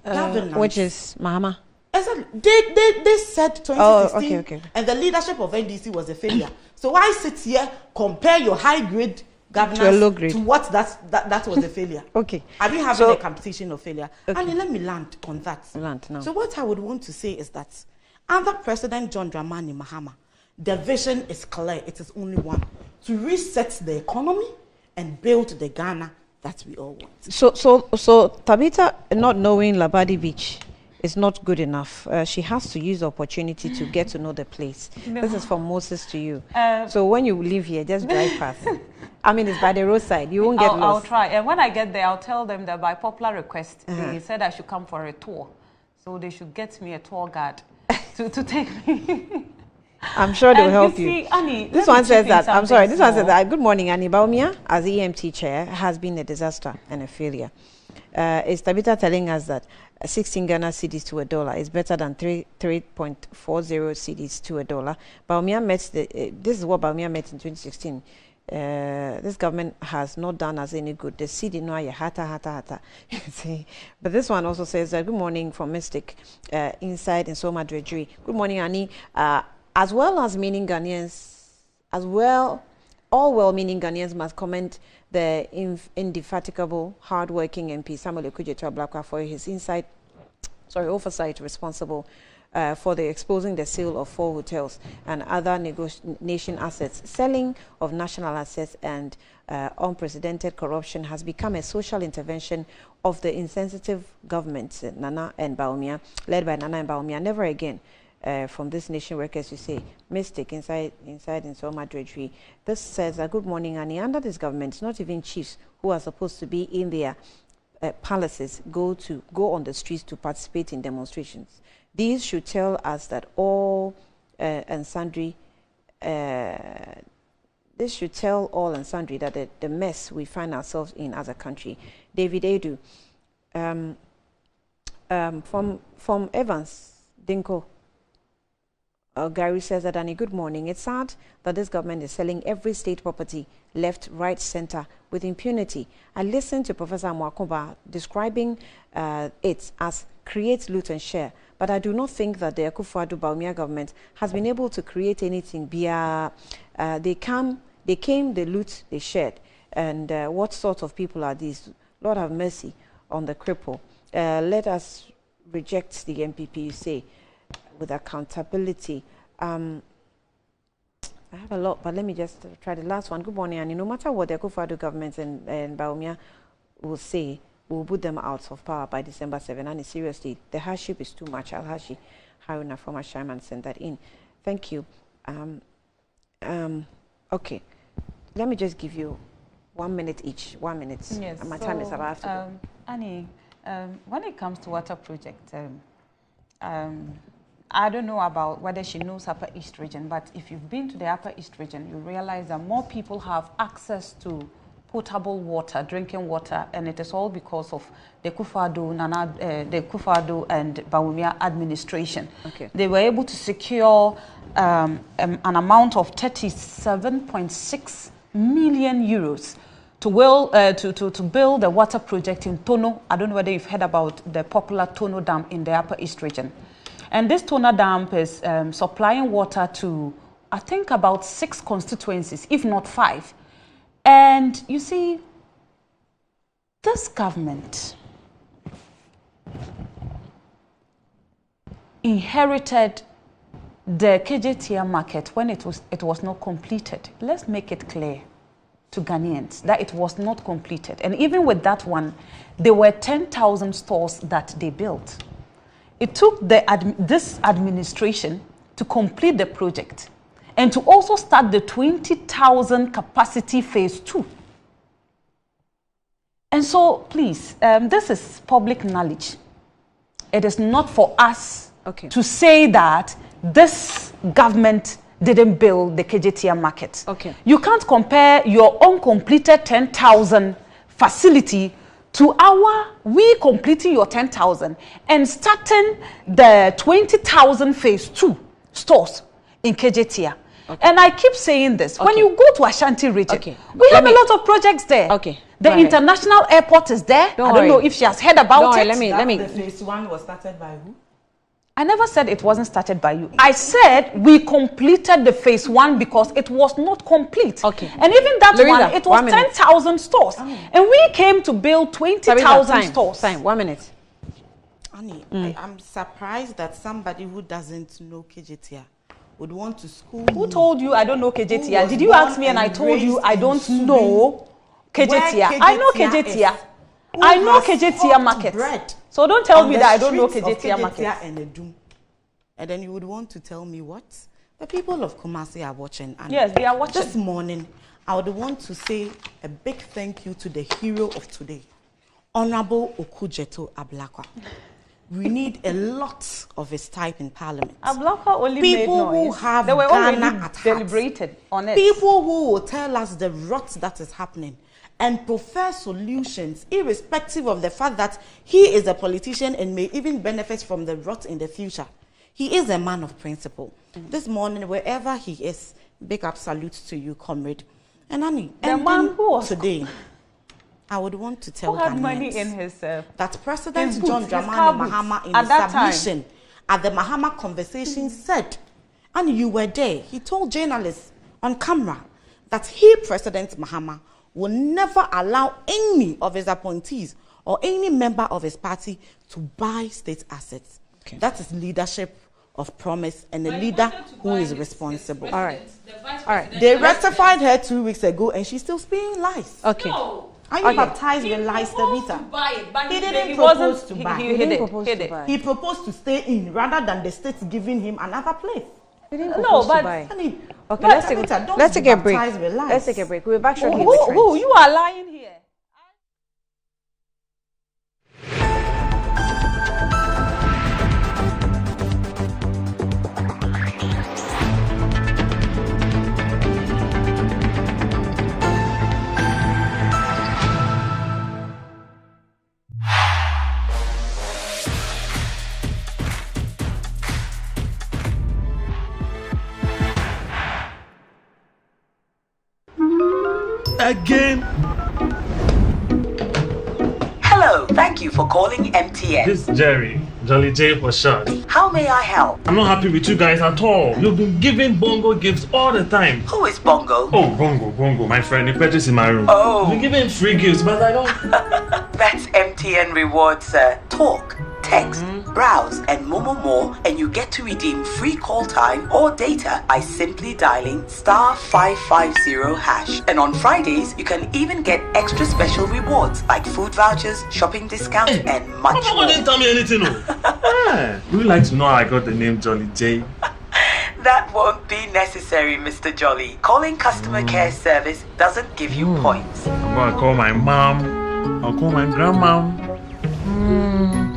Which is Mahama? They said 2016, okay. And the leadership of NDC was a failure. So why sit here, compare your high-grade governance to a low grade, to what that was a failure? Okay. Are we having a competition of failure? Okay. And let me land on that. Land now. So what I would want to say is that under President John Dramani Mahama, the vision is clear. It is only one: to reset the economy and build the Ghana that we all want. So Tabitha not knowing Labadi Beach is not good enough. She has to use the opportunity to get to know the place. No. This is from Moses to you. So when you leave here, just drive past. I mean, it's by the roadside. You won't get lost. I'll try. And when I get there, I'll tell them that by popular request, they said I should come for a tour. So they should get me a tour guide to take me. I'm sure they'll help you. See, Annie, this one says that, I'm sorry, this one says that, good morning, Annie Baumia, as EMT chair, has been a disaster and a failure. Is Tabitha telling us that 16 Ghana cedis to $1 is better than 3.40 cedis to $1? Baumia met, this is what Baumia met in 2016. This government has not done us any good. The city no hata. See, but this one also says that good morning from Mystic inside in Soma Dredgery. Good morning, Annie. As well as meaning Ghanaians, all well-meaning Ghanaians must commend the indefatigable, hard-working MP Samuel Okudzeto Ablakwa for his oversight responsible for the exposing the sale of 4 hotels and other nation assets. Selling of national assets and unprecedented corruption has become a social intervention of the insensitive government, Nana and Baumia, led by Nana and Baumia. Never again. From this nation workers, you say, Mystic inside in Soma Dredgery. This says, good morning, Annie. Under this government, not even chiefs who are supposed to be in their palaces go on the streets to participate in demonstrations. These should tell us that all and sundry. This should tell all and sundry that the mess we find ourselves in as a country. David Edu, from Evans Dinko. Gary says that, Annie, good morning. It's sad that this government is selling every state property, left, right, center, with impunity. I listened to Professor Mwakomba describing it as create, loot, and share, but I do not think that the Akufo-Addo Bawumia government has been able to create anything. They came, they loot, they shared. And what sort of people are these? Lord have mercy on the cripple. Let us reject the MPP, you say, with accountability. I have a lot, but let me just try the last one. Good morning, Annie. No matter what the Akufo-Addo government and Bawumia will say, we'll put them out of power by December 7. And seriously, the hardship is too much. Al-Hashi Haruna from Ashaiman sent that in. Thank you. Okay, let me just give you 1 minute each. 1 minute. Yes. My time is about to go. Annie, when it comes to water project, I don't know about whether she knows Upper East region, but if you've been to the Upper East region, you realize that more people have access to potable water, drinking water, and it is all because of the Akufo-Addo and Bawumia administration. Okay. They were able to secure an amount of 37.6 million euros to build the water project in Tono. I don't know whether you've heard about the popular Tono Dam in the Upper East region. And this Tono Dam is supplying water to, I think, about 6 constituencies, if not 5. And you see, this government inherited the KJTR market when it was not completed. Let's make it clear to Ghanaians that it was not completed. And even with that one, there were 10,000 stores that they built. It took this administration to complete the project and to also start the 20,000 capacity phase 2. And so, please, this is public knowledge. It is not for us to say that this government didn't build the KJTR market. Okay. You can't compare your uncompleted 10,000 facility to we completing your 10,000 and starting the 20,000 phase 2 stores in KJTR. Okay. And I keep saying this, when you go to Ashanti region, we have a lot of projects there. Okay. The international airport is there. I don't know if she has heard about it. Let me. The phase 1 was started by who? I never said it wasn't started by you. I said we completed the phase 1 because it was not complete. Okay. And even that Louisa, one, it was 10,000 stores. And we came to build 20,000 stores. 1 minute. Annie, I'm surprised that somebody who doesn't know KJTR would want to school. Who told you I don't know KJTR? Did you ask me and I told you I don't know KJTR? I know KJTR. I know KJTR market. So don't tell me that I don't know KJTR market. And then you would want to tell me what? The people of Kumasi are watching. And yes, they are watching. This morning, I would want to say a big thank you to the hero of today, Honorable Okudzeto Ablakwa. we need a lot of his type in Parliament. A blocker only people made noise. who have they were Ghana already at deliberated on it. People who will tell us the rot that is happening and prefer solutions, irrespective of the fact that he is a politician and may even benefit from the rot in the future. He is a man of principle. This morning, wherever he is, big up salute to you, comrade. And Annie, the man who was today, I would want to tell who had Ghanaians money in his that President John Dramani Mahama in the submission at the Mahama conversation said, and you were there, he told journalists on camera that he, President Mahama, will never allow any of his appointees or any member of his party to buy state assets. Okay. That is leadership of promise and a leader who is responsible. All right. They rectified her 2 weeks ago and she's still speaking lies. Okay. No. Are you baptized with lies, Tabitha? He didn't propose to buy. He proposed to stay in rather than the state giving him another place. No, but okay, let's take a break. Let's take a break. We'll be back shortly. Who you are lying here? Again. Hello, thank you for calling MTN. This is Jerry, Jolly J for short. How may I help? I'm not happy with you guys at all. You've been giving Bongo gifts all the time. Who is Bongo? Oh, Bongo, my friend. He purchased in my room. Oh. You've been giving free gifts, but I don't. That's MTN Rewards, sir. Talk, text, browse, and more, and you get to redeem free call time or data by simply dialing *550#. And on Fridays, you can even get extra special rewards like food vouchers, shopping discounts, and much more. Didn't tell me anything. Would you like to know how I got the name Jolly J? That won't be necessary, Mr. Jolly. Calling customer care service doesn't give you points. I'm gonna call my mom. I'll call my grandma.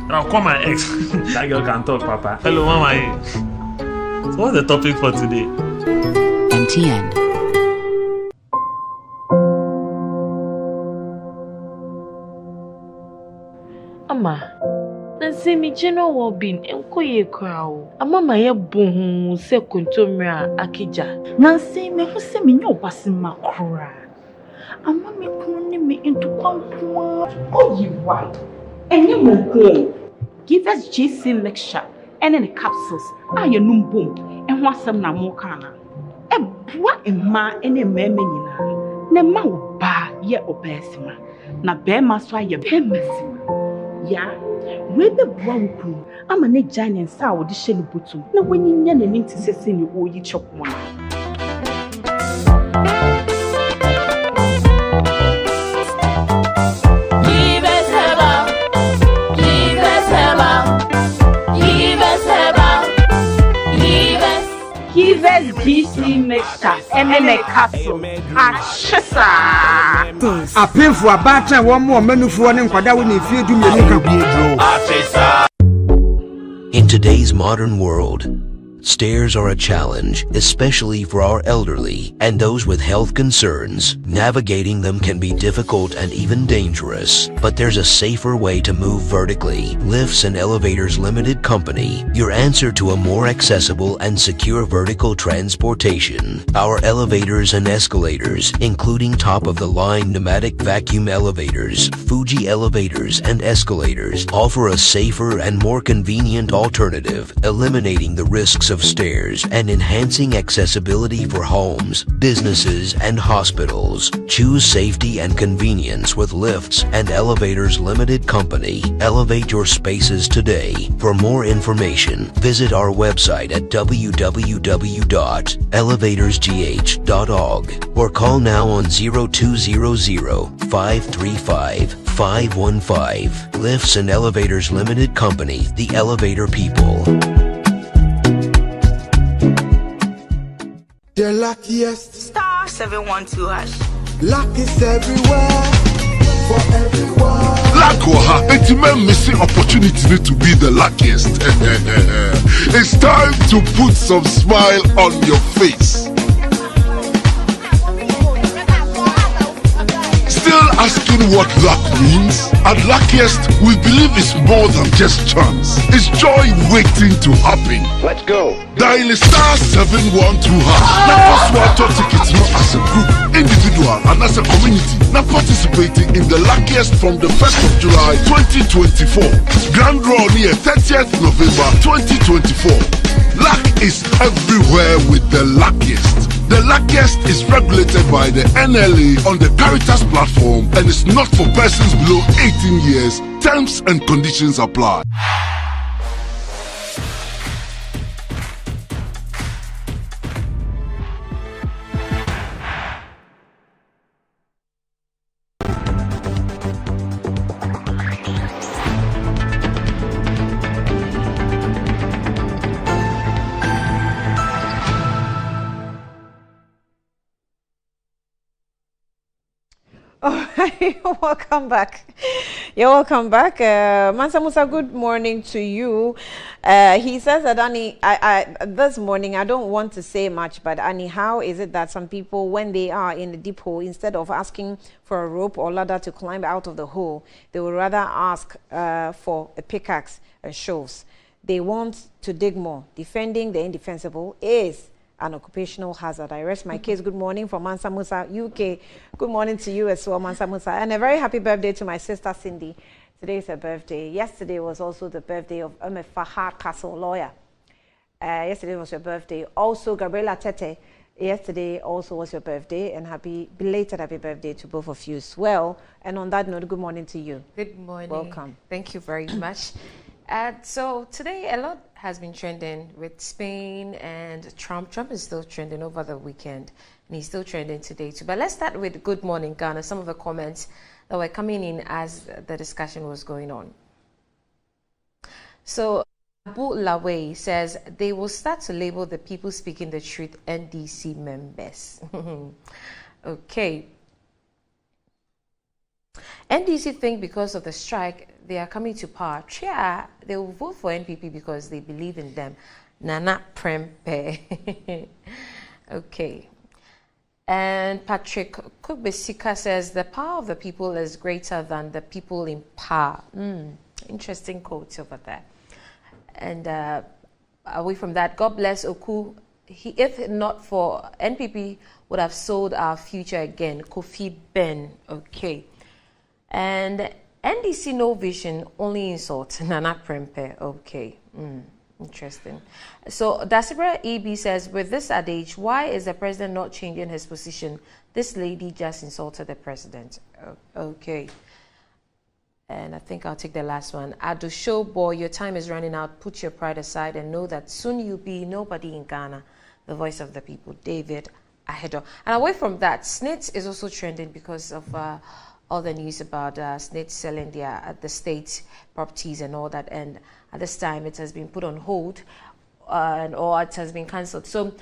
I'll call my ex. That girl can talk, Papa. Hello, Mama. So what's the topic for today? MTN. Ama, nansi mi jeno wo bin enko ye kra o. Ama ma ye bohu se kontomre a akija. Nansi me hu se me nyo basi makra. Ama me kunu ni me into kwankwa. Oh, you right. Any more give us GC lecture and any capsules. I you num boom and what some na more kana. A boa and ma any memenina. Ne ma ba ye obesima. Na bear must why ye bear messima. Ya, where the boa wukru. I'm a neck giant sour the shelly butu. No when you yan and into sessing you or you chop one. GC mixture and a castle. A painful about one more menu for one and if you do In today's modern world, stairs are a challenge, especially for our elderly and those with health concerns. Navigating them can be difficult and even dangerous, but there's a safer way to move vertically. Lifts and Elevators Limited Company, your answer to a more accessible and secure vertical transportation. Our elevators and escalators, including top-of-the-line pneumatic vacuum elevators, Fuji elevators and escalators, offer a safer and more convenient alternative, eliminating the risks of stairs and enhancing accessibility for homes, businesses, and hospitals. Choose safety and convenience with Lifts and Elevators Limited Company. Elevate your spaces today. For more information, visit our website at www.elevatorsgh.org or call now on 0200-535-515. Lifts and Elevators Limited Company, the elevator people. The luckiest. *712#. Luck is everywhere, for everyone. Luck it's missing opportunity to be the luckiest. It's time to put some smile on your face. Still asking what luck means? At Luckiest, we believe it's more than just chance. It's joy waiting to happen. Let's go. Dial *712#. Now password tickets not as a group, individual and as a community. Now participating in the Luckiest from the 1st of July 2024. Grand draw near 30th November 2024. Luck is everywhere with the Luckiest. The Luckiest is regulated by the NLA on the Caritas platform and is not for persons below 18 years. Terms and conditions apply. Welcome back. You're welcome back. Mansa Musa, good morning to you. He says that, Annie, this morning, I don't want to say much, but Annie, how is it that some people, when they are in a deep hole, instead of asking for a rope or ladder to climb out of the hole, they would rather ask for a pickaxe and shoves? They want to dig more. Defending the indefensible is an occupational hazard. I rest my case. Good morning from Mansa Musa, UK. Good morning to you as well, Mansa Musa. And a very happy birthday to my sister, Cindy. Today is her birthday. Yesterday was also the birthday of Fahad Castle, lawyer. Yesterday was your birthday. Also, Gabriela Tete, yesterday also was your birthday. And belated happy birthday to both of you as well. And on that note, good morning to you. Good morning. Welcome. Thank you very much. So today a lot has been trending with Spain and Trump. Trump is still trending over the weekend, and he's still trending today too. But let's start with Good Morning Ghana, some of the comments that were coming in as the discussion was going on. So Abu Laway says they will start to label the people speaking the truth NDC members. Okay. NDC think because of the strike they are coming to power. Tria, they will vote for NPP because they believe in them. Nana Prempe. Okay. And Patrick Kubesika says the power of the people is greater than the people in power. Interesting quote over there. And away from that, God bless Oku. If not for NPP, would have sold our future again. Kofi Ben. Okay. And NDC no vision, only insult. Nana Prempe. Okay. Interesting. So Dasibra EB says, with this adage, why is the president not changing his position? This lady just insulted the president. Okay. And I think I'll take the last one. Ado show boy, your time is running out. Put your pride aside and know that soon you'll be nobody in Ghana. The voice of the people, David Ahedo. And away from that, SNIT is also trending because of all the news about SNIT selling the state properties and all that. And at this time, it has been put on hold or it has been cancelled. So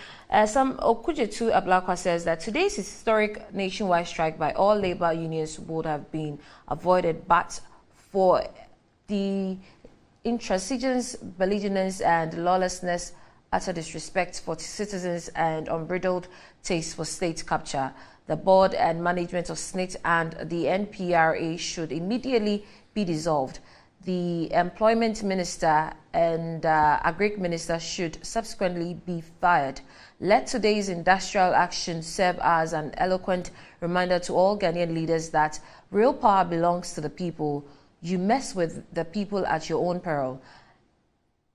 some Okujetu Ablakwa says that today's historic nationwide strike by all labor unions would have been avoided, but for the intransigence, belligerence, and lawlessness, utter disrespect for citizens, and unbridled taste for state capture, the board and management of SNIT and the NPRA should immediately be dissolved. The employment minister and agric minister should subsequently be fired. Let today's industrial action serve as an eloquent reminder to all Ghanaian leaders that real power belongs to the people. You mess with the people at your own peril.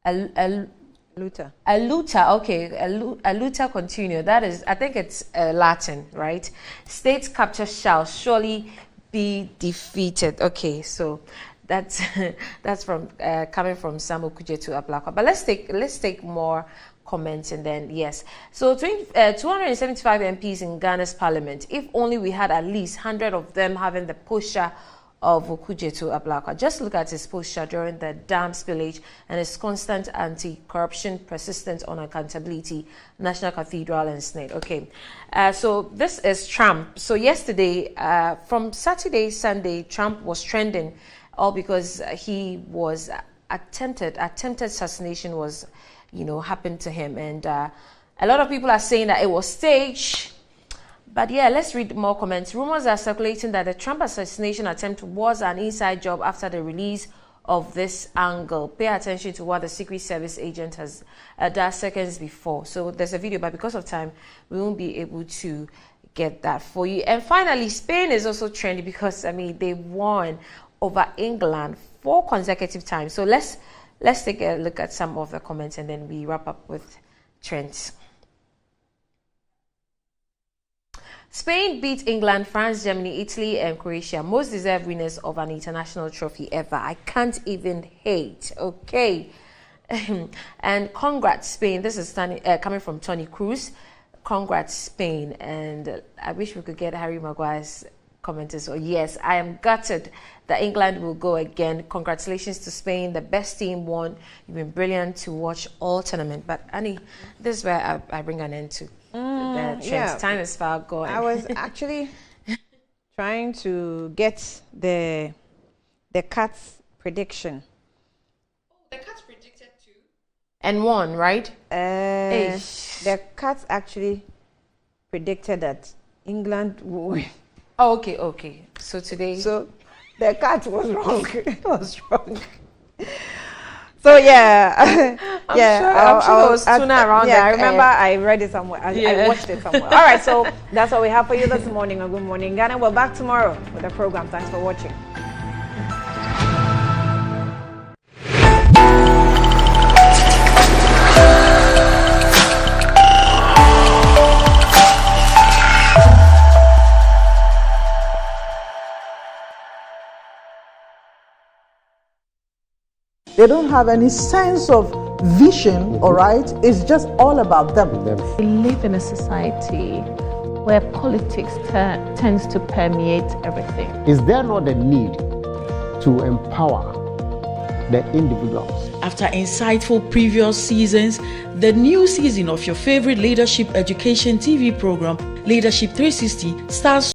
Luta. Okay. Luta continue. That is, I think it's Latin, right? State capture shall surely be defeated. Okay, so that's from coming from Samu Kujetu Ablakwa. But let's take more comments and then yes. So 275 MPs in Ghana's parliament. If only we had at least 100 of them having the posture of Okujetu Ablakwa. Just look at his posture during the dam spillage and his constant anti-corruption, persistent on accountability, National Cathedral and SNIT. Okay, so this is Trump. So yesterday, from Saturday, Sunday, Trump was trending all because he was attempted assassination was, happened to him. And a lot of people are saying that it was staged. But yeah, let's read more comments. Rumors are circulating that the Trump assassination attempt was an inside job after the release of this angle. Pay attention to what the Secret Service agent has done seconds before. So there's a video, but because of time, we won't be able to get that for you. And finally, Spain is also trendy because, they won over England 4 consecutive times. So let's take a look at some of the comments and then we wrap up with trends. Spain beat England, France, Germany, Italy, and Croatia. Most deserved winners of an international trophy ever. I can't even hate. Okay. And congrats, Spain. This is coming from Tony Cruz. Congrats, Spain. And I wish we could get Harry Maguire's commenters. So yes, I am gutted that England will go again. Congratulations to Spain. The best team won. You've been brilliant to watch all tournament. But Annie, this is where I bring an end to. Time is far gone. I was actually trying to get the Cats prediction. The Cats predicted too. And won, right? The Cats actually predicted that England would win. Oh, okay. So today. So the Cats was wrong. It was wrong. So yeah, I'm sure there was tuna around. Yeah, I remember I read it somewhere. I watched it somewhere. All right, so that's what we have for you this morning on Good Morning Ghana. We're back tomorrow with the program. Thanks for watching. They don't have any sense of vision, all right? It's just all about them. We live in a society where politics tends to permeate everything. Is there not a need to empower the individuals? After insightful previous seasons, the new season of your favorite leadership education TV program, Leadership 360, starts